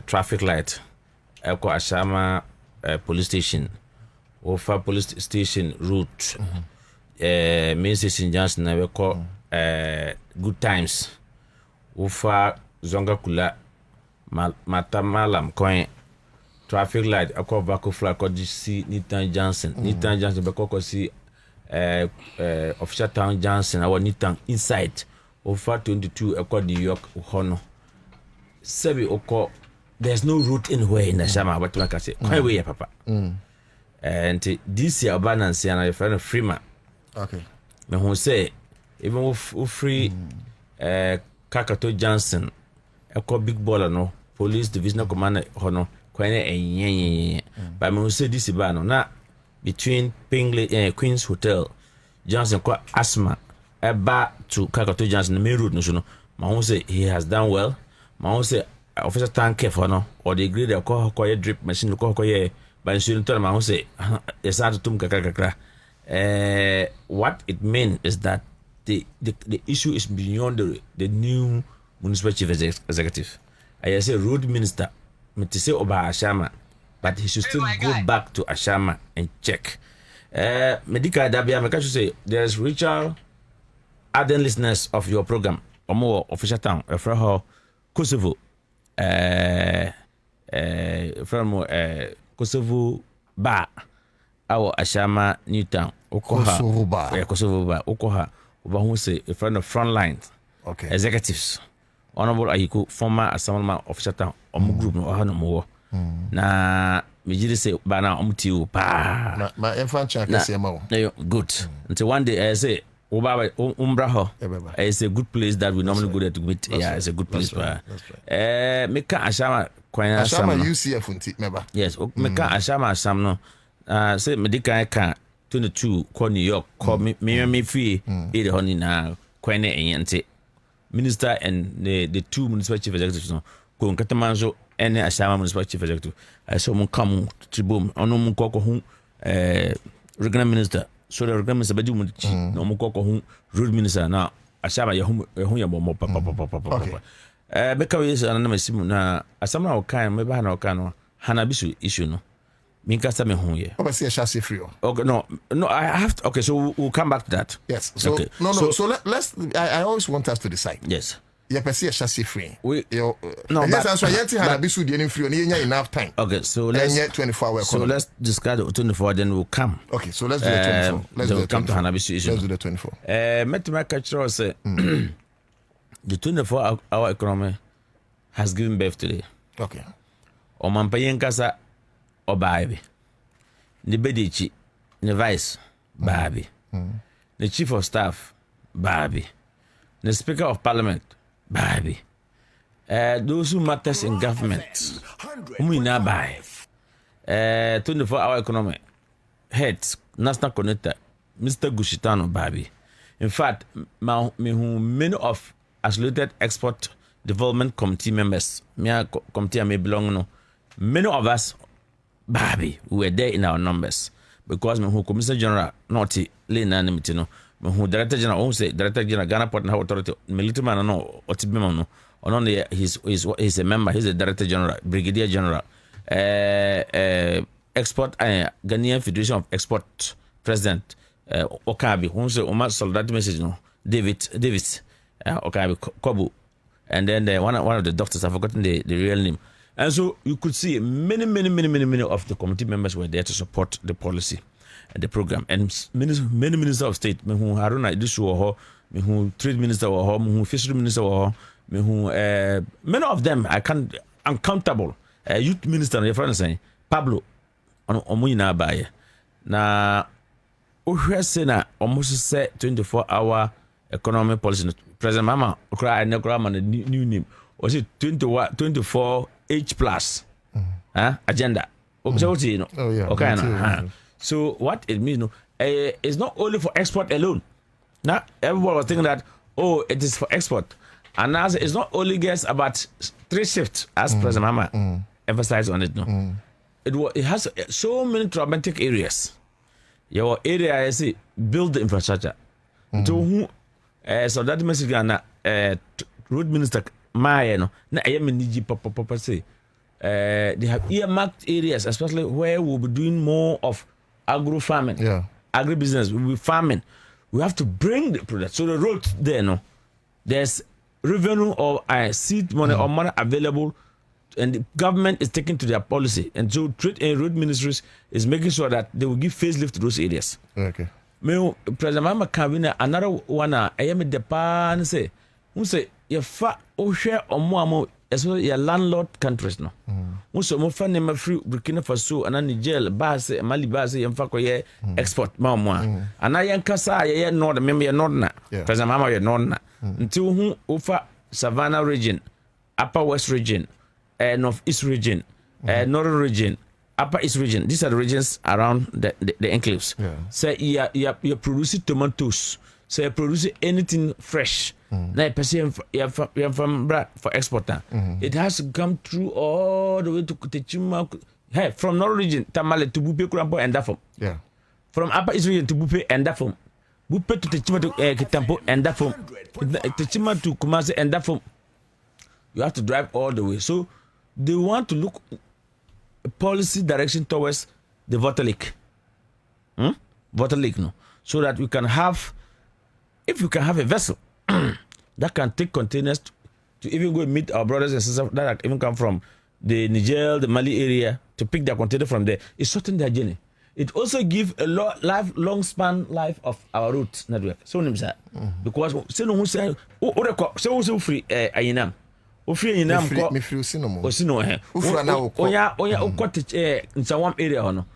traffic light. Eko ashama police station. Ofa police station route. Main station Johnson na we call good times. Ufa zonga kula matamalam coin traffic light akọ bako flag ko si Nitan Johnson. Nitan Johnson be ko si official town Johnson our Nitan inside. Ufa 22 akọ New York hono. Sebi oko there's no route anywhere in the Shama but like I say quite way papa. And this year balance and I friend Freeman. Okay. Me who say even free Kakato Johnson a big baller no police divisional commander hono kwane but me who say this ibano na between Pingley Queen's Hotel Johnson kwa asthma eba to Kakato Johnson main road no so no ma who say he has done well ma who say officer tank for no or the grade ko drip machine ko ye but so to ma who say yes tum kakra. What it means is that the issue is beyond the new municipal chief executive. I say road minister, me to say Oba Ashama, but he should still go back to Ashama and check. Medical Dabia, I should say there's Richard ardent listeners of your program, or more official town, from Kosovo, from Kosovo Bar, our Ashama Newtown, Kosovo Bar, Okoha, who say a friend of front lines, okay, executives, Honorable Ayiku, former Assemblyman official town, group no more. Na me say bana umtiu pa. My infant check good. Until one day I say Umbraho. It's a good place that we normally go there to meet. Yeah, it's a good place. Meka Ashama Kwanya Ashama UCF unti member. Yes, Meka Ashama Asham no. Say Medika can 22 call New York, call me free, eat honey na Kwanya Ente. Minister and the two municipal chief executives no. Ko Nkatamanzo and Ashama municipal chief executive. I saw mun come tribune. Ono mun koko hu regional minister. So the regional minister bedi mun chi. No mun koko hu road minister na Ashama ya mo papa. Beka we say anana masimu na Asama na okan me ba na okan no hanabisu issue no. Minkasa me hu ye. Obviously a chassis free. Okay, no, I have to, okay, so we'll come back to that. Yes. So okay. So let's I always want us to decide. Yes. You can see a chassis free. No, yes, I'm sorry. Hanabisu the free. You enough time. Okay, so let's 24 hours. So let's discuss the 24. Then we'll come. Okay, so let's do the 24. Let's do the 24. Come to Hanabisu issue. Let's do the 24. Met culture say the 24-hour economy has given birth today. Okay. Omampayen kasa Bobie, the Bedici, the vice, Bobie, the chief of staff, Bobie, the speaker of parliament, Bobie. Those who matters in government, whom we now buy. 24-hour economy, heads, national connector, Mr. Gushitano, Bobie. In fact, many of Isolated Export Development Committee members, committee may belong no, many of us. Bobie, we were there in our numbers because me who Commissioner General not Lena Nimiti no, me who Director General say Director General Ghana Port and Authority military man no Otibema no, on he's a member, he's a Director General, Brigadier General, Export Ghanaian Federation of Export President Okabi, who say Omar Solidarity Message no, David Okabi Kobu, and then one of the doctors, I've forgotten the real name. And so you could see many of the committee members were there to support the policy and the program. And many ministers of state, me who Haruna Idisu or me who trade minister or me who fishery minister or me who many of them I can't uncountable. Youth minister, your friend saying Pablo on Omuyina Baye. Na Uhresena almost say 24-hour economic policy. President Mama Okra and Nekra new name. Was it 24 H plus agenda? Okay, so what it means, it's not only for export alone. Now everyone was thinking that it is for export, and now it's not only gets about 3 shifts as President Mama emphasized on it. No, it has so many traumatic areas. Your area, I say, build the infrastructure. To who so that message road minister. Na papa say they have earmarked areas, especially where we'll be doing more of agro farming, agribusiness. We'll be farming. We have to bring the product. So the road there, no, there's revenue or seed money or money available, and the government is taking to their policy. And so trade and road ministries is making sure that they will give facelift to those areas. Okay. Me President Mama Kavina, another one. I am the pan say, who say. Fa share omo so your landlord countries no so mo fa nem free Burkina Faso and Niger base Mali base yem fa koye export ma mo ana yen kasa ye nord member nord na president mama ye nord na until hu ofa Savannah region, upper west region, north east region, northern region, upper east region. These are the regions around the enclaves. So you produce tomatoes, so you produce anything fresh. Now, for export, it has to come through all the way to Kutechima. Hey, from North region, Tamale to Bupe Kurampo and Dafom. Yeah. From Upper East region to Bupe and Dafom. Bupe to Techima to Kitampo and that from Techima to Kumasi and that from you have to drive all the way. So they want to look a policy direction towards the water lake. Water lake, no. So that we can have, if you can have a vessel that can take containers to even go and meet our brothers and sisters that even come from the Niger, the Mali area to pick their container from there, it's shorten their journey. It also gives a long span life of our route network. So because say no say so free ayinam. O free ayinam ko me free sinomo. O sino he. Oya okot in some area hono.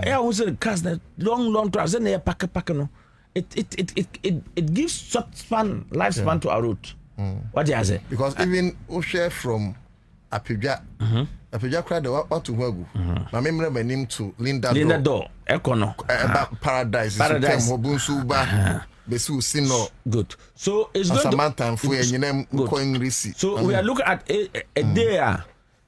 Yeah, who say cars that long drives and they pack no. It gives short span lifespan to our route. What do you say? Because even we share from Apija. Apija cried what to Wagu. My memory my name to Linda Door. Econo. Paradise. Bunsuba. Besu Sino. Good. So it's going to Samantha for your name coin receipt. So we are looking at a day.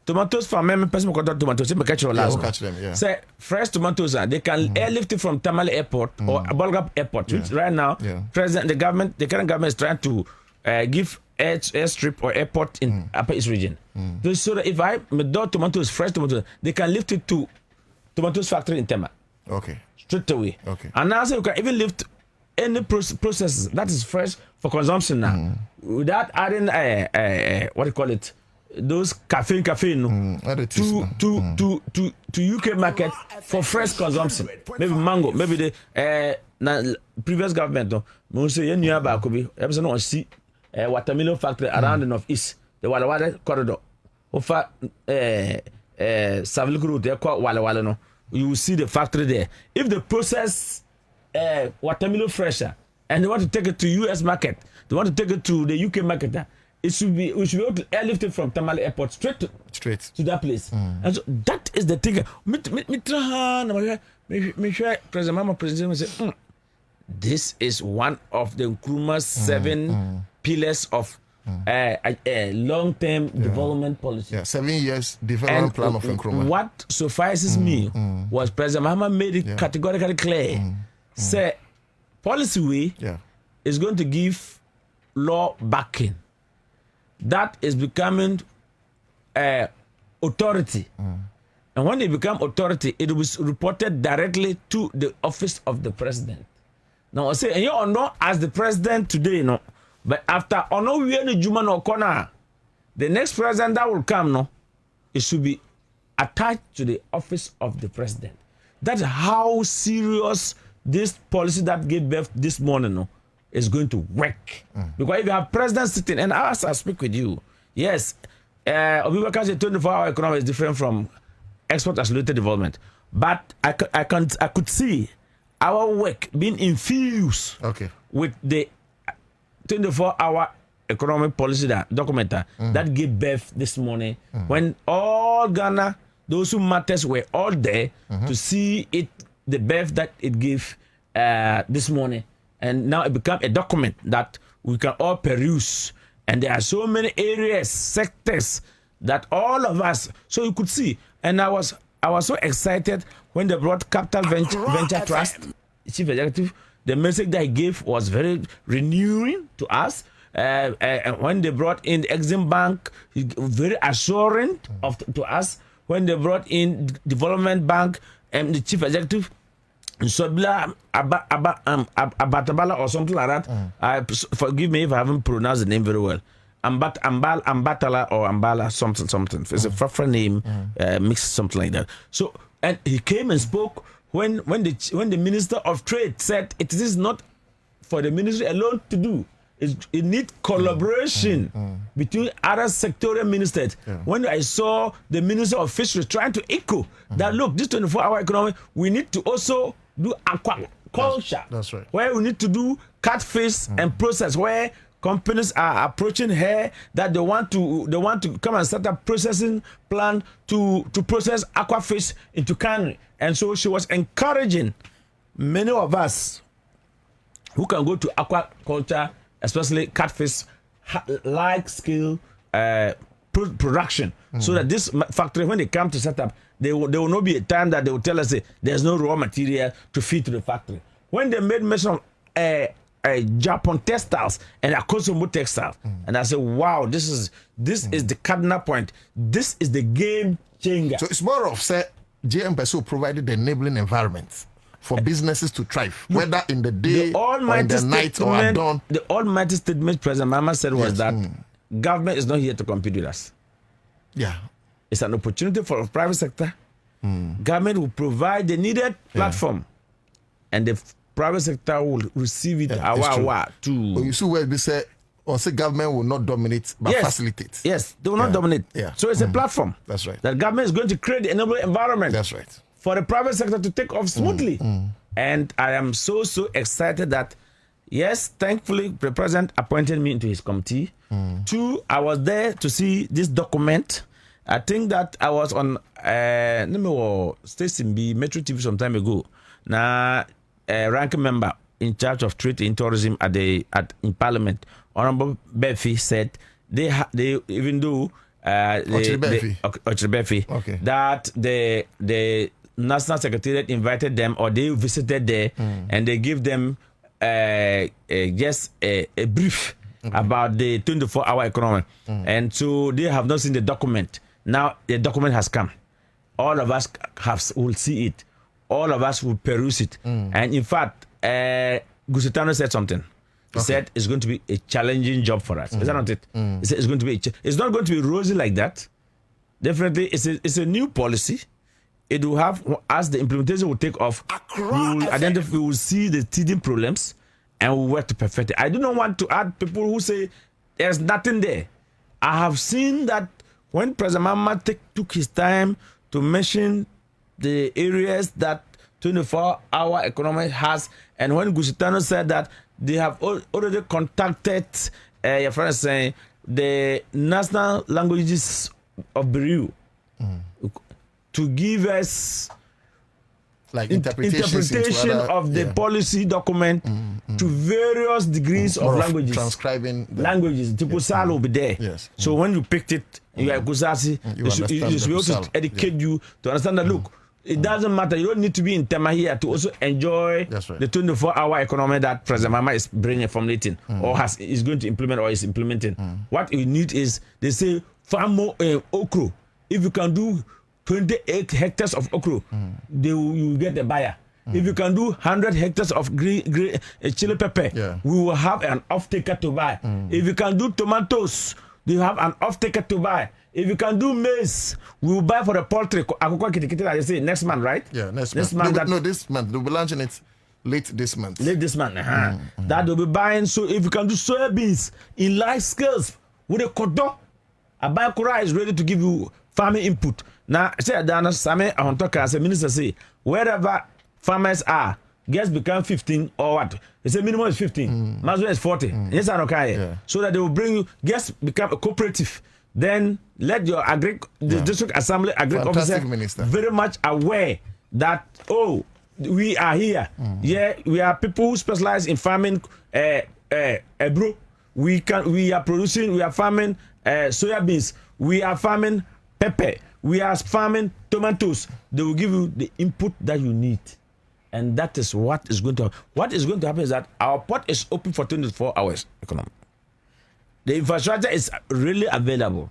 Tomatoes from me person got tomatoes me catch your last. Catch them, yeah. Say fresh tomatoes they can airlift it from Tamale Airport or Bolgap Airport, which right now the current government is trying to give airstrip or airport in Upper East region. So that if I do tomatoes, fresh tomatoes, they can lift it to tomatoes factory in Tema. Okay. Straight away. Okay. And now you can even lift any processes that is fresh for consumption now without adding what do you call it? Those caffeine to UK market for fresh consumption. Maybe mango, maybe the previous government no say you knew about Kobe. Ever no see watermelon factory around the northeast. The Walla corridor. Over Savile Road, they call Walla no. You will see the factory there. If they process watermelon fresher and they want to take it to US market, they want to take it to the UK market. We should be able to airlift it from Tamale Airport straight to that place. And so that is the thing. Make sure President Mama President say, this is one of the Nkrumah's 7 pillars of long-term development policy. Yeah, 7 years development plan of Nkrumah. What suffices me was President Mahama made it categorically clear. Say, policy way is going to give law backing. That is becoming authority. And when it becomes authority, it was reported directly to the office of the president. Now I say, and you are not as the president today, no. But after Ono Wienu Juma no corner, the next president that will come, no, it should be attached to the office of the president. That's how serious this policy that gave birth this morning, no, is going to work. Because if you have president sitting, and as I speak with you, yes, Obibaka's 24-hour economy is different from export accelerated development. But I could see our work being infused with the 24-hour economic policy document that gave birth this morning when all Ghana, those who matters were all there to see it, the birth that it gave this morning. And now it became a document that we can all peruse. And there are so many areas, sectors that all of us, so you could see. And I was so excited when they brought Capital Venture Trust, Chief Executive. The message that he gave was very renewing to us. And when they brought in the Exim Bank, very assuring to us. When they brought in Development Bank and the Chief Executive, Sobla Abatabala or something like that. Forgive me if I haven't pronounced the name very well. Ambatala or Ambala something. It's a Fafra name, mixed something like that. So and he came and spoke when the Minister of Trade said it is not for the ministry alone to do. It needs collaboration between other sectorial ministers. When I saw the Minister of Fisheries trying to echo that, look, this 24-hour economy, we need to also do aquaculture. That's right. Where we need to do catfish and process, where companies are approaching her that they want to come and set up processing plant to process aquafish into cannery. And so she was encouraging many of us who can go to aquaculture, especially catfish, large scale production, so that this factory, when they come to set up, there will not be a time that they will tell us there's no raw material to feed to the factory. When they made mention of Japan textiles and Akosomo textiles. And I said, wow, this is the cardinal point. This is the game changer. So it's more of say GM Peso provided the enabling environment for businesses to thrive, whether in the day or in the night or at dawn. The almighty statement President Mama said was that government is not here to compete with us. Yeah. It's an opportunity for the private sector. Government will provide the needed platform, and the private sector will receive it too. But you see where we say, or say government will not dominate but facilitate. Yes, they will not dominate. Yeah. So it's a platform. That's right. That government is going to create the enabling environment. That's right. For the private sector to take off smoothly. And I am so excited that, yes, thankfully, the president appointed me into his committee. 2, I was there to see this document. I think that I was on Station B, Metro TV some time ago. Now, ranking member in charge of trade and tourism in Parliament, Honorable Beffy, said they even though that the National Secretariat invited them, or they visited there, and they give them just a brief about the 24-hour economy. And so they have not seen the document. Now the document has come. All of us will see it. All of us will peruse it. And in fact, Gusitano said something. He said it's going to be a challenging job for us. Is that not it? He said it's going to be it's not going to be rosy like that. Definitely, it's a new policy. It will have, as the implementation will take off, we will see the teething problems and we'll work to perfect it. I do not want to add people who say there's nothing there. I have seen that when President Mama took his time to mention the areas that 24-hour economy has, and when Gusitano said that they have already contacted your friends saying the national languages of Bereau to give us like interpretation of the policy document to various degrees of languages. Transcribing languages. Tipusal will be there. Yes. So when you picked it, you are Gusasi, they should be able to educate you to understand that, look, it doesn't matter. You don't need to be in Tema here to also enjoy the 24-hour economy that President Mama is bringing, formulating, or is going to implement or is implementing. What you need is, they say, farm more okra. If you can do 28 hectares of okra, you get the buyer. If you can do 100 hectares of green chili pepper, we will have an off-taker to buy. If you can do tomatoes, you have an off-taker to buy. If you can do maize, we will buy for the poultry. I say next month, right? Yeah, next month. No, this month. They'll be launching it late this month. That they'll be buying. So if you can do soybeans in large scales with a kodo, Abayakura is ready to give you farming input. Now, say Dana Same on talk as a minister say, wherever farmers are, guests become 15 or what? They say minimum is 15, maximum is 40. Yes, I okay. So that they will bring you, guests become a cooperative. Then let your the district assembly officer very much aware that we are here. We are people who specialize in farming bro. We are farming soybeans, we are farming pepper, we are farming tomatoes. They will give you the input that you need. And that is what is going to happen. What is going to happen is that our port is open for 24 hours economy. The infrastructure is really available.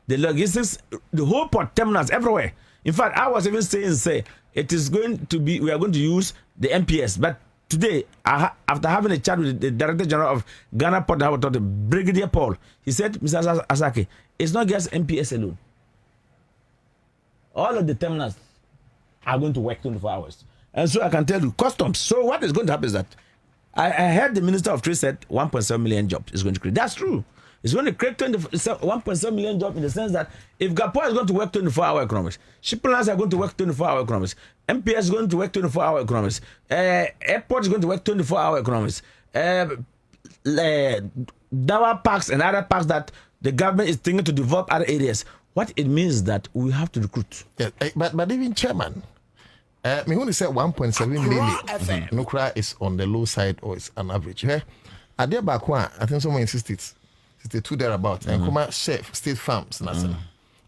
The logistics, the whole port terminals everywhere. In fact, I was even saying, it is going to be, we are going to use the MPS. But today, after having a chat with the Director General of Ghana Port Authority, Brigadier Paul, he said, Mr. Asake, it's not just MPS alone. All of the terminals are going to work 24 hours. And so I can tell you, customs. So what is going to happen is that I heard the Minister of Trade said 1.7 million jobs is going to create. That's true. It's going to create 1.7 million jobs in the sense that if Gapua is going to work 24-hour economics, shipping lines are going to work 24-hour economics, MPS is going to work 24-hour economics, airport is going to work 24-hour economics, Dawa parks and other parks that the government is thinking to develop other areas. What it means is that we have to recruit. Yeah, but even chairman, me only said 1.7 million. No cry is on the low side or it's an average. At their back one, I think someone insisted 62 thereabout. And come chef state farms,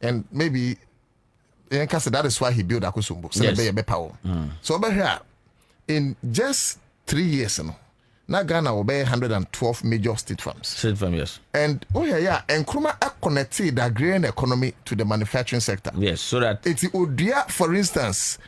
and maybe that is why he built Akusumbo. So over here, in just 3 years, na Ghana will be 112 major state farms. State farm, yes. And and Nkrumah connected the grain economy to the manufacturing sector. Yes, so that it's Odia, for instance,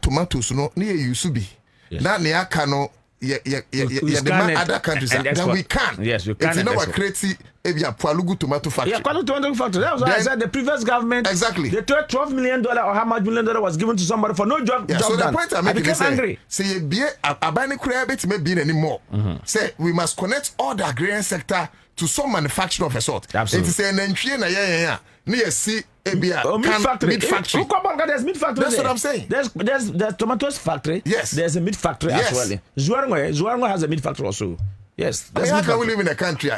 tomatoes no near Yusubi. Yes. Now near Kano demand other countries then we can. Yes, we can. It's not a crazy Palugu tomato factory. Yeah, Palugu tomato factory. That was why I said the previous government. Exactly. They took $12 million or how much $1 million was given to somebody for no job. So done. the point I'm making is angry. Say be abani create may be anymore. Say we must connect all the agrarian sector to some manufacturing of a sort. Absolutely. It is an entry na near see meat factory. Meat factory. There's meat factory. That's there. what I'm saying. There's tomatoes factory. Yes. There's a meat factory as well. Zuarango has a meat factory also. Yes. I mean, how can we live in a country?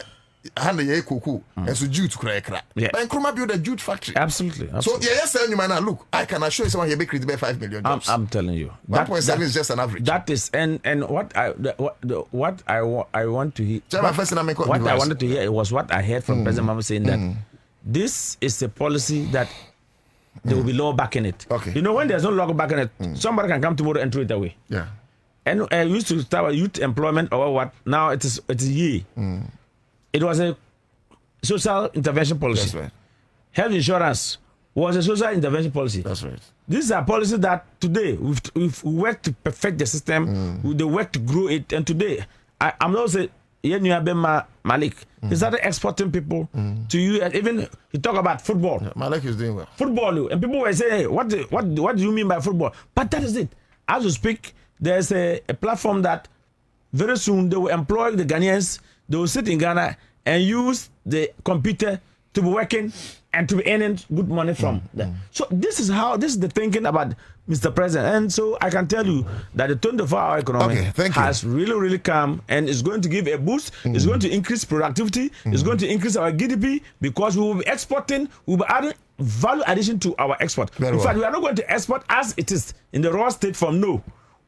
And so jute crack. Yeah. And Nkrumah build a jute factory. Absolutely. So yes, you man, look, I can assure you someone here bakery to 5 million jobs. I'm telling you. 1.7 is just an average. That is and what I want to hear. What I wanted to hear was what I heard from President Mama saying that this is a policy that there will be law back in it. Okay. You know, when there's no law back in it, somebody can come tomorrow and throw it away. Yeah. And used to start youth employment or what? Now it's a year. It was a social intervention policy. That's right. Health insurance was a social intervention policy. That's right. This is a policy that today we've worked to perfect the system. They work to grow it, and today I'm not saying Malik. He started exporting people to you. Even he talk about football. Yeah, Malik is doing well. Football, and people were saying, hey, what do you mean by football? But that is it. As we speak, there's a platform that very soon they will employ the Ghanaians. They will sit in Ghana and use the computer to be working and to be earning good money from them. So this is the thinking about Mr. President. And so I can tell you that the 24-hour economy has really come and is going to give a boost. It's going to increase productivity. It's going to increase our GDP because we will be exporting. We will be adding value addition to our export. In fact, we are not going to export as it is in the raw state from no.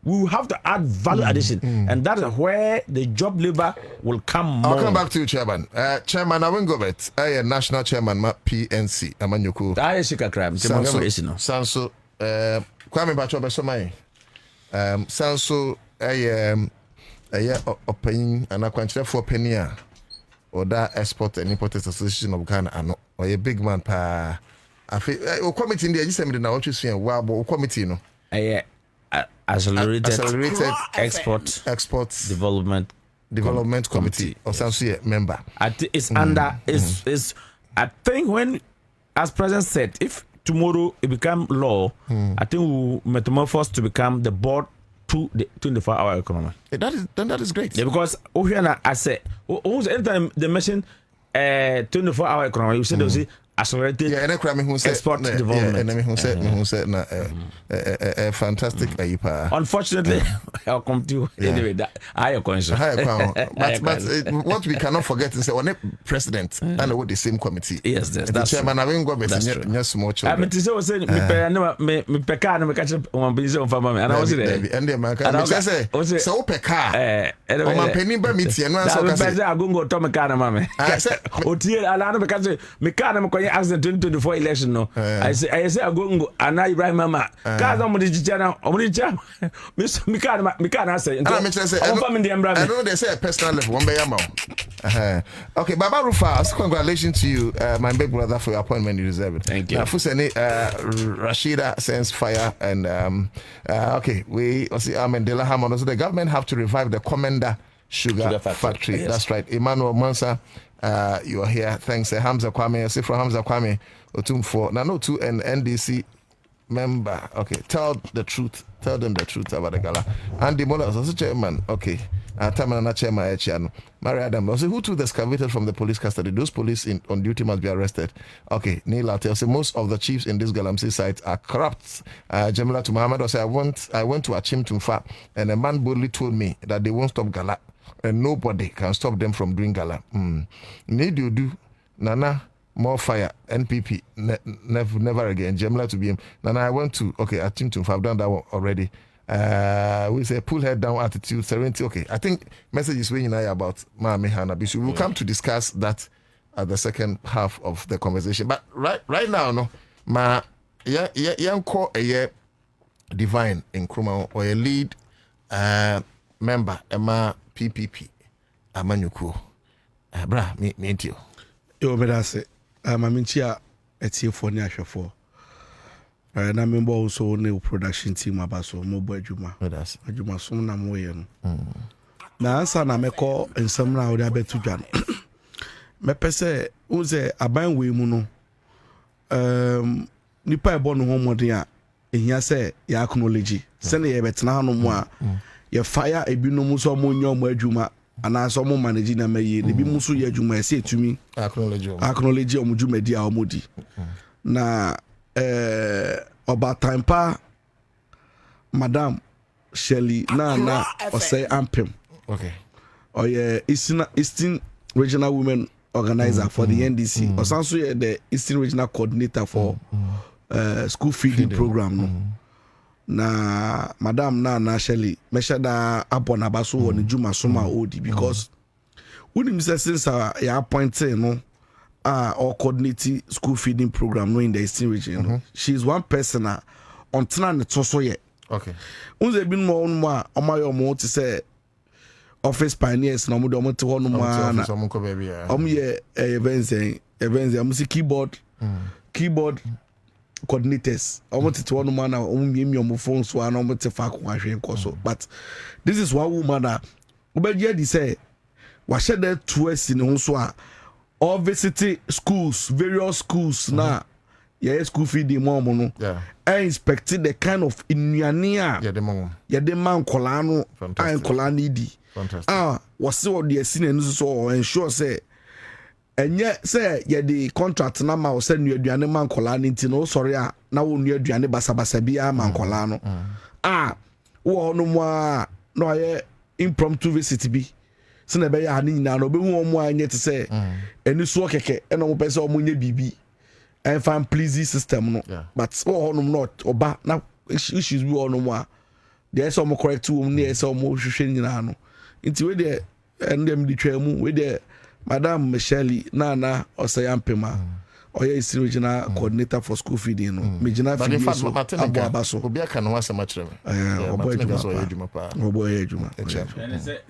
We will have to add value addition, and that is where the job labor will come more. I'll come back to you, Chairman. Chairman, Awengobet, I am National Chairman, PNC, Amanyoko. I am Shika Crime. Sanso, Kwame Bacho Besomai. Sanso, I am opening an aquantity for Penia or that Export and Import Association of Ghana, or a big man pa. I feel, committee in the Assembly now, what you see, wow, committee, no. Accelerated export development committee or some member. It's under I think when, as President said, if tomorrow it become law, I think we will metamorphose to become the board to the 24-hour economy. That is great. Yeah, because I said, anytime they mention 24-hour economy, you said they'll say accelerated export development. Fantastic. Unfortunately, I'll come to anyway. That higher concern. But what we cannot forget is that when the president and with the same committee. Yes, that's the chairman. I mean, go that's small children. I mean, so say me peka na me catch one business on farmer. And I was there. And the man can say so peka. O man penny ba meeting no answer. I say I go to me car na mama. I say o tie ala na me catch me car na me ask the 2024 election no. I say I go and Ibrahim mama. Cause I'm the chicha Miss Mikana say. I know they say a personal level one by okay, Baba Rufa, congratulations to you, my big brother, for your appointment. You deserve it. Thank you. Fuseni Rashida sends fire and okay, we see Mandela Hammond. Also, the government have to revive the Commander Sugar Factory. Yes. That's right. Emmanuel Mansa. You are here. Thanks, Hamza Kwame. I say from Hamza Kwame, Otumfo. Nano to an NDC member. Okay, tell the truth. Tell them the truth about the gala. Andy Mola was also chairman. Okay, Tamana chairman. Echiano. Mary Adam. Also, who took the excavator from the police custody? Those police on duty must be arrested. Okay, Neil Atel. So most of the chiefs in this Galamsey site are corrupt. Jamila to Muhammad also. I went to Achim Tumfa, and a man boldly told me that they won't stop gala. And nobody can stop them from doing gala. Need you do, Nana, more fire, NPP, never again. Jemla to BM. Nana, I went to, okay, I think I've done that one already. We say pull head down attitude, serenity. Okay, I think message is weighing about Mami Hana Bishu. We'll come to discuss that at the second half of the conversation. But right now, no, call a divine in Nkrumah or a lead member, Emma PPP amanyuku bra me ntio yo me da se maminchi a etie for ni ahwefo na member also ne production team abaso mo bo adwuma adwuma so na mo ye no na ansa na mekọ nsam na odi abetu dwa no mepese uze aban we mu no nipa ebo no ho modin a ehia se ya acknowledge se na ye betena hanu mu a ye fire ebinom so mo nyo mo adwuma ana so mo manage na maye ne bi muso ye adwuma ese etumi acknowledge o mudwuma di a o modi na oba time pa madam Shelley na o say ampem okay yeah Eastern Regional Women Organizer for the NDC also the Eastern Regional Coordinator for school feeding program no na madam na Shelley mesha da abona baso woni juma soma odi because unim say since ya appointed no or coordinating school feeding program no in the Eastern region she's one person on tena ne toso ye okay unze bin mo on ma omayo mo to say office pioneers na mo do mo te ho no ma na ye events am see keyboard coordinators almost to one man na phone so na mo te fa ko ahwe nkoso but this is one woman na obaje di say wa share that tours in ho so a all visit schools various schools na school feeding mom no I inspected the kind of inuania the man kola no and kola need was so the scene so ensure say enye say the contract na ma say nu aduane man kola nti no sorry na wo nu aduane basabasa bia man kola no wo no mo no ye impromptu visit bi se na be ya ni nyina no be hu mo anye te say eni so keke e no mo pese o mo nye bibi and fan pleasing system no but wo no not oba na issues bi wo no mo there is some correct wo ne say o mo hwehwe nyina no nti we de ndem di twa mu we de Madam Michelle Nana Osayampema oya Eastern Regional Coordinator for school feeding no Mejina feeding so abaso obi aka no wasa machire oboy ejuma and say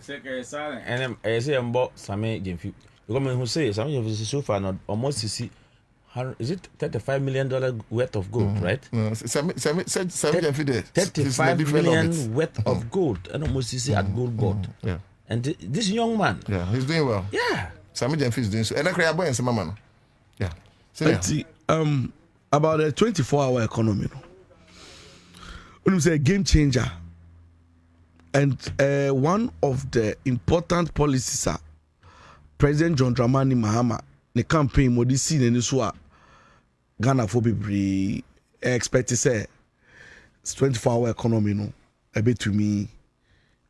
and say mbo same gemfi because me who say same gemfi so far not almost see is it $35 million worth of gold, right? Same gemfi there. $35 million worth of gold and almost see at gold board. Yeah. And this young man, he's doing well. Yeah. Sami Gemfi is doing so. And I create boy and some man. Yeah. About the 24-hour economy. When you say game changer, and one of the important policies are President John Dramani Mahama the campaign modi si ne so a Ghana for be expect to say 24-hour economy no a bit to me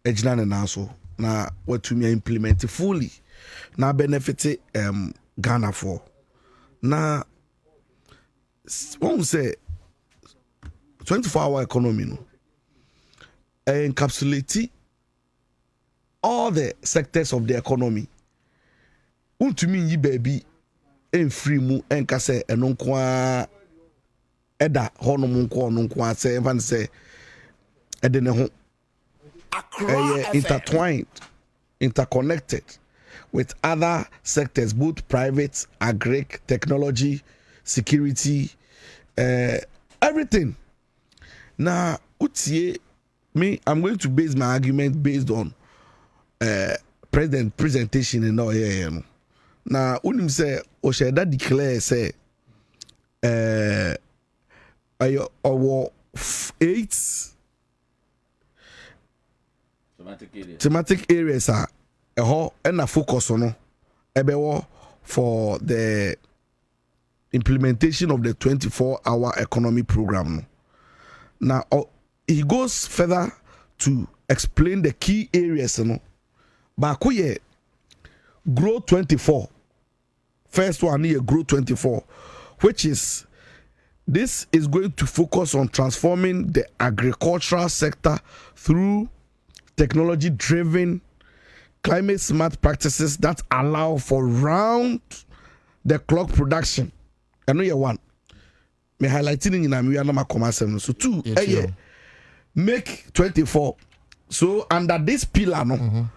ejina na naso na what to me implement fully na benefit Ghana for na won't say 24-hour economy no encapsulate all the sectors of the economy untumi yi baby free mu enka say eno nko a eda honom nko ono nko a say even say ede ne ho intertwined interconnected with other sectors both private agric technology security everything now utie me I'm going to base my argument based on president presentation and all here no na unim say o sheda declare say our 8 thematic areas are and a focus on for the implementation of the 24-hour economy program. Now he goes further to explain the key areas but grow 24 first one here grow 24 which is this is going to focus on transforming the agricultural sector through technology driven climate smart practices that allow for round the clock production. I know you one me highlighting in my commercial so two make 24 so under this pillar no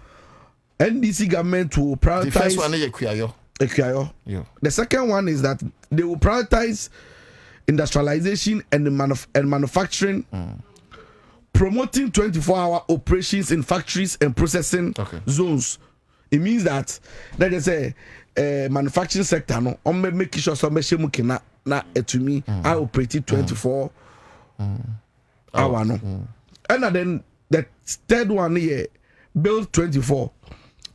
NDC government will prioritize. The first one is Ekuyayo. Yeah. The second one is that they will prioritize industrialization and manufacturing, promoting 24-hour operations in factories and processing zones. It means that let us say manufacturing sector no on making sure some machine na to me I operate 24 hour no. And then the third one here build 24,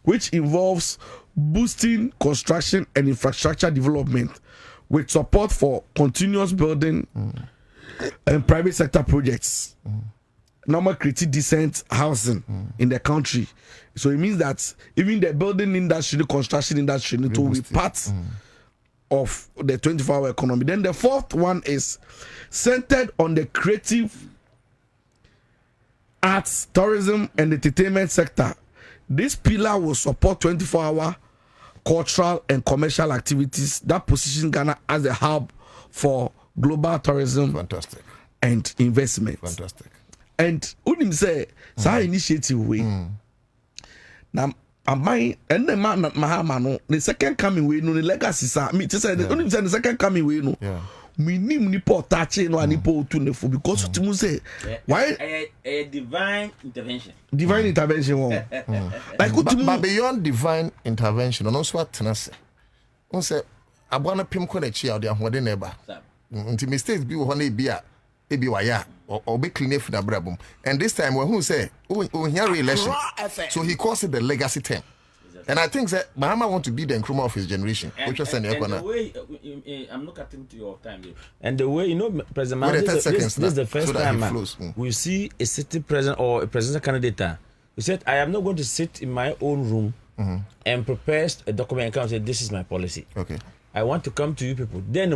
which involves boosting construction and infrastructure development with support for continuous building and private sector projects. Normal creating decent housing in the country. So it means that even the building industry, the construction industry, it will be part of the 24-hour economy. Then the fourth one is centered on the creative arts, tourism, and entertainment sector. This pillar will support 24-hour cultural and commercial activities that position Ghana as a hub for global tourism. Fantastic. And investment. Fantastic. And unim say initiative way. Now amai and the man mahama no the second coming way no the legacy sa me just say unim say the second coming way no. Yeah. Minim ni portache no ani po tu ne fo because you say why a divine intervention. Divine intervention one. Like but beyond divine intervention no so atena se. On say abona pim ko na chi a de ahode na eba. Nti mistakes bi wo ho na ebia ebi waya or be clean if na brabum. And this time when who say oh here re-election. So he calls it the legacy term. And I think that Bahama want to be the Nkrumah of his generation. And the way I'm not cutting to your time. And the way President Man, this is the first time we see a city president or a presidential candidate. He said, "I am not going to sit in my own room and prepare a document and say this is my policy. Okay, I want to come to you people. Then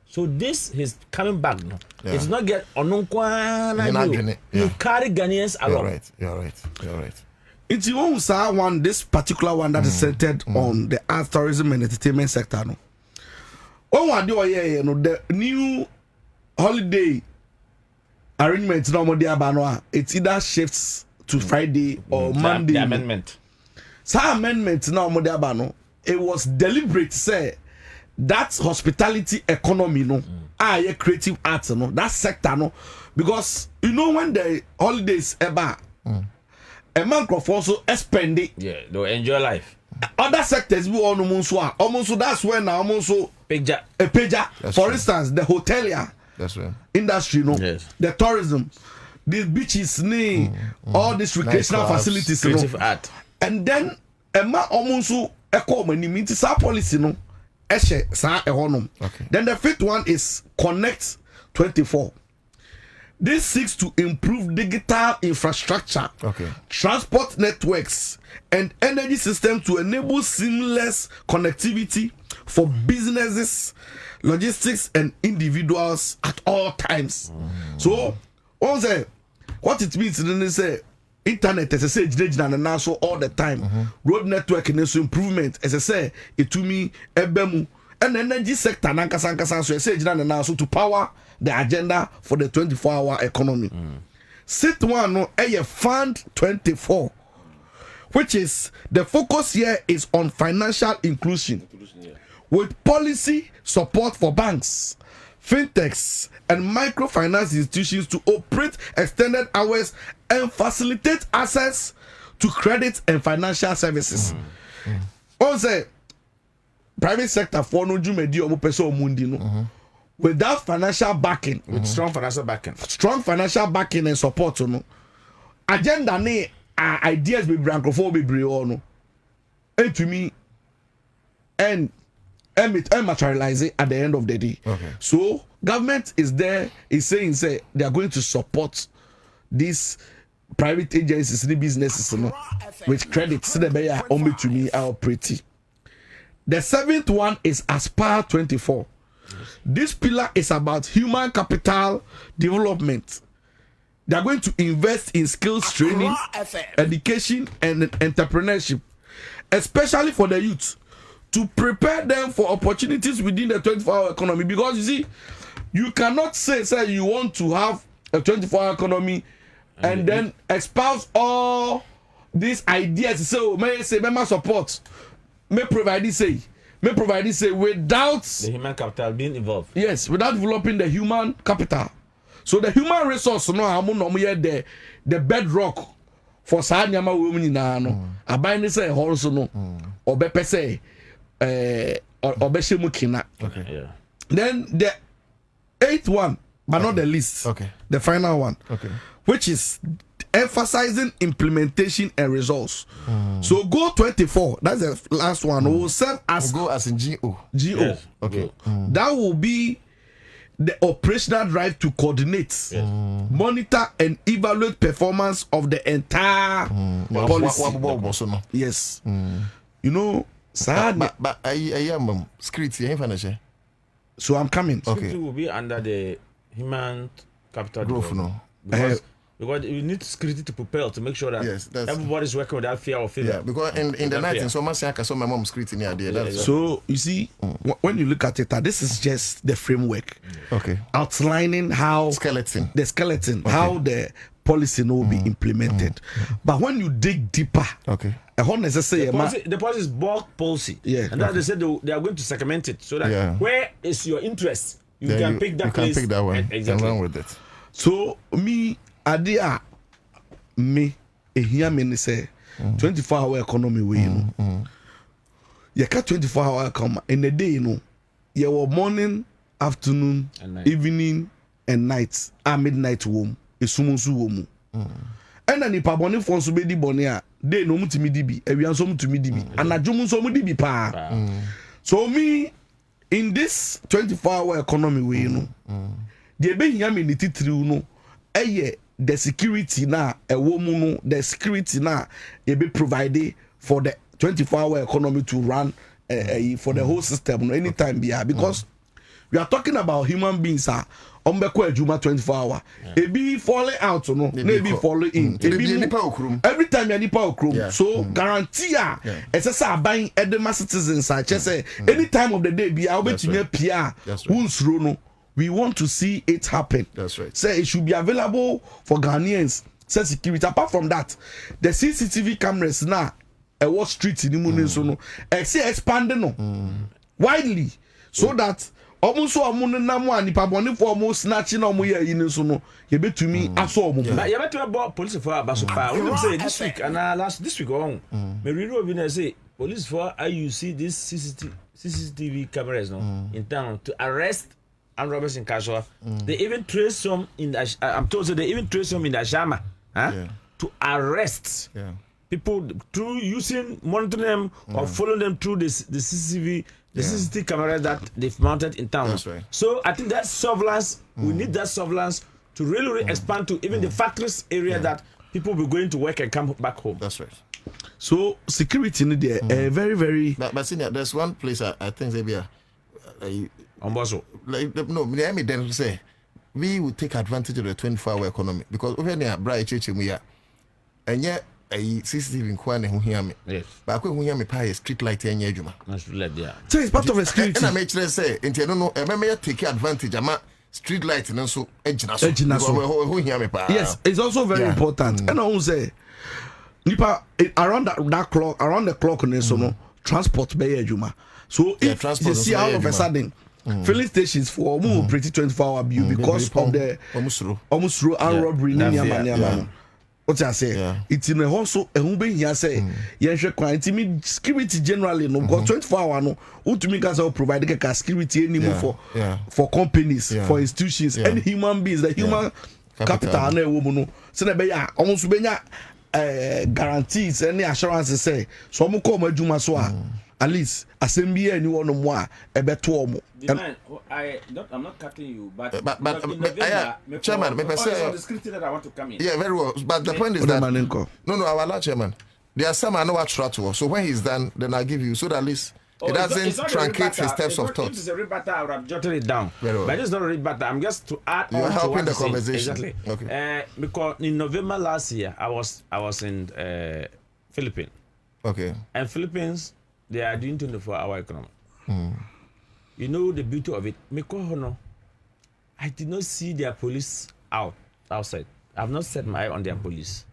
so this is coming back now. Yeah. It's not get onunkwana. You carry Ghanaians along. You're right. It's one, this particular one that is centered on the art, tourism, and entertainment sector. No, the new holiday arrangement it either shifts to Friday or Monday. The amendment. So amendment now it was deliberate. Say that hospitality economy creative arts that sector because when the holidays ever. A man can also spend it. Yeah, they'll enjoy life. Other sectors be almost that's when almost a pager. For instance, the hotelier industry, yes. The tourism, these beaches, all these recreational facilities, creative art. And then a man almost echo many means our policy, Then the fifth one is Connect 24. This seeks to improve digital infrastructure, transport networks, and energy systems to enable seamless connectivity for businesses, logistics, and individuals at all times. So, what it means is say internet, as I say, so all the time. Road network and improvement, as I say, it to me, ebemu, and energy sector, so I say, to power the agenda for the 24-hour economy. Sit one a fund 24, which is the focus here is on financial inclusion with policy support for banks, fintechs, and microfinance institutions to operate extended hours and facilitate access to credit and financial services. Also, private sector for no jumedi omo peso mundi no. Without financial backing, with strong financial backing and support, agenda ne ideas be brancophobic no, and to me, and materialize it at the end of the day. So government is there, is saying they are going to support these private agencies, the businesses, with credit. So they are only to me are pretty. The seventh one is Aspire 24. This pillar is about human capital development. They are going to invest in skills training, education, and entrepreneurship, especially for the youth, to prepare them for opportunities within the 24-hour economy. Because you see, you cannot say you want to have a 24-hour economy and then espouse all these ideas. So may say, may support, may provide this say without the human capital being involved. Yes, without developing the human capital. So the human resource no amu no the bedrock for saa nyama wo mu nyina no. Aban ne say horse no. Obepe say obehye mu kina. Okay. Yeah. Then the 8th one, but not the least. Okay. The final one. Okay. Which is emphasizing implementation and results. So Go 24, that's the last one, will serve as Go as in GO. Yes. Okay. That will be the operational drive to coordinate, monitor, and evaluate performance of the entire policy. Yes. You know, but I am security financial. so I'm coming. Security will be under the human capital Growth, development. Because you need security to propel to make sure that everybody's working without fear or failure. Yeah, because in the night, in so much I saw my mom security near there. So you see, when you look at it, this is just the framework. Okay. Outlining how the skeleton, how the policy will be implemented. But when you dig deeper, okay, the policy is bulk policy. Yeah. And that they said they are going to segment it so that where is your interest, you can pick that place. You can pick that one exactly. and run with it. So me idea me hear me say 24-hour economy way you got 24-hour come in a day, you know, your morning, afternoon, evening, and night, midnight womb, is sumunsu womb. And then if I want to so be bonia, they no muti midibi, and we are so muti midibi, and I jumun so mudibi pa. So me in this 24-hour economy way, you know, the be here me nititri, you know, the security na a woman, the security na be provided for the 24-hour economy to run for the whole system anytime because we are talking about human beings on juma 24-hour. It be falling out no, maybe falling in. Every time you nipa okrum. So guarantee it's a buying edema citizens such say any time of the day be able to PR who's no. We want to see it happen. That's right. Say it should be available for Ghanaians. Say security. Apart from that, the CCTV cameras now at what street in the morning so no. Say expanding widely so that almost so amun na mo anipa boni for almost snatching on ye yin so no. You bet to me aso mo. But you bet to about police for abasopa. We say this week and this week on. Me read over say police for you see this CCTV cameras no in town to arrest and robbers in Kaswa. They even trace some in the, I'm told they even trace some in the Shama to arrest people through using monitoring them or following them through the CCTV cameras that they've mounted in town. That's right. So I think that surveillance, we need that surveillance to really expand to even the factories area that people will be going to work and come back home. That's right. So security in there, very, very. But senior, there's one place I think they be no, me then say we will take advantage of the 24-hour economy because over there, bright church we are, and yet a CCTV in Kwan who hear me. Yes. But I couldn't hear me pay a street light in Yajuma. So it's part of a security. And I make sure say, and you don't know, I may take advantage. I'm street light and also edge. Who hear me pay? Yes, it's also very important. And I will say, nipa around that clock, around the clock, no transport by Yajuma. So if you see all of a sudden. Filling stations for pretty 24-hour view because of the almost through and robbery. What I say, it's in a also a home here say, yes, security generally no because 24-hour no, who to make us all provide security anymore for companies, for institutions, and human beings, the human capital and a woman. So that almost guarantees any assurances say, so I'm call my Juma so at least assembly anyone more a better. I'm not cutting you, but Chairman, the script that I want to come in. Yeah, very well. But the point is that no, our large chairman. There are some I know what to. So when he's done, then I'll give you so that at least it doesn't truncate his steps of thought. If it's a rebuttal, I would have jotted it down. Very well. But it's not a rebuttal. I'm just to add. You're helping the conversation. Exactly. Okay. Because in November last year, I was in Philippines. Okay. And Philippines, they are doing 24-hour economy. You know the beauty of it. I did not see their police outside. I've not set my eye on their police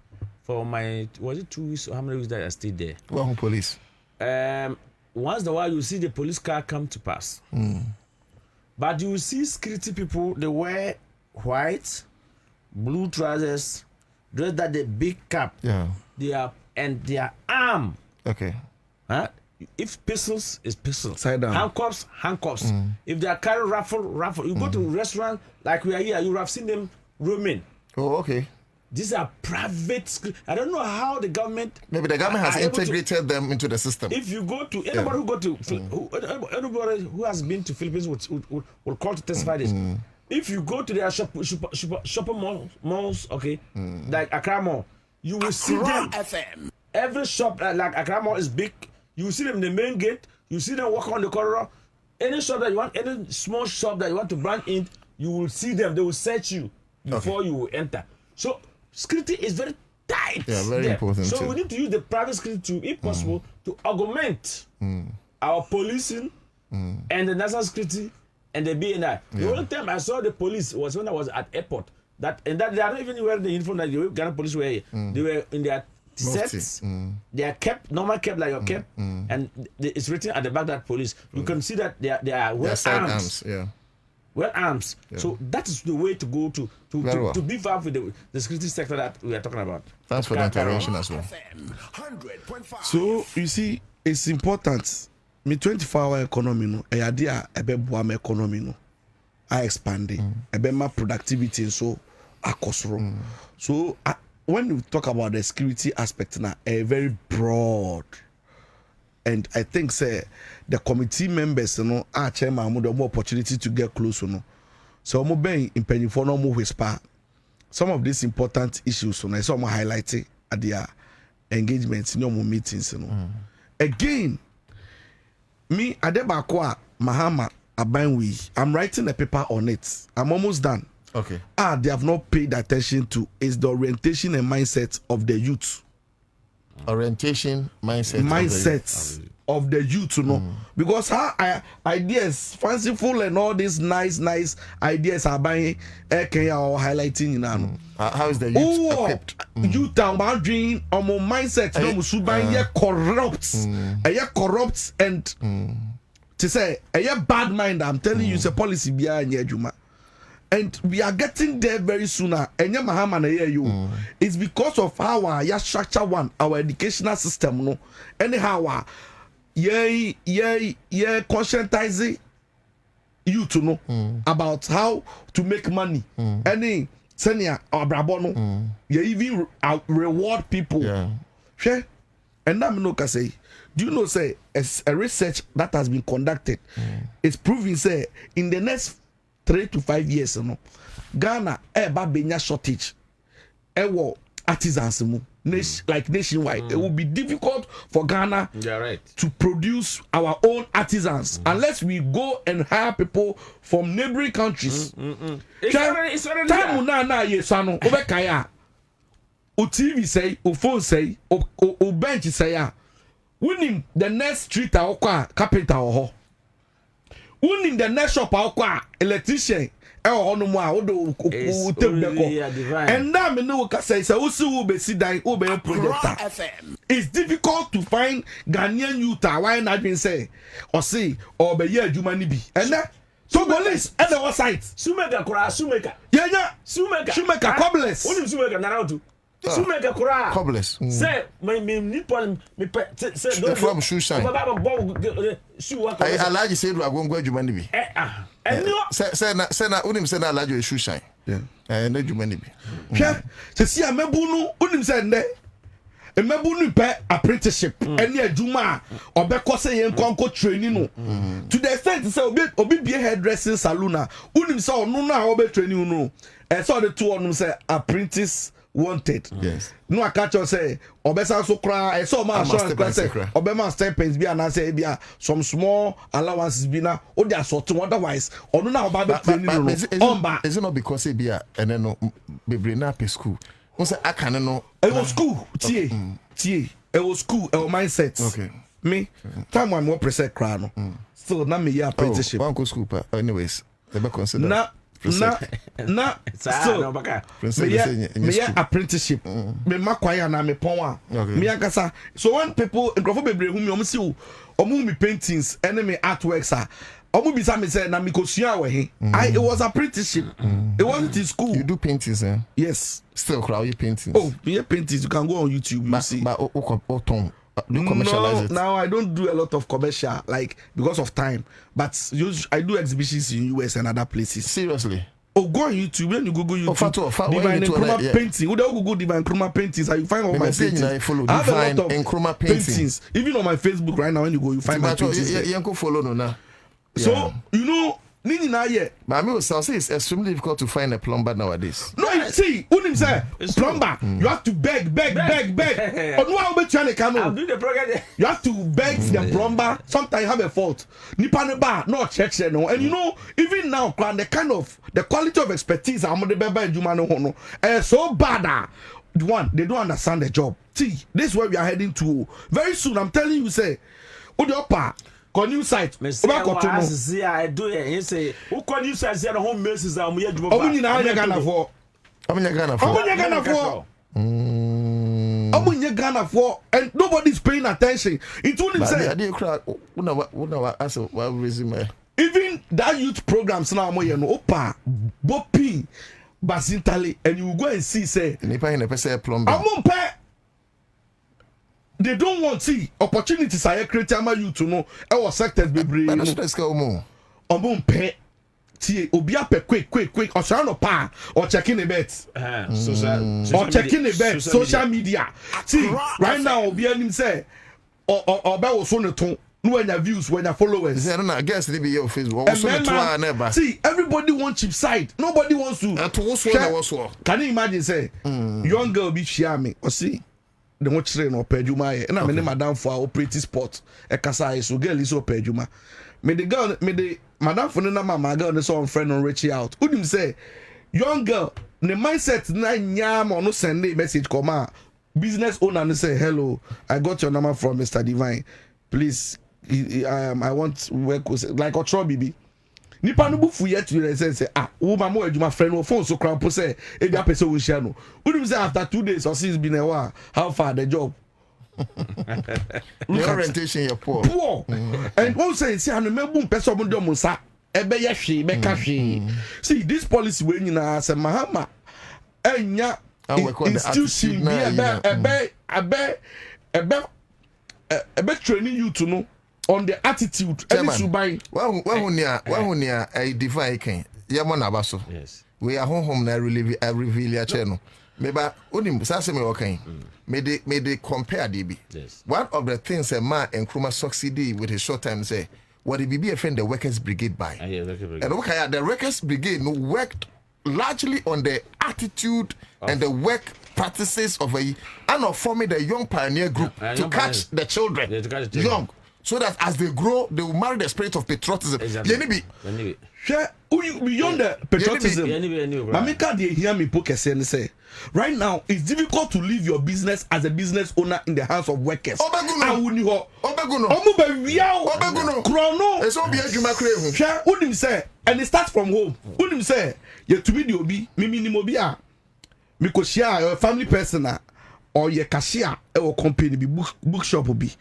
for my, was it 2 weeks or how many weeks that I stayed there? Well, police. Once in a while you see the police car come to pass. But you see security people, they wear white, blue trousers, dress that the big cap. Yeah. Their arm. Okay. Huh? If pistols is pistols. Side down. Handcuffs. If they are carrying rifle. You go to restaurant like we are here, you have seen them roaming. Oh, okay. These are private. I don't know how the government. Maybe the government has integrated them into the system. If you go to anybody anybody who has been to Philippines will call to testify this. If you go to their shopping malls, okay, like Accra Mall, you will see them. FM. Every shop like Accra Mall is big. You will see them in the main gate. You see them walk on the corridor. Any shop that you want, any small shop that you want to brand in, you will see them. They will search you before you will enter. So security is very tight. Yeah, very important. So we need to use the private security, if possible, to augment our policing and the national security and the BNI. The only time I saw the police was when I was at airport. And that they are not even wearing the uniform that the Ghana police wear here. They were in their sets. They are kept, normal kept like your cap, and it's written at the back that police. You can see that they are well arms. Well arms. Yeah. So that is the way to go to beef up with the security sector that we are talking about. Thanks for the intervention as well. So you see, it's important. Me 24-hour economy no, a idea ebe economy no, I expanding. Ebe my productivity so akosro. So when we talk about the security aspect now, a very broad. And I think say the committee members, our chairman have more opportunity to get close, So I'm being in penny for no more whisper. Some of these important issues, I saw my highlighting at their engagements, more meetings, Again, me Adebakwa Mahama Abanwi, I'm writing a paper on it. I'm almost done. Okay. They have not paid attention to is the orientation and mindset of the youth. Orientation, mindset of the youth, because how ideas fanciful and all these nice ideas are buying or highlighting how is the youth equipped? Youth are boundary on mindset corrupt and to say a bad mind. I'm telling you, it's a policy behind Juma. And we are getting there very soon. It's because of how our structure our educational system, no. Anyhow, conscientizing you to know about how to make money. Any senior or brabono, you even reward people. Sure. And I'm no say. Do you know say a research that has been conducted? It's proving say in the next 3 to 5 years, Ghana benya shortage. Artisans like nationwide. It will be difficult for Ghana to produce our own artisans unless we go and hire people from neighboring countries. It's time na yesano obekaya. O TV say, o phone say, o bench say winning the next street carpenter or in the next shop electrician and now me know say it's difficult to find Ghanaian youth why not been say or see or be here jumani bi and so police at the site Sumeka cobblers Sumeka kura cobblers say me need problem me say from shoe shine I like you say agongo adwuma ni bi say na unim say na alajo shoe shine na adwuma ni bi hwe say amebu no unim say nde emebu no pe apprenticeship any adwuma obekọ say yen kwanko training no to the extent say obi be hairdressing salon unim say onu no a obe training no so the two onum say apprentice wanted. Yes. No, I catch you say, Obesa so cry, I saw my assurance say, Obema stipends be an answer, be some small allowances be now, or they are sort to otherwise, or no, about the training. Is it not because it be a and then no be bring up school? What's I can't know. It was school, it was school, our mindset. Okay. Me, time I'm more present crown. So, now me, yeah, apprenticeship. One school, anyways, they be considered. Now, na so me apprenticeship me makwaya na me pon me akasa so when people nkrofo bebre hu me si omu me paintings enemy artworks omu bisa me say na me kosua we he it was apprenticeship it wasn't in school. You do paintings yes still crowd you paintings paintings you can go on YouTube you see but no, now I don't do a lot of commercial like because of time but I do exhibitions in US and other places. Seriously? Oh, go on YouTube. When you Google YouTube, Divine Nkrumah painting. Who don't Google Divine Nkrumah paintings? You find all my paintings. I have a lot of Nkrumah paintings. Even on my Facebook right now, when you go, you find my paintings. You can follow no now. So you know. Nini na ye. But I mean, say it's extremely difficult to find a plumber nowadays. No, you see, unim say plumber. You have to beg. On what be trying to come? You have to beg the plumber. Sometimes you have a fault. Nipa ne ba no check no. And you know, even now, the quality of expertise I'm the beba juma no no. So bad. One, they don't understand the job. See, this is where we are heading to. Very soon, I'm telling you, say, Udiopa. New site. I do it. He say, "Who can you say the home messes are we do?" Ghana for, and nobody's paying attention. Including say, even that youth programs now, Opa, Bobie, Basintali, and you go and see say, they don't want see opportunities I create you to know our sectors be brave. Pay. See, obia pe quick or trying to pa or checking the bet. Or checking the bet, social media. See, right now, obia him say or be was on the tone. No when your views, when your followers. I guess they be your Facebook. See, everybody wants cheap side. Nobody wants to. Can you imagine say young girl be share me or see? The much train or pedjuma and I'm in madam for our pretty spot. A casa so girl is so pedjuma. May the girl, may the madam for the mama girl and so friend on reach out. Would him say, young girl, the mindset nine yam or no send a message come out. Business owner and say, hello, I got your number from Mr. Divine. Please, I want to work with like a trouble. Nipa no bufu yet to say wo ma mo adwuma friend no phone so crampo say e bia pese wo share no we say after 2 days or since been a while how far the job the orientation you poor and one say see anu mebu pese omo do mo sa e be ye hwe be ka hwe see this policy we nyina say mahama enya institution be training you to know on the attitude and to buy when a divine king yamon abaso yes we are home na reveal your channel maybe onim sase me okay may they compare DB yes one of the things a man and Nkrumah succeeded with his short time say what did be a friend the workers brigade by and okay the workers brigade no worked largely on the attitude and the work practices of forming the young pioneer group to catch the children young. So that as they grow, they will marry the spirit of patriotism. Exactly. Beyond the patriotism, Mamika they hear me poke say, right now it's difficult to leave your business as a business owner in the hands of workers. And it starts from home. Unim say, you to be the obi, mimi ni mobia, miko share a family person or your cashier or company be bookshop will be.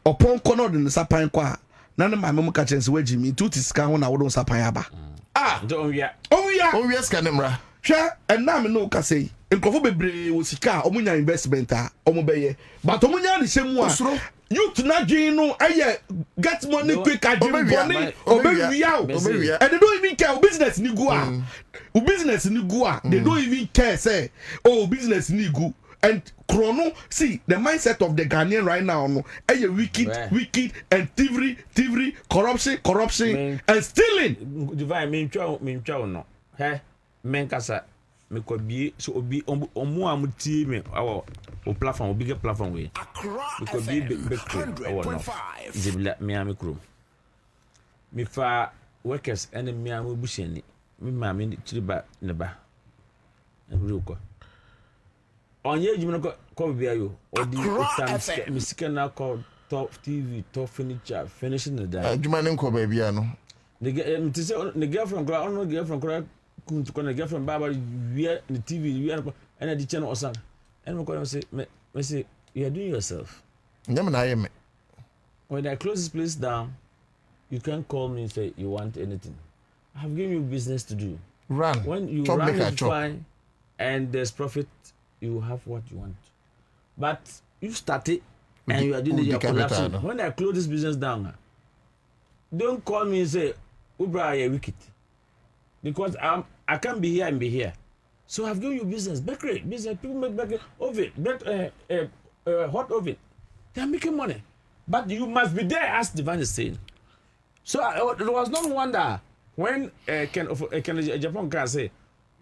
Upon corner in the sapan qua, none of my mom catches where Jimmy toot is scan I wouldn't sapayaba. Oh, yes, Canemra. Share and now no casse. And Cofobe was a car, Omunia investment, Omobeye. But Omunia the same one. You to not no, I get money quick, I do money, obey out. And they don't even care business Nigua. Business Nigua. They don't even care, say, oh, business Nigu. And Chrono, see the mindset of the Ghanaian right now, no, wicked and thievery, corruption, and stealing. Divine, mean chow, no. Hey, menkasa, me could be so be on team our platform, bigger platform way. We could be big or no. Zibla Miami crew. Me fa workers and Miami busheni. Me mammy chiba neba. And Ruko. On ye you call you or the Michigan now called top TV, top furniture, finishing the day. Jumanin ko baby ano. The girl from Crown, girl from Crown kun to kona girlfriend baba we the TV we and the channel or something. And we say you are doing yourself. When I close this place down, you can't call me and say you want anything. I have given you business to do. Run. When you chop, run it chop. fine and there's profit, you have what you want. But you start it and you are doing it, you're collapsing. When I close this business down, don't call me and say, Ubra, you're wicked. Because I can't be here and be here. So I've given you business, bakery, business, people make bakery, oven, hot oven. They're making money. But you must be there, as Divine is saying. So there was no wonder when Japan can say,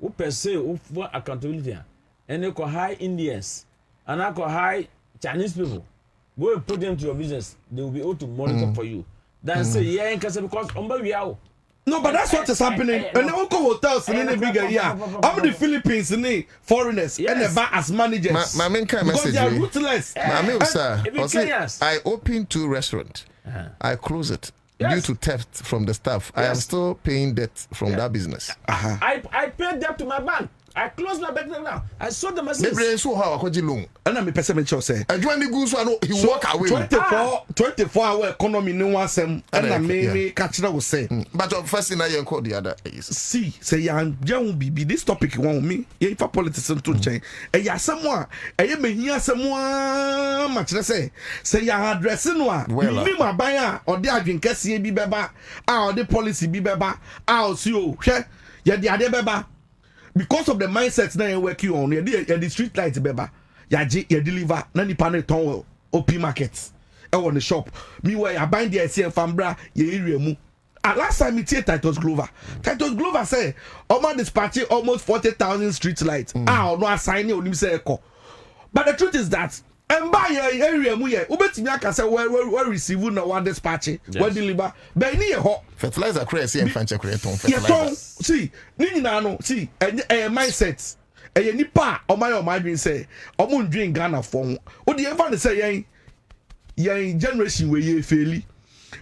who per se, who for accountability, and they call high Indians, and I call high Chinese people, go and put them to your business, they will be able to monitor for you. Then say, yeah, because we are. No, but that's what is happening. And then we go hotels in the bigger I'm the Philippines and foreigners and the bar as managers. My main kind because message. They are ruthless. I opened 2 restaurants. I closed it due to theft from the staff. I am still paying debt from that business. I paid debt to my bank. I closed my bank now. I sold the machines. Maybe so how I could loan. And I'm a person say. And when the goose one, he walk away. 24-hour economy no one sem. And I may catch that was say. But first thing I call the other is say young be this topic want me. Yeah, for politics and to change. And ya someone. And you may hear someone much say ya addressing one. Well, me my buyer or the agent kasi be beba. Or the policy be beba. Or see you. Yeah, the other beba. Because of the mindset na you working on, you the street light beba, you deliver, na ni panel ton OP market, on the shop. Meanwhile, I bind the SCM Fambra, you area mu. Last time it Titus Glover. Titus Glover say, Oma dispatching almost 40,000 street lights. No assign you, say echo. But the truth is that, and by your area mu ye, ubetimi aka say we receive na one dispatch, we deliver. But ni ho fertilizer crazy and fancy creaton fertilizer. See, ni na no, see, mindset. Nipa o my dream say, omo ndwen Ghana for. O the ever say yen generation we ye fairly.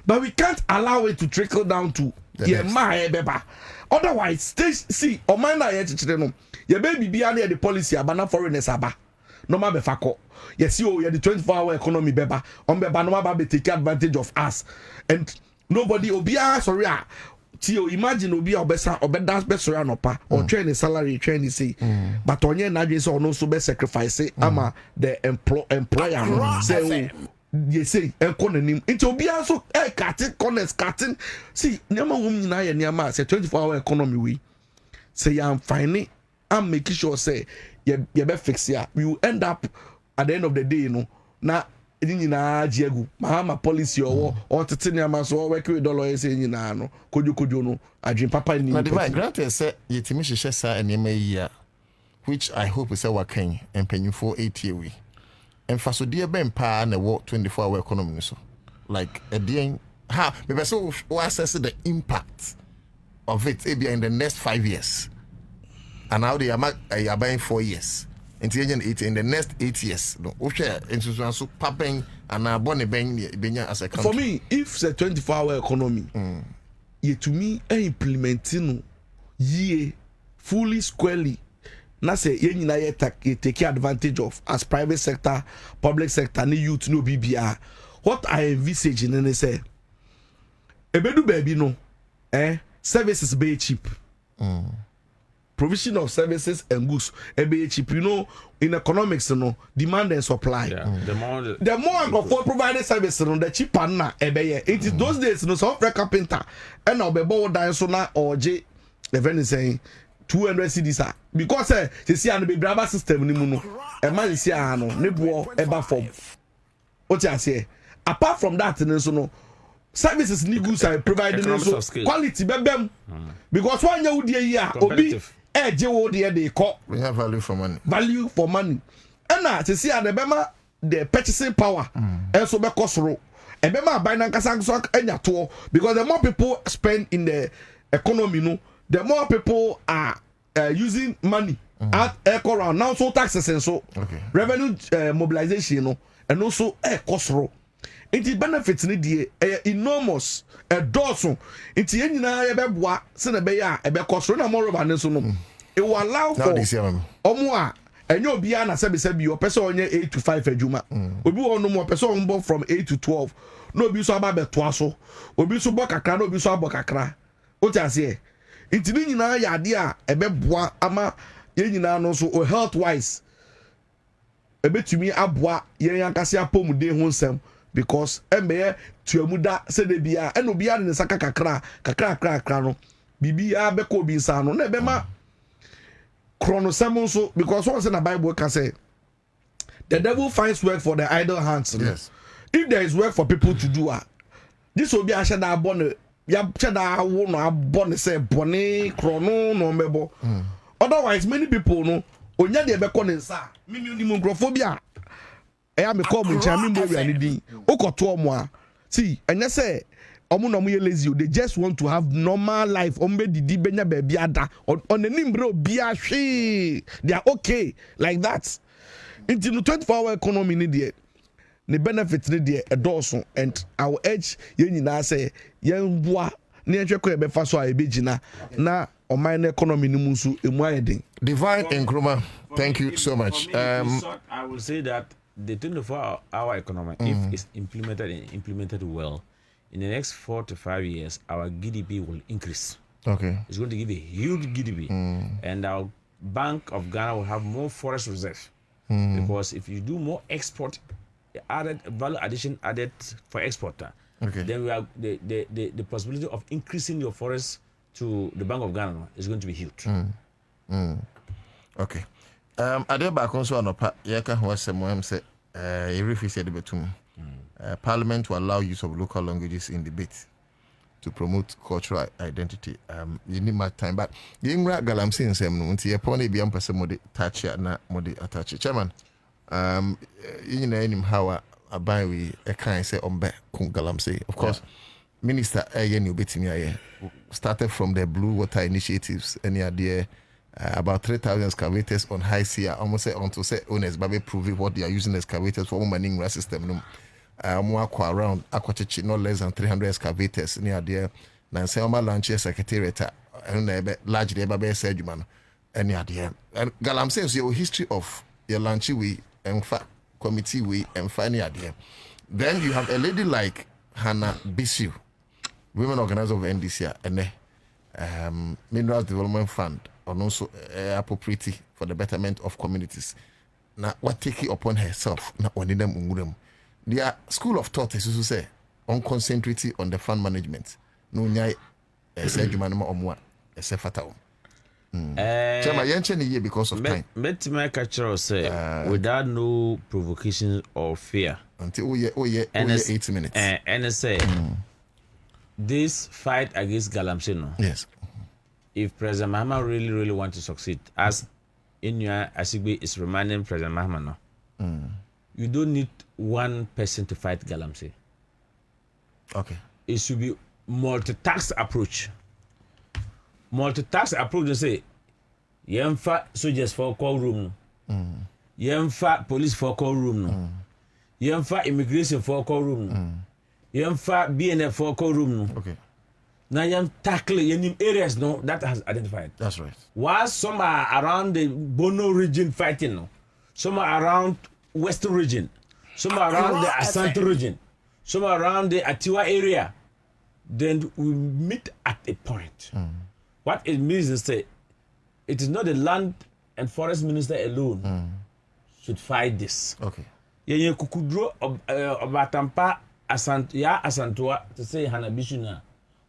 But we can't allow it to trickle down to ye my beba. Otherwise, see, o man na ye chichire no. Ye baby bia na the policy abana foreigners aba. No ma be fako. Yes, you the 24-hour economy beba. Beba no ma be take advantage of us. And nobody obia sorry. Tio imagine obi obesa obeda best sorry no pa or train the salary train say. But onye na dwe say no so be sacrifice ama the employer say you say economy. It obia so cutting. See, nyama wum nyina ye nyama say 24-hour economy we. Say I'm finding I'm making sure say you be fix here. We will end up at the end of the day, you know. Na jiegu. Mahama policy or titanium so work with dollar say no. Kojo no. I dream papa ni. But the granted say yetimi hye sa enema year, which I hope is our king and penny for 8 year we. And for so dear ben pa na work 24-hour economy so. Like a day how maybe so assess the impact of it maybe in the next 5 years. And now they are buying 4 years. In the next 8 years. No, okay, and so popping and bonnie bang as a country. For me, if the 24-hour economy, ye to me implementing ye fully squarely. Na say ye nyina ye take advantage of as private sector, public sector, ni youth no BBR. What I envisage in say, ebedu baby no, services be cheap. Provision of services and goods be cheap. You know, in economics, you know, demand and supply. Yeah. The more of provided service, you know, the cheaper na it is those days, you know, some carpenter and now be bold down so now or J. The friend is saying 200 cedis because they see an be grabber system ni muno. A man is here no nebo eba form. What you say? Apart from that, you know, services ni goods are provided so quality bebem because one year would year obi. We have value for money. Value for money. And now to see the purchasing power and so be cost row. And buy because the more people spend in the economy, no, the more people are using money at Accra100 now so taxes and so revenue mobilization, no, and also cost row. Nti benefits ni die enormous doso. Nti yen nyina ye beboa se na be ya e be kosoro na more ba ne so no. It will allow for omo a enyo bia na sebi o pese onye 8 to 5 adwuma. Obi won no mo pese on bo from 8 to 12. No obi so aba beto aso. Obi so bo kakra no obi so abo kakra. O ti ase. Nti ni nyina ya ade a e beboa ama yen nyina no so health wise. Ebetumi aboa yen yankase apomuden ho nsem because embe tuamuda se de bia eno bia ne saka kakra no bibia be ko bi nsa no na be ma chronosem so because once in the Bible can say the devil finds work for the idle hands. Yes. If there is work for people to do this will be a shada bonne ya shada wo no abone say bone chrono no mebo. Otherwise many people no onya de be ko ne nsa mini mu ngrophobia eya me call mu ncha me mo wi ani din okoto omo a see enya say omo no mo ye lazy they just want to have normal life ombe didi benya baby ada on anim bro bia hwe they are okay like that into the 24-hour economy ni there the benefits ni there edoso and our edge ye nyina say yen boa na yen hwekọ ebe fa so a ebe gina na oman economy ni mu so emu ayedin. Divine Nkrumah, thank you so much. I will say that the 24-hour economy, if it's implemented well, in the next 4 to 5 years, our GDP will increase. Okay. It's going to give a huge GDP. And our Bank of Ghana will have more forest reserve. Because if you do more export, value addition added for exporter, then we have the possibility of increasing your forest to the Bank of Ghana is going to be huge. Okay. Ade ba kon so anopa ye ka ho asem say e refuse the betum. Parliament will allow use of local languages in debate to promote cultural identity. You need my time, but the Ingra Galamsi and Sam, until upon a beyond person mode touch na mode attach. Chairman, you know, how a buy we a kind say on back Galamsi. Of course, Minister Ayen Ubitimi started from the Blue Water Initiatives, any idea. About 3,000 excavators on high sea, almost say on to say owners, but we prove what they are using excavators for woman Ingra system. More around Aquachichi, no less than 300 excavators near there. Nancy Oma Lanche Secretariat, and largely Babe Sedjuman, any idea. And Galam says your history of your Lanchi we and committee we and funny idea. Then you have a lady like Hannah Bisu, women organizer of NDC, and Minerals Development Fund, and also appropriate for the betterment of communities. Now, what take it upon herself, not one of them. The school of thought is to say on concentrating on the fund management. No nyai say jumanuma omwa say fatao. Chama yenche ye because of time. But my culture say without no provocation or fear. Until oh yeah 8 minutes. And say this fight against Galamsey. Yes. If President Mahama really want to succeed, as Inuya Asigbe is reminding President Mahama you don't need one person to fight Galamsey. Okay. It should be multi-task approach. Multi-task approach to say, Yemfa soldiers for call room. Yemfa police for call room. Yemfa immigration for call room. Yemfa BNF for call room. Okay. Now you tackle any areas that has identified. That's right. While some are around the Bono region fighting, some are around Western region, some are around the Asante region, some are around the Atiwa area, then we meet at a point. What it means is that it is not the land and forest minister alone should fight this. Okay. Yeah, kukudro obatampa asantua to say Hanabishuna.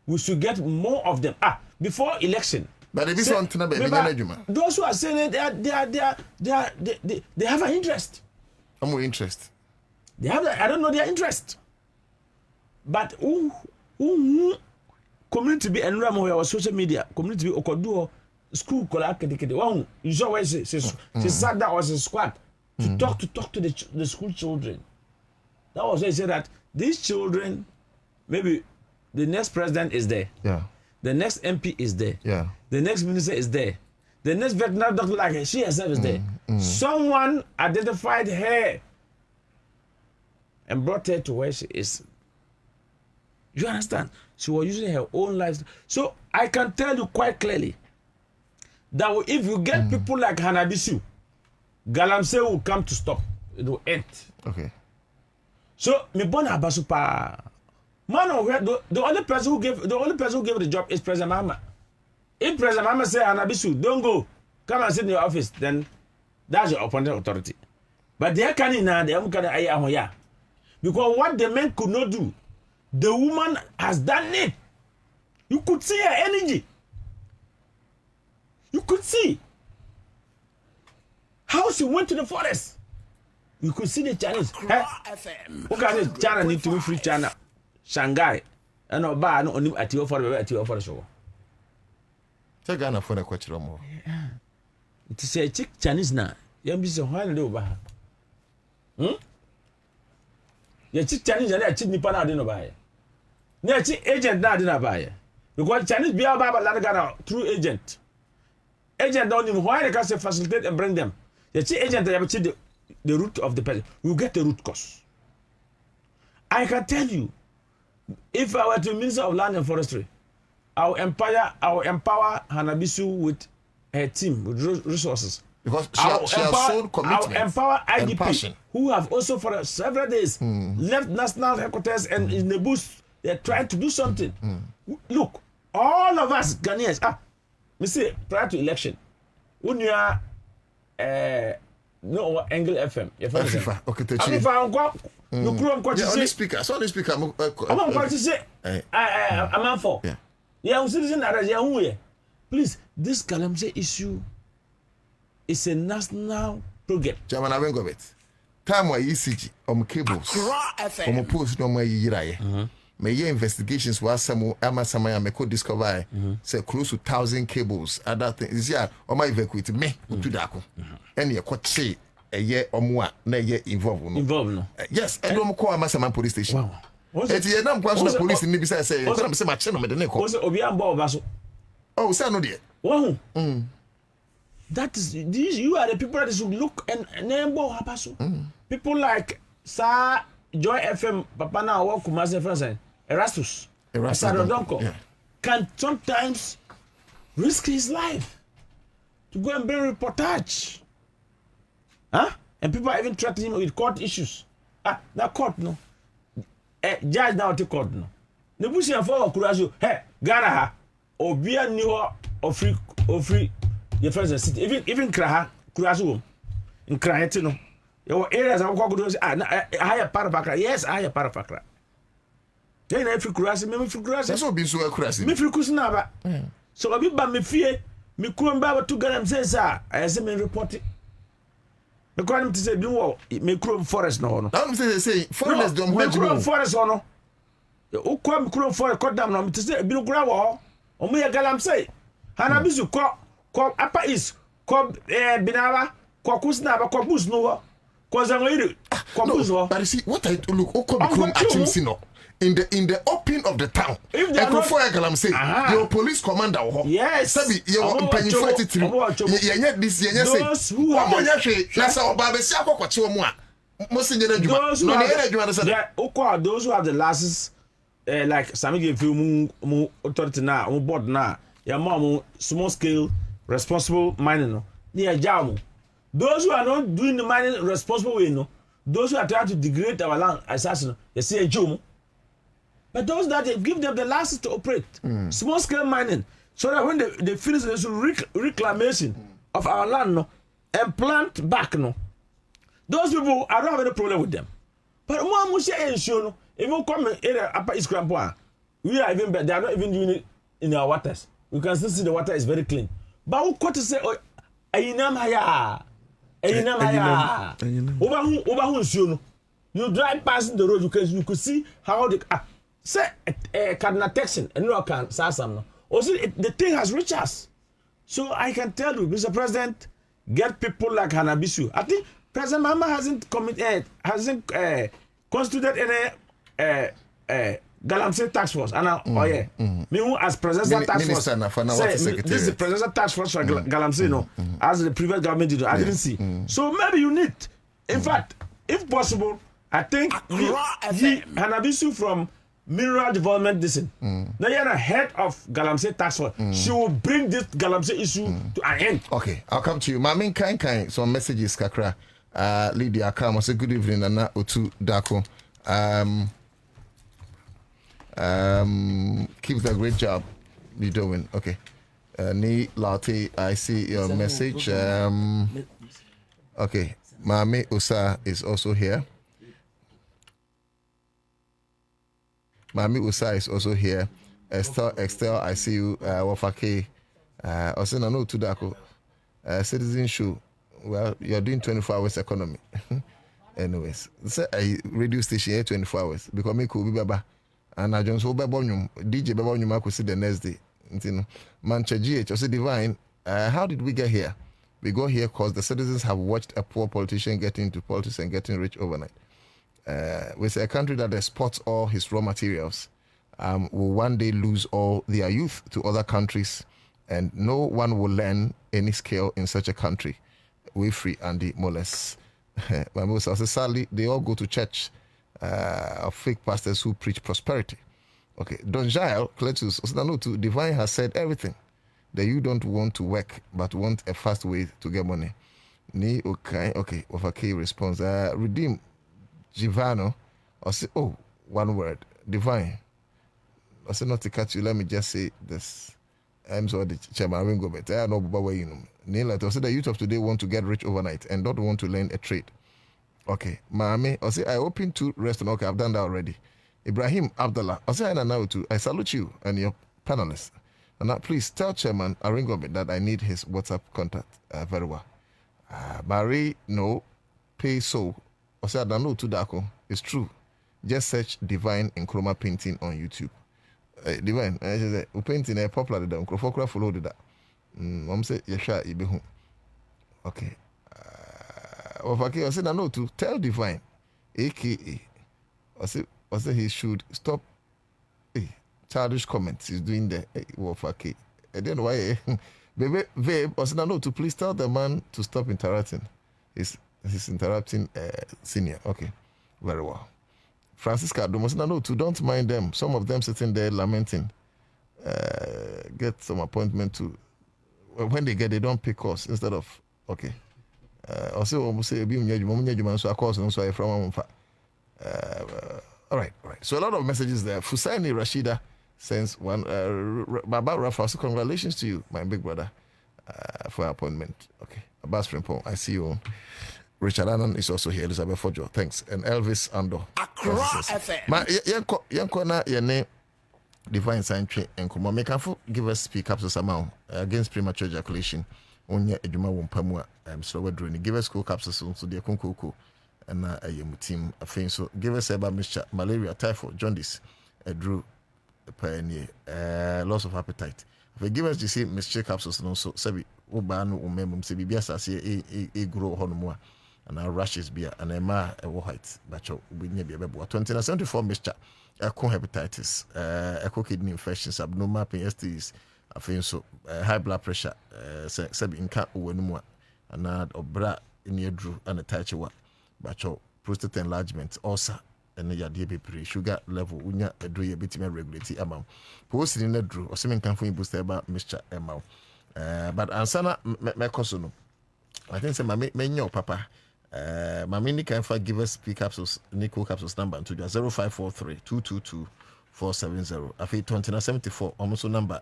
We should get more of them. Before election. But if it's on those who are saying they have an interest. More interest. They have I don't know their interest. But community be enroll or social media, community be okoduo school kola kedekede. One you saw where she sat down was a squad to talk to the school children. That was why he said that these children, maybe the next president is there. Yeah. The next MP is there. Yeah. The next minister is there. The next veterinary doctor, like she herself, is there. Someone identified her and brought her to where she is. You understand? She was using her own life. So I can tell you quite clearly that if you get people like Hanabisu, Galamsey will come to stop. It will end. Okay. So me born Abasupa. Man, the only person who gave the job is President Mahama. If President Mahama say Hanabisu, don't go, come and sit in your office, then that's your appointed authority. But they can't now. They can't. Because what the men could not do, the woman has done it. You could see her energy. You could see how she went to the forest. You could see the Chinese. Who can say China need to be free China? Shanghai. And Oba no only at your for the show. Check Ghana for the question more. It is a chick Chinese now. You be so hard to do about. You chick Chinese and a chick Nippon I didn't buy. Near chick agent now didn't buy. Because Chinese be about Ghana through agent. Agent don't even why they can say facilitate and bring them. The chief agent they have the root of the person. You get the root cause. I can tell you, if I were to Minister of Land and Forestry, I will empower Hanabisu with her team with resources. Because she has shown commitment. I will empower and IDP passion. who have also for several days left national headquarters and in the bush they're trying to do something. Look, all of us Ghanaians. Me say prior to election, when you are no Angle FM, Afifa, okay, Afifa, no Chrome only speaker. So only speaker. I'm going to say, I'm for. Yeah, citizen are please, this Galamsey issue is a national project. Chairman, I won't go with time where ECG cables. Post no more year. My investigations was some Amazon me could discover say close to 1,000 cables. Other things yeah, or my evacuate me to Dako. And you could say a year or more, na year involved. No. Yes, I don't call Amazon police station. Wow. It's a number of police in the beside say, I'm saying my channel with the neck. Was it Obian Basso? Oh, sir, no dear. Wow. That is these. You are the people that should look and name Hapaso. People like Sir Joy FM, Papa now walk Kumasi friends, Erastus Donko can sometimes risk his life to go and bring reportage. And people are even threatening him with court issues. That court no. Judge now to court no. The bush and for Kurasu, hey, Ghana, Obia New free your friends city, even Kraha, Kurasu, in Krahetino. Your areas of Kokodos are higher part of Accra. Yes, higher part of Accra. Then if you cross, maybe if you cross, that's what be so crossing. Me free Kusnaba. So a bit by me fear, me couldn't buy to get them say, sir, I say me report it. The crime to say, do me chrome forest no. I'm say, foreigners don't want to forest or no. You come chrome forest, cut down on me to say, Bill Gravel, or me a galam say. Hanabisu call upper east, call Binawa, call Kusnaba, call Bus no. No, but you see, what I look, in the open of the town. If they are not, I'm saying, your police commander, yes, Sabi, your penny 43. This those who have those who have the license, like Sami gave you authority now, board now, your mom small scale responsible mining, near Jamu. Those who are not doing the mining responsible way, no. Those who are trying to degrade our land, assassin, they say a Jomo. But those that they give them the license to operate small scale mining, so that when they finish the reclamation of our land, no, and plant back, no. Those people, I don't have any problem with them. But one must say, no, if you come in upper East Crampoa, we are even better. They are not even doing it in our waters. You can still see the water is very clean. But who got to say, oh, Ayinamaya. You drive past the road because you could see how the say cardinal Texan and no can Sassam. Also, the thing has reached us. So I can tell you, Mr. President, get people like Hanabisu. I think President Mahama hasn't constituted any Galamsey task force. And me as presidential task force. This is the presidential task force for Galamsey, no, as the previous government did. I didn't see. So maybe you need, in fact, if possible, I think Hanabisu from Mineral Development District. Now you're the head of Galamsey Task Force. She will bring this Galamsey issue to an end. Okay, I'll come to you. My main kind some messages kakra. Lydia Akam, I say good evening, Nana Otu Dako. Keep the great job you're doing. Okay. Ni Latte, I see your message. Okay. Mami Usa is also here. Mami Usa is also here. Estelle, I see you. Wafake. Also, no, to Dako. Citizen show. Well, you're doing 24 hours economy. Anyways, say a radio station here 24 hours because me could be baba. And I just hope DJ Babonyum could see the next day. Mancha GH, also divine. How did we get here? We got here because the citizens have watched a poor politician get into politics and getting rich overnight. With a country that exports all his raw materials, will one day lose all their youth to other countries, and no one will learn any skill in such a country. We free Andy Moles. My most sadly, they all go to church of fake pastors who preach prosperity. Okay, Don Jael, Cletus, to Divine has said everything. That you don't want to work, but want a fast way to get money. Ni okay, of a key response. Redeem Givano, or say, oh, one word, Divine. I say not to catch you, let me just say this. I'm sorry, the chairman will go better. I know Bobie, you know. Neil, I say the youth of today want to get rich overnight and don't want to learn a trade. Okay, Mami, I say I open 2 restaurants. Okay, I've done that already. Ibrahim Abdullah, I say I know too. I salute you and your panelists. And now, please tell Chairman Aringobe that I need his WhatsApp contact very well. Marie, no, pay so. I say I don't know to Dako. It's true. Just search Divine Nkrumah painting on YouTube. Divine, I say painting a popular the Nkrumah follow that. Mom say Yesha Ibehu. Okay. I said I know to tell Divine, aka I say he should stop childish comments he's doing there. Okay. And then why baby Vabe I said I know to please tell the man to stop interrupting. He's interrupting senior. Okay. Very well. Francisca Domos I know to don't mind them. Some of them sitting there lamenting. Get some appointment to when they get they don't pick us instead of okay. Also almost say so of course so from all right. So a lot of messages there. Fusaini Rashida sends one Baba Rafa, so congratulations to you, my big brother, for your appointment. Okay. Abbas Frimpong, I see you. Richard Annan is also here. Elizabeth Fojo, thanks. And Elvis Ando. Accra100. Ma yanko na yene Divine Sanctuary and Kuma make give us speak up to some against premature ejaculation. Onye edwuma wo mpamua slow drone. Give us cool capsules so the kunkoko and a team afin so give us about mixture malaria, typhoid, jaundice, drew pioneer, loss of appetite. If we give us the same mixture capsules no so sabi oba no umemum se bibia sase e grow hono and our rashes beer and a white bacho we nya be bebo 2074 mixture echo hepatitis, echo kidney infections, abnormal STDs, afin so high blood pressure, sabi inka uwenumwa and obra in your drew and a tachiwa bacho prostate enlargement ulcer and your diabetes sugar level unya drew a bit regulate amount post in the drew or something can for boost about Mr. amount but ansana me kosono I think say my menyo papa my mini can for give us speak capsules Nico capsules number to 0543 222 470 afi 2074 almost number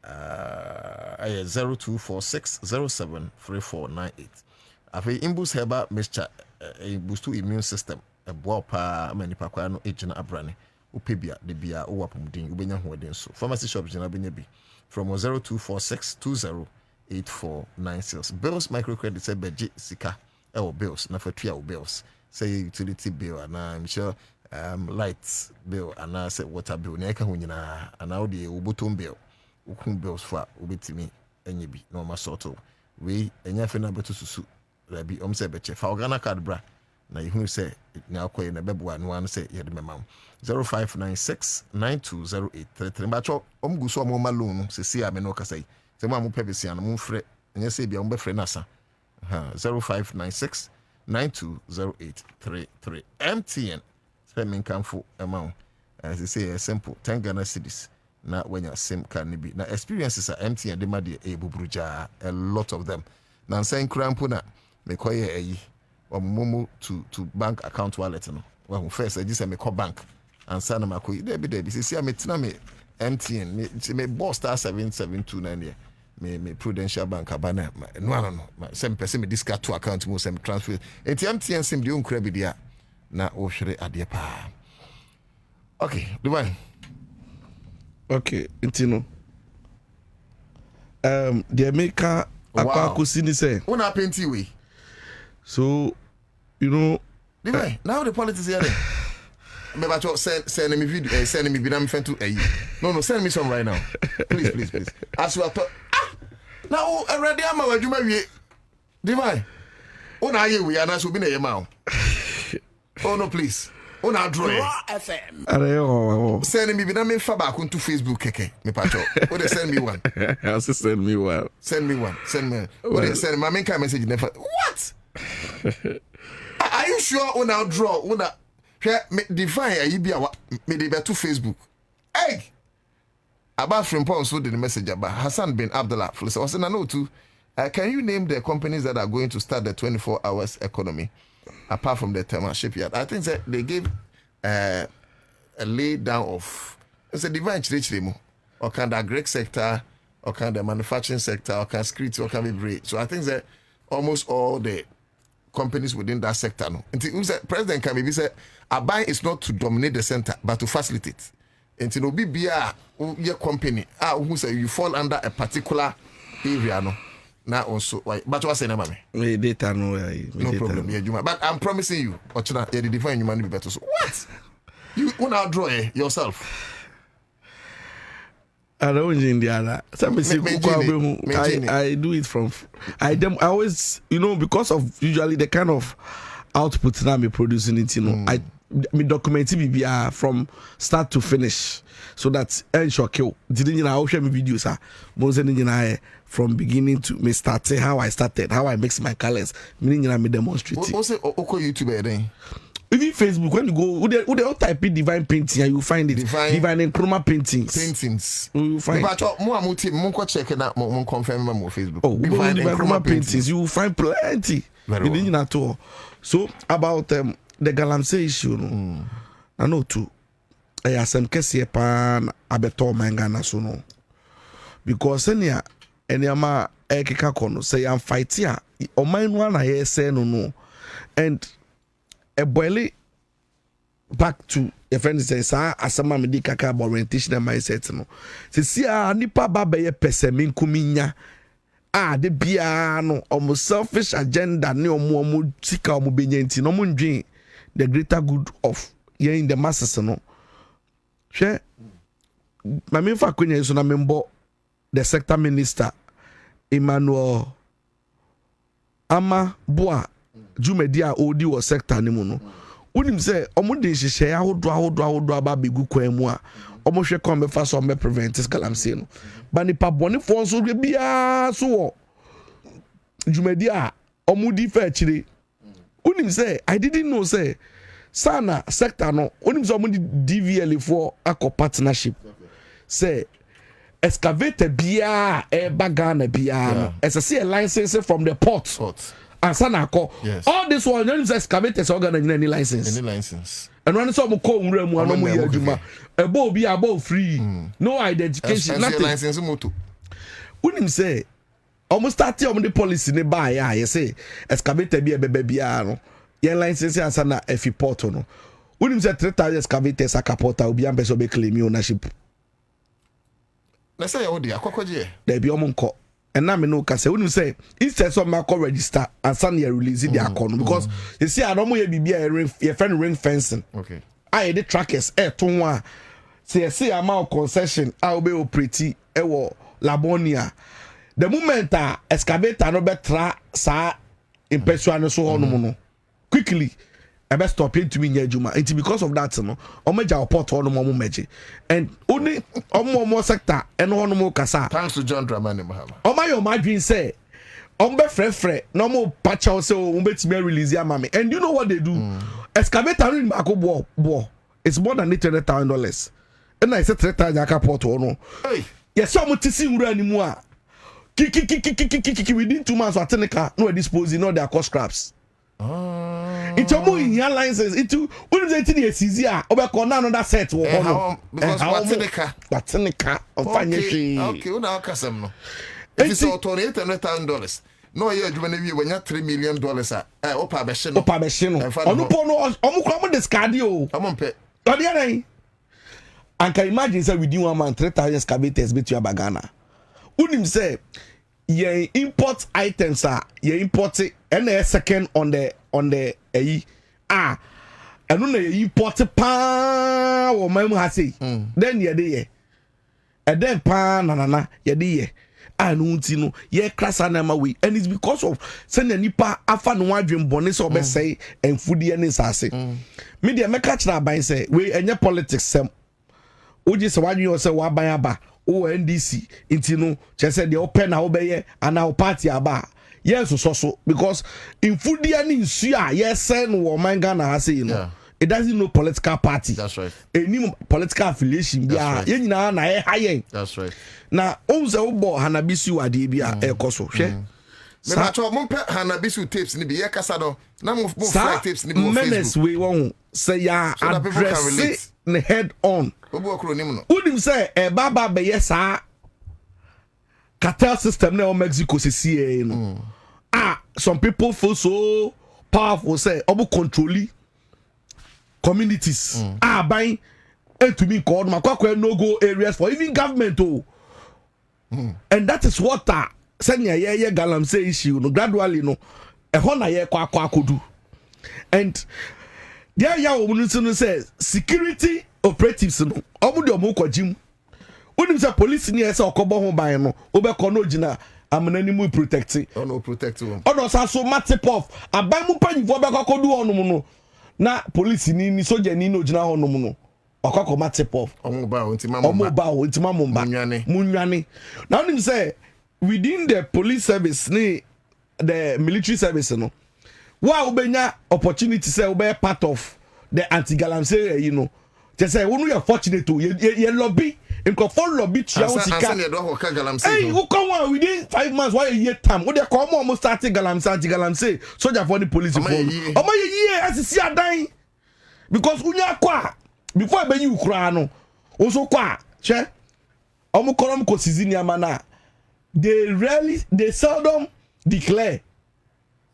0246 07 3498 afi imbus heba mixture boost to immune system a boa pa mani pakwa no ejina abrane upebia de bia o wapomden ubenya hoden so pharmacy shops jina benya bi from 0246 208496 bills microcredit say beji sika e bills na fatua o bills say utility bill and I'm sure lights bill and say water bill na eka ho nyina ana o de obotom bill ukun bills for obetimi enye bi no ma sorto we enya fe na beto susu rabi say beche fa organa card bra na you say na akoye na beboa no an say yede memam 0596 920833 bacho omguso omoma loan se si ame no kasai se mo pebesi an mo frɛ enya say bia mo be frɛ nasa 0596 920833. MTN Semin Kamfu amount. As they say, a simple 10 Ghana cedis. Now when your SIM can be now experiences are MTN, they might able bruja a lot of them. Now saying crampuna me koye or momo to bank account wallet no. Well first I just say me call bank and send them a koye there see me tina me MTN me boss star 7729 here. Me Prudential Bank abana no some person me discard to account mo some transfer enti MTN sim de onkra bi dia na o hwere ade pa. Okay, Dubai. Okay, ntino. The America akwakosi ni say. Una penti we. So, you know, Dubai, now the politics here. Me bacho send me video, send me binam fentu No, send me some right now. Please. As you are now already am adwuma wie. Dubai. Una aye we ana so bi na yema. Oh no, please. Una draw FM. Send me binam fa back onto Facebook keke. Me pacho. O dey send me one. Also send me one. Send me one. Send me. O dey send my main message never. What? Are you sure una draw una me define ayi bia me dey to Facebook. Hey. About from Paul so did the message about Hassan bin Abdullah. So I said, no, too. Can you name the companies that are going to start the 24 hours economy apart from the thermal shipyard? I think that they gave a lay down of it's a divine church or can the agri sector or can the manufacturing sector or can security or can be great. So I think that almost all the companies within that sector no. Until President can maybe say a buy is not to dominate the center but to facilitate. Until no be your company who say you fall under a particular area no. Now also why but what's the name of me data no problem yeah, but I'm promising you Ochina the define human be better so what you wanna draw yourself. I don't in the other. I do it from I always because of usually the kind of output that I'm producing it I document it from start to finish so that ensure didn't I share my videos from beginning to me starting how I started how I mix my colors meaning I demonstrate it. What's YouTube then? Even Facebook, when you go, would they type in divine painting and you find it? Divine and chroma paintings. You find. But more check it out. More confirm more Facebook. Oh, divine and chroma paintings. You will find plenty. Very well. At all. So about the galamsey issue, I know too. I have some case pan abeto mangana so no. Because senia enyama ekeka kono say I'm fighting. O mine one I say no. And a boily back to a friend says, Asama Medicaka orientation and mindset. No, see, nipa baba ye pesemin kuminya. The piano, almost selfish agenda, no more tika or mubinti, no moon dream, the greater good of ye in the masses. No, share my main fact when is on a member, the sector minister, Emmanuel Ama Boa. Jumedia odi wo sector ni mu no wonim say omode hihye ahodo aba begu kwan mu a omohwe kon be fa so me prevent calamity no ba nipa bone fo so bia so wo Jumedia omudi fa chire wonim say I didn't know say sana sector no wonim say omudi DVL for akọ partnership say excavator bia e bagana bia no ese a license from the port. Ansah call. Yes. All this one, you excavators organ any license. Any license. And when some call Remu and no more a Bobie above free. No identification. Nothing. License moto. Wouldn't say almost 30 on the policy nearby. You say excavator be a baby. No, your license Ansah na efi porto no. Wouldn't say 3 excavators a capota will be ambassador be claim ownership. Let's say oh dear, kwakwaje. There be omonko. And now me no can say when you say instead of my call register and suddenly release the account because you see I don't want you be a friend ring fencing. Okay. I the trackers to one say amount concession I will be operating Labonia. The moment excavator no better sa impression so on quickly I best stop it to me Juma. It's because of that no. Omeja report on no meji. And only more sector and one more kasa. Thanks to John Dramani Mahama. My dream say ombe frefre no mo patch out say ombe timi release ya mami. And you know what they do? Excavator in Mako bo. It's more than $800,000. And I said 3,000 port no. Hey. Yes, so much see ura ni mu a. Kiki within 2 months Atenica no disposing no their cost scraps. It's almost in your license. Into what is it is easier? Over another set or because Atenica on financial. Okay, una kasem no. If it's all $800,000. No, you're doing it when you're $3 million. Opa Beshino. Opa Beshino. Onupono, Omukwamo discardio. I'm on pay. And can imagine say within 1 month 3,000 excavators bet you Bagana. Unim say ye import items ye import it and a second on the and ye import pa or mem hasi. Then ye de and then pa na ye de no ye krasa na ma we and it's because of send nipa afa no adwen bone so be say and foodie ne sase. Me de me catch na ban say we enye politics sem. Oji se wadwen yo say wa ban aba o NDC intino che say the open na obeye and our party aba yes so because in foodie ni nsu a yes say no wo man Ghana ha say you know it doesn't know political party. That's right. Any political affiliation yeah ye nyina na e hayen. That's right. Na onze obo Hanabisu ade bia ekoso hwe me na to mo pe Hanabisu tapes ni bi ye kasa do na mo fly tapes ni bi on menace Facebook we won say ya address ne head on obo akronim no unim say e baba be yes cartel system na Mexico see no some people feel so powerful say obo controlling communities buying to me called makwa no go areas for even government and that is what senya ye galam say issue no gradually no e ho na ye kwa kodu and there ya omunusu say security operatives no omu de omu kwajim unim say police ni say okobo ho ban no obekọ no gina amanani mu protect no protect o no so matip off aban mu panifo obekọ kodu onum no na police ni soldier ni no gina onum no okoko matip off omuba ontima momba munwane now him say within the police service the military service no wa obenya opportunity say obe part of the anti-galamsey you know just say we are fortunate to ye lobby in control lobby tia sika hey who come on within 5 months why a year time we dey come almost starting galamsey soldier for the police for omo ye asisi adan because unya kwa before ben you kura no also kwa che omo konom ko sizini amana they seldom declare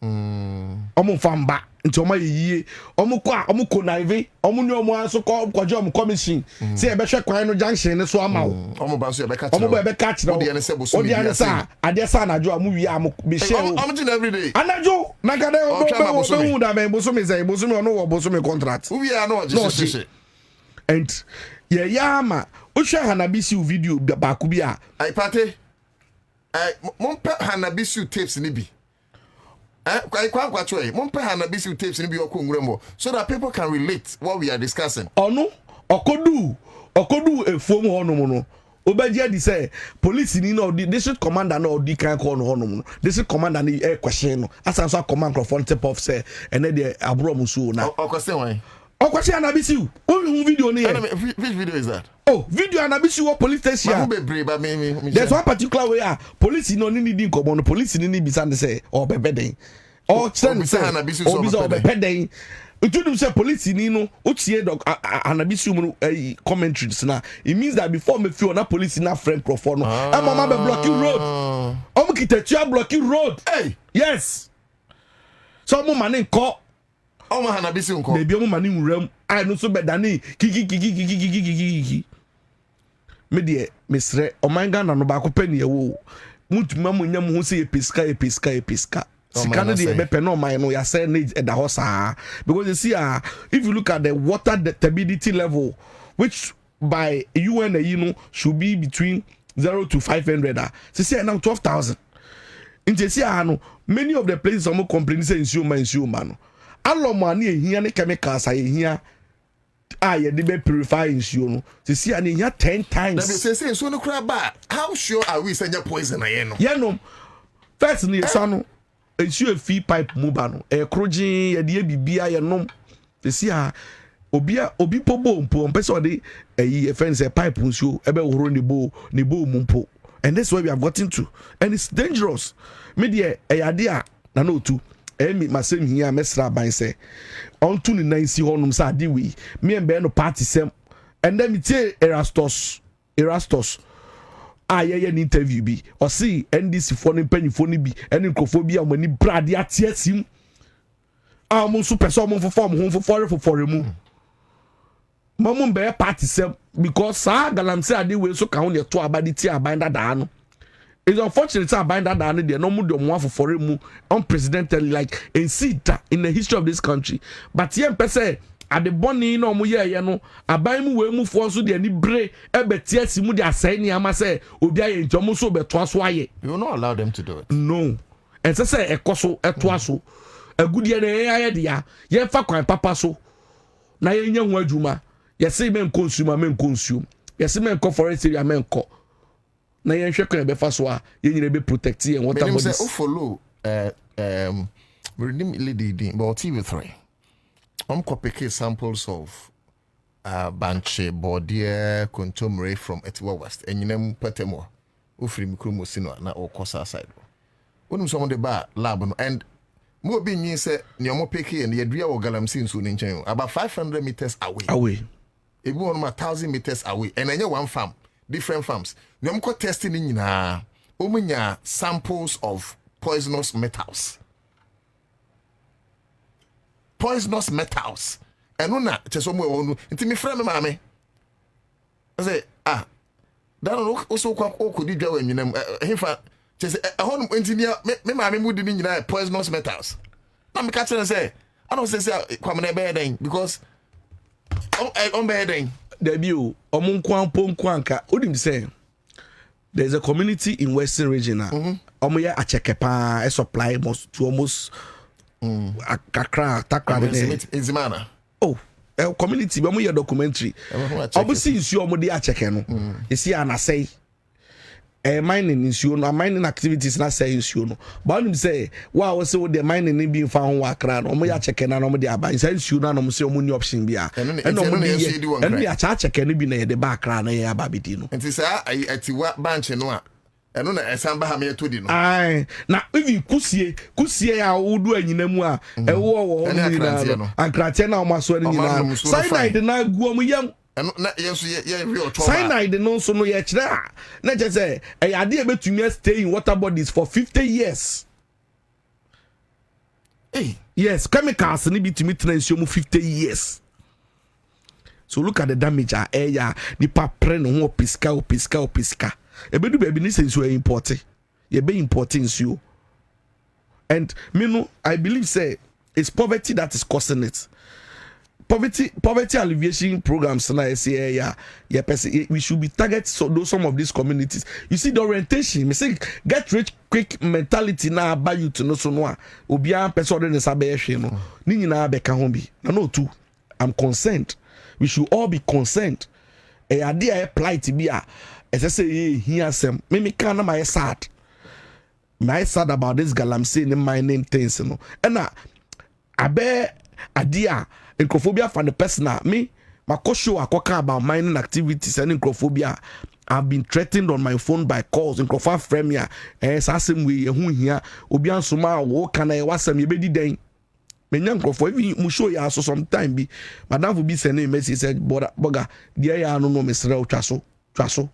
omo famba nti omo yiye omo kwa omo konaive omo ni omo aso ko kwaje omo commission say e be hwe kwan no junction ne so ama wo omo ba so e be catch omo be catch no odi ane sa ade sa na jo amu wi am be share omo jin every day anajo na gade omo da ben bosomi say bosomi ono wo bosomi contract wi ya no je and yeah ma ohwe Hanabisu video ba ku bi a ai pate mon pe Hanabisu tapes ni bi kwa chwe mon pe Hanabisu tapes ni bi okonguremo so that people can relate what we are discussing onu okodu efom hono no obaje di say police ni no district commander no di kan ko no hono no district commander ni question no asanso command crofon tip of say ene de abro musu na okwese wan okwese Hanabisu o video ni which video is that video Hanabisu police station there's one particular way police no need nkomo no police ni bisa ne say obebeden send say Hanabisu so obebeden you say police ni no otie Hanabisu mu commentaries na it means that before me feel na police na friend crofo no mama be blocking road kitatua blocking road hey yes so mo man nko omo Hanabisu nko baby omo man nwuram I no so bedani kiki me de mesre omanga na no ba ko pani ewo mutuma munyam ho se episka sika no de bepe no man no ya say need da ho saa because you see if you look at the water turbidity level which by UN you know should be between 0 to 500 say now 12,000 in see no many of the places some complain say insuma no aloma na ehia ne chemicals ehia ye de be purify nsuo no se si an ehia 10 times na be say nsuo no kura ba how sure are we say poison na ye no first ni sano esu efi pipe mu ba no e krogin ye de bibia ye nom esi a obi pobo mpo mpese ode eyi friends e pipe nsuo ebe woro ne bo mu mpo, and that's where we have gotten to, and it's dangerous. Media eyade a na no tu emi masem hia mesra ban say onto ni nan si honum sa ade we me embe no party sem, and then me tie Erastus ye an interview bi or see NDC for ni panyifo ni bi ene nkrofo a mani brade ate asim a mo so person mo for mu mamum be party sem, because sa galamse ade we so ka ho ne to abade ti abanda da no. It's unfortunate that abanda da no de no mu de mo afofore mu unprecedented like in the history of this country, but yen pese at the boni no mo ye no aban mu we mu fo so de ani bre ebeti asimu de asai ni ama say obi aye ntomo so beto aso aye. You will not allow them to do it. No. And say ekoso eto aso agudie na aye de ya ye fa kwan papa so na ye nya ho adwuma ye say men consume ye say men forest area men ko na ye hwe kwan be fa so a ye nyina be protect ye water bodies. Say follow redeem lady but TV3 pick samples of banche bodier contumely from Etiwa West and you petemo ufrim krumosino na okosa side wonum some the bar lab and more being say nyomo peki and yedria or galamsin soon in chain about 500 meters away if one 1,000 meters away and then one farm different farms nyomko testing in umunya samples of poisonous metals and una chesomo wonu nti me frame mame I say that also kwa okudi dwa wanyinam hefa chese ehon engineer me mame mu di nyina poisonous metals na me ka tell say I don't say kwa me be den because on be den there be o omunkwan ponkwanka odim say there's a community in Western region omoya achekepa supply almost Accra100. Oh, community, but we documentary. Obviously, it's your modi acheke no. You see, and I say, mining is you no, mining activities na say is you no. But him say, wow, so the mining being found Accra, no mo ya cheke na no mo dey aba. Say is you na no mo say omo ni option bia. And no mo dey. And we acheke no bi na the back Accra na ye aba bi di no. Enti say atiwa banche no a eno na esamba ha me to di no. Ai, na even kusie ya wudu anyina mu a ewo wo ni na. Ankrate na o maso ni na. Cyanide na guo mu yam. Eno na yeso ye real trauma. Cyanide no so no ye kire. Na je say e ade e betumi stay in water bodies for 50 years. Hey, yes, chemicals ni bitumi transfer mu 50 years. So look at the damage ya nipa pre no ho piska. Ebedu baby ni sense we imported. Ye be importing you. And me no, I believe say it's poverty that is causing it. Poverty alleviation programs na say we should be target some of these communities. You see the orientation, me say get rich quick mentality na ba you to no so no obi an person dey sabe ehwe no. Ni nyina be ka ho bi. Na no too. I'm concerned. We should all be concerned. Idea plight bi a as I say here some me can my sad. My sad about this galamsey in mining things you know. And abe idea Incrophobia for the personal me makosho akoka about mining activities and incrophobia. I've been threatened on my phone by calls incropha frame ya sasem we hu hia obi ansoma wo kana e wasam ye bedi den menya incropho even mu show ya so sometime bi madam for be send me message said boga dia ya no mesra twaso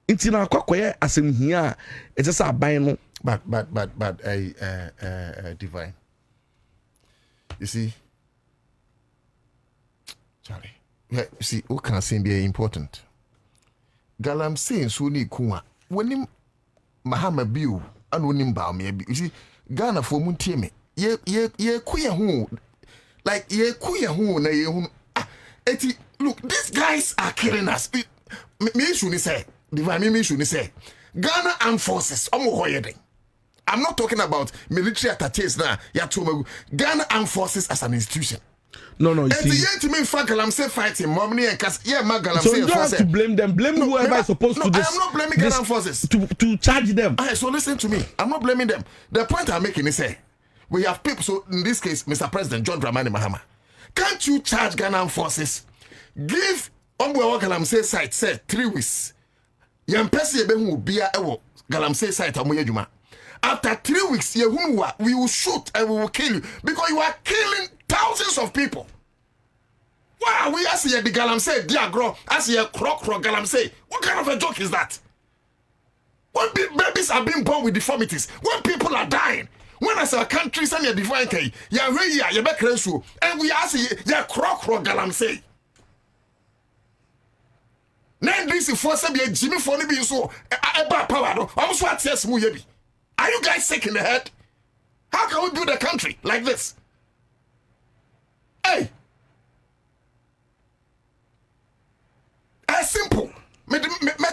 inti na akwakoye asem hia it's say aban no but divine, you see Charlie, you see what can say be important galam saying so ni kuwa wonim mahama biu anu nim ba me bi, you see Ghana for mu tie me ye kuya hu like ye kuya hu na ye hu eti look these guys are killing us me should say divine me should say Ghana Armed Forces omo hoyeden. I'm not talking about military attaches now. Ghana Armed Forces as an institution. No, you And see. the yet me fa galamsey fighting, mommy and cast yeah, my So galamsey. you don't have to blame them. Blame whoever is supposed to this. I am not blaming Ghana forces. To charge them. So listen to me. I'm not blaming them. The point I'm making is we have people. So in this case, Mr. President John Dramani Mahama, can't you charge Ghana forces? Give Omwe Galamsey site say 3 weeks. Yam pesi ebe hu bia ewo Galamsey site amoye juma. After 3 weeks, we will shoot and we will kill you because you are killing thousands of people. Wow, we ask you the Galamsey diagro, ask you croc Galamsey. What kind of a joke is that? When babies are being born with deformities, when people are dying, when as a country send a divine key, you back and we ask you croc Galamsey. Now this is for some Jimmy Fonny being so about power. I'm what says Muyebi. Are you guys sick in the head? How can we build a country like this? Hey, it's simple. Me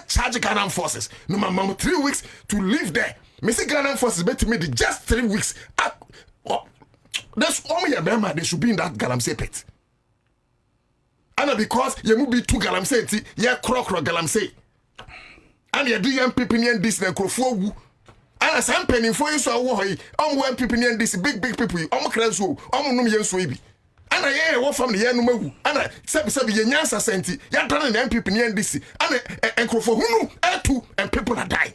charge Ghana forces. No, my mom 3 weeks to live there. Me say Ghana forces better me just 3 weeks. That's only a member. They should be in that Galamsey pit. And because you move be two Galamsey, you croc Galamsey. And you do young people in this necrophone. And as I'm penning for you, so I'm one people in this big people. I'm a crazy, I'm no young sweetie. And I hear what from the young and I said, Ansah senti, you're done and people in this. And for who know, two, and people are dying.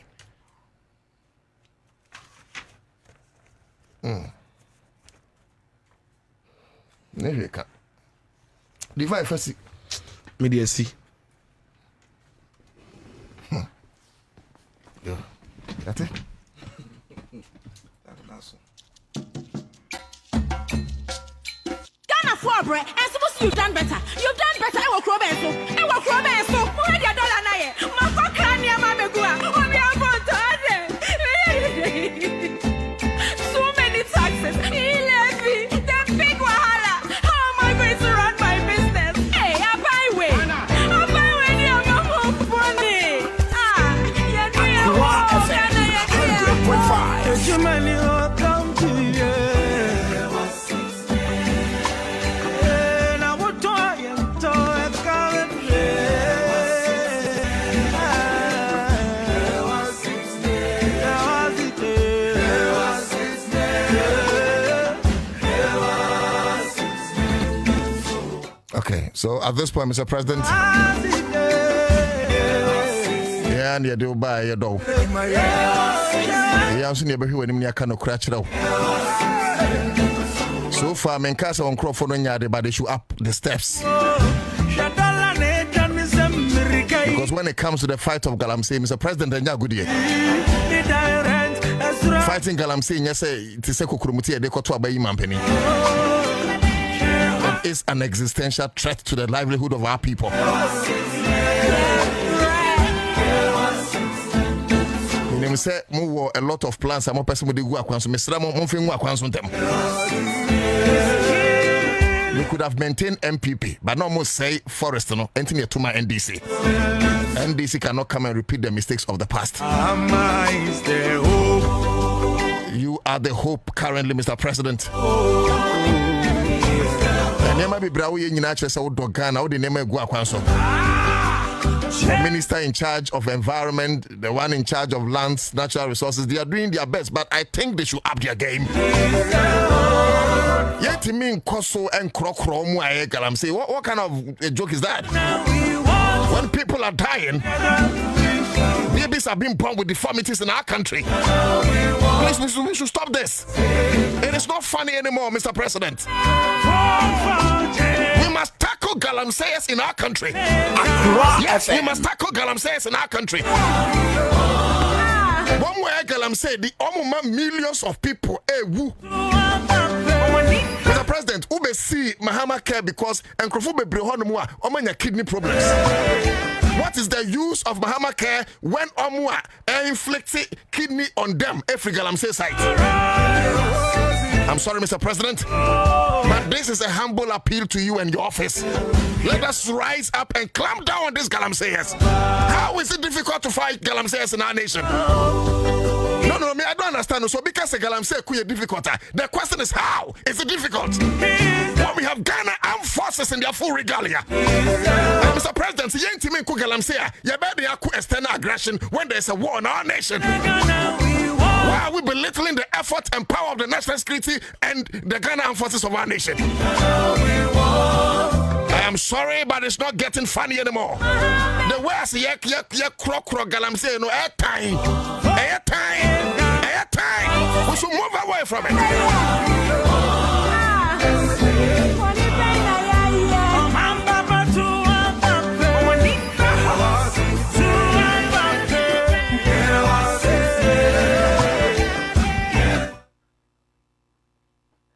Never can. Divine first. Media see. Yeah. That's it. Ghana for bread, and supposed you've done better. You've done better. I will crow benso. I will crow benso. Who had your dollar nae? My crania, my begua. On your so many taxes. He levy. The big wahala. How am I going to run my business? Hey, I buy way. I buy way near my home money. Yeah, Okay, so at this point, Mr. President, and you do buy your dog. I'm seeing you when you can crash it out. So far, men cast on crop for no but they should up the steps. Because when it comes to the fight of Galamsey, Mr. President, and good year. Fighting Galamsey, yes, it is a kukurumuti de koto abayi mampeni. It is an existential threat to the livelihood of our people. You say move a lot of plans. I'm a person with the go akwanso. Mesra mo mfin go akwanso ntem. We could have maintained MPP, but no more say forest no. Anything to my NDC. NDC cannot come and repeat the mistakes of the past. You are the hope currently, Mr. President. Nema be brawo ye nyina kire se wo dogana wo de nema egu akwanso. The minister in charge of environment, the one in charge of lands, natural resources, they are doing their best, but I think they should up their game. Yet mean Koso and Krokro Muaye Galamsey. What kind of a joke is that? When people are dying, babies are being born with deformities in our country. Please, we should stop this. It is not funny anymore, Mr. President. We must tackle Galamseyers in our country. Yes, we must tackle Galamseyers in our country. One way Galamsey, the almost millions of people, Mr. President, ube see Mahama care because Enkrofo bebre hono mu a omanya kidney problems. What is the use of Mahama care when omwa inflict kidney on them every Galamsey site? I'm sorry, Mr. President, but this is a humble appeal to you and your office. Let us rise up and clamp down on these Galamseyers. How is it difficult to fight Galamseyers in our nation? No, I don't understand. So because a Galamsey is difficult, the question is how? Is it difficult? When we have Ghana armed forces in their full regalia. Mr. President, you ain't me Kugalamsia. You better external aggression when there's a war in our nation. Why are we belittling the effort and power of the national security and the Ghana armed forces of our nation? I am sorry, but it's not getting funny anymore. The way I say, Galamsia, no airtime. We should move away from it.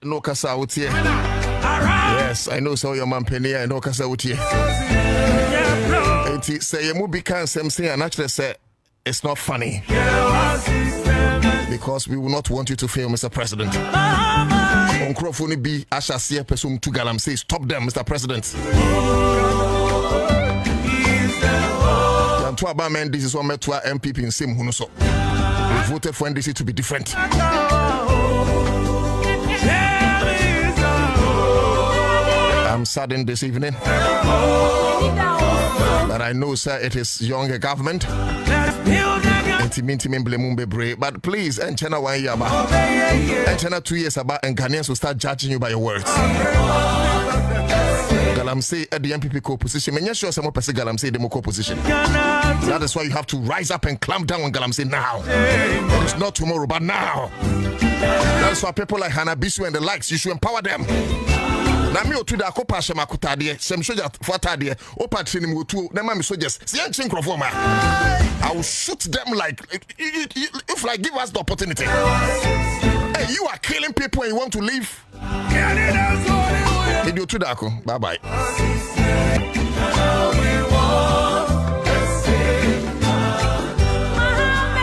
No kasa out here. Yes, I know so your man penny and no kasa out here. And say you be can something and actually say it's not funny. Because we will not want you to fail, Mr. President. On Crofoni be Asha Sia Pesum to Galam say stop them, Mr. President. This is what met to MPP in Sim Hunuso. We voted for NDC to be different. I'm saddened this evening. But I know, sir, it is younger government. But please, and China 1 year about, and China 2 years about, and Ghanaians will start judging you by your words. Galamsey at the MPP co-position. And yes, sure, some person Galamsey the co-position. That is why you have to rise up and clamp down on Galamsey now. It's not tomorrow, but now. That's why people like Hannah Bisu and the likes, you should empower them. Na me otu da kopa shema kutade sem soja fatade opa training otu na ma me soldiers see ancient crofo ma I will shoot them like if like give us the opportunity. Hey, you are killing people and you want to leave. Bye bye.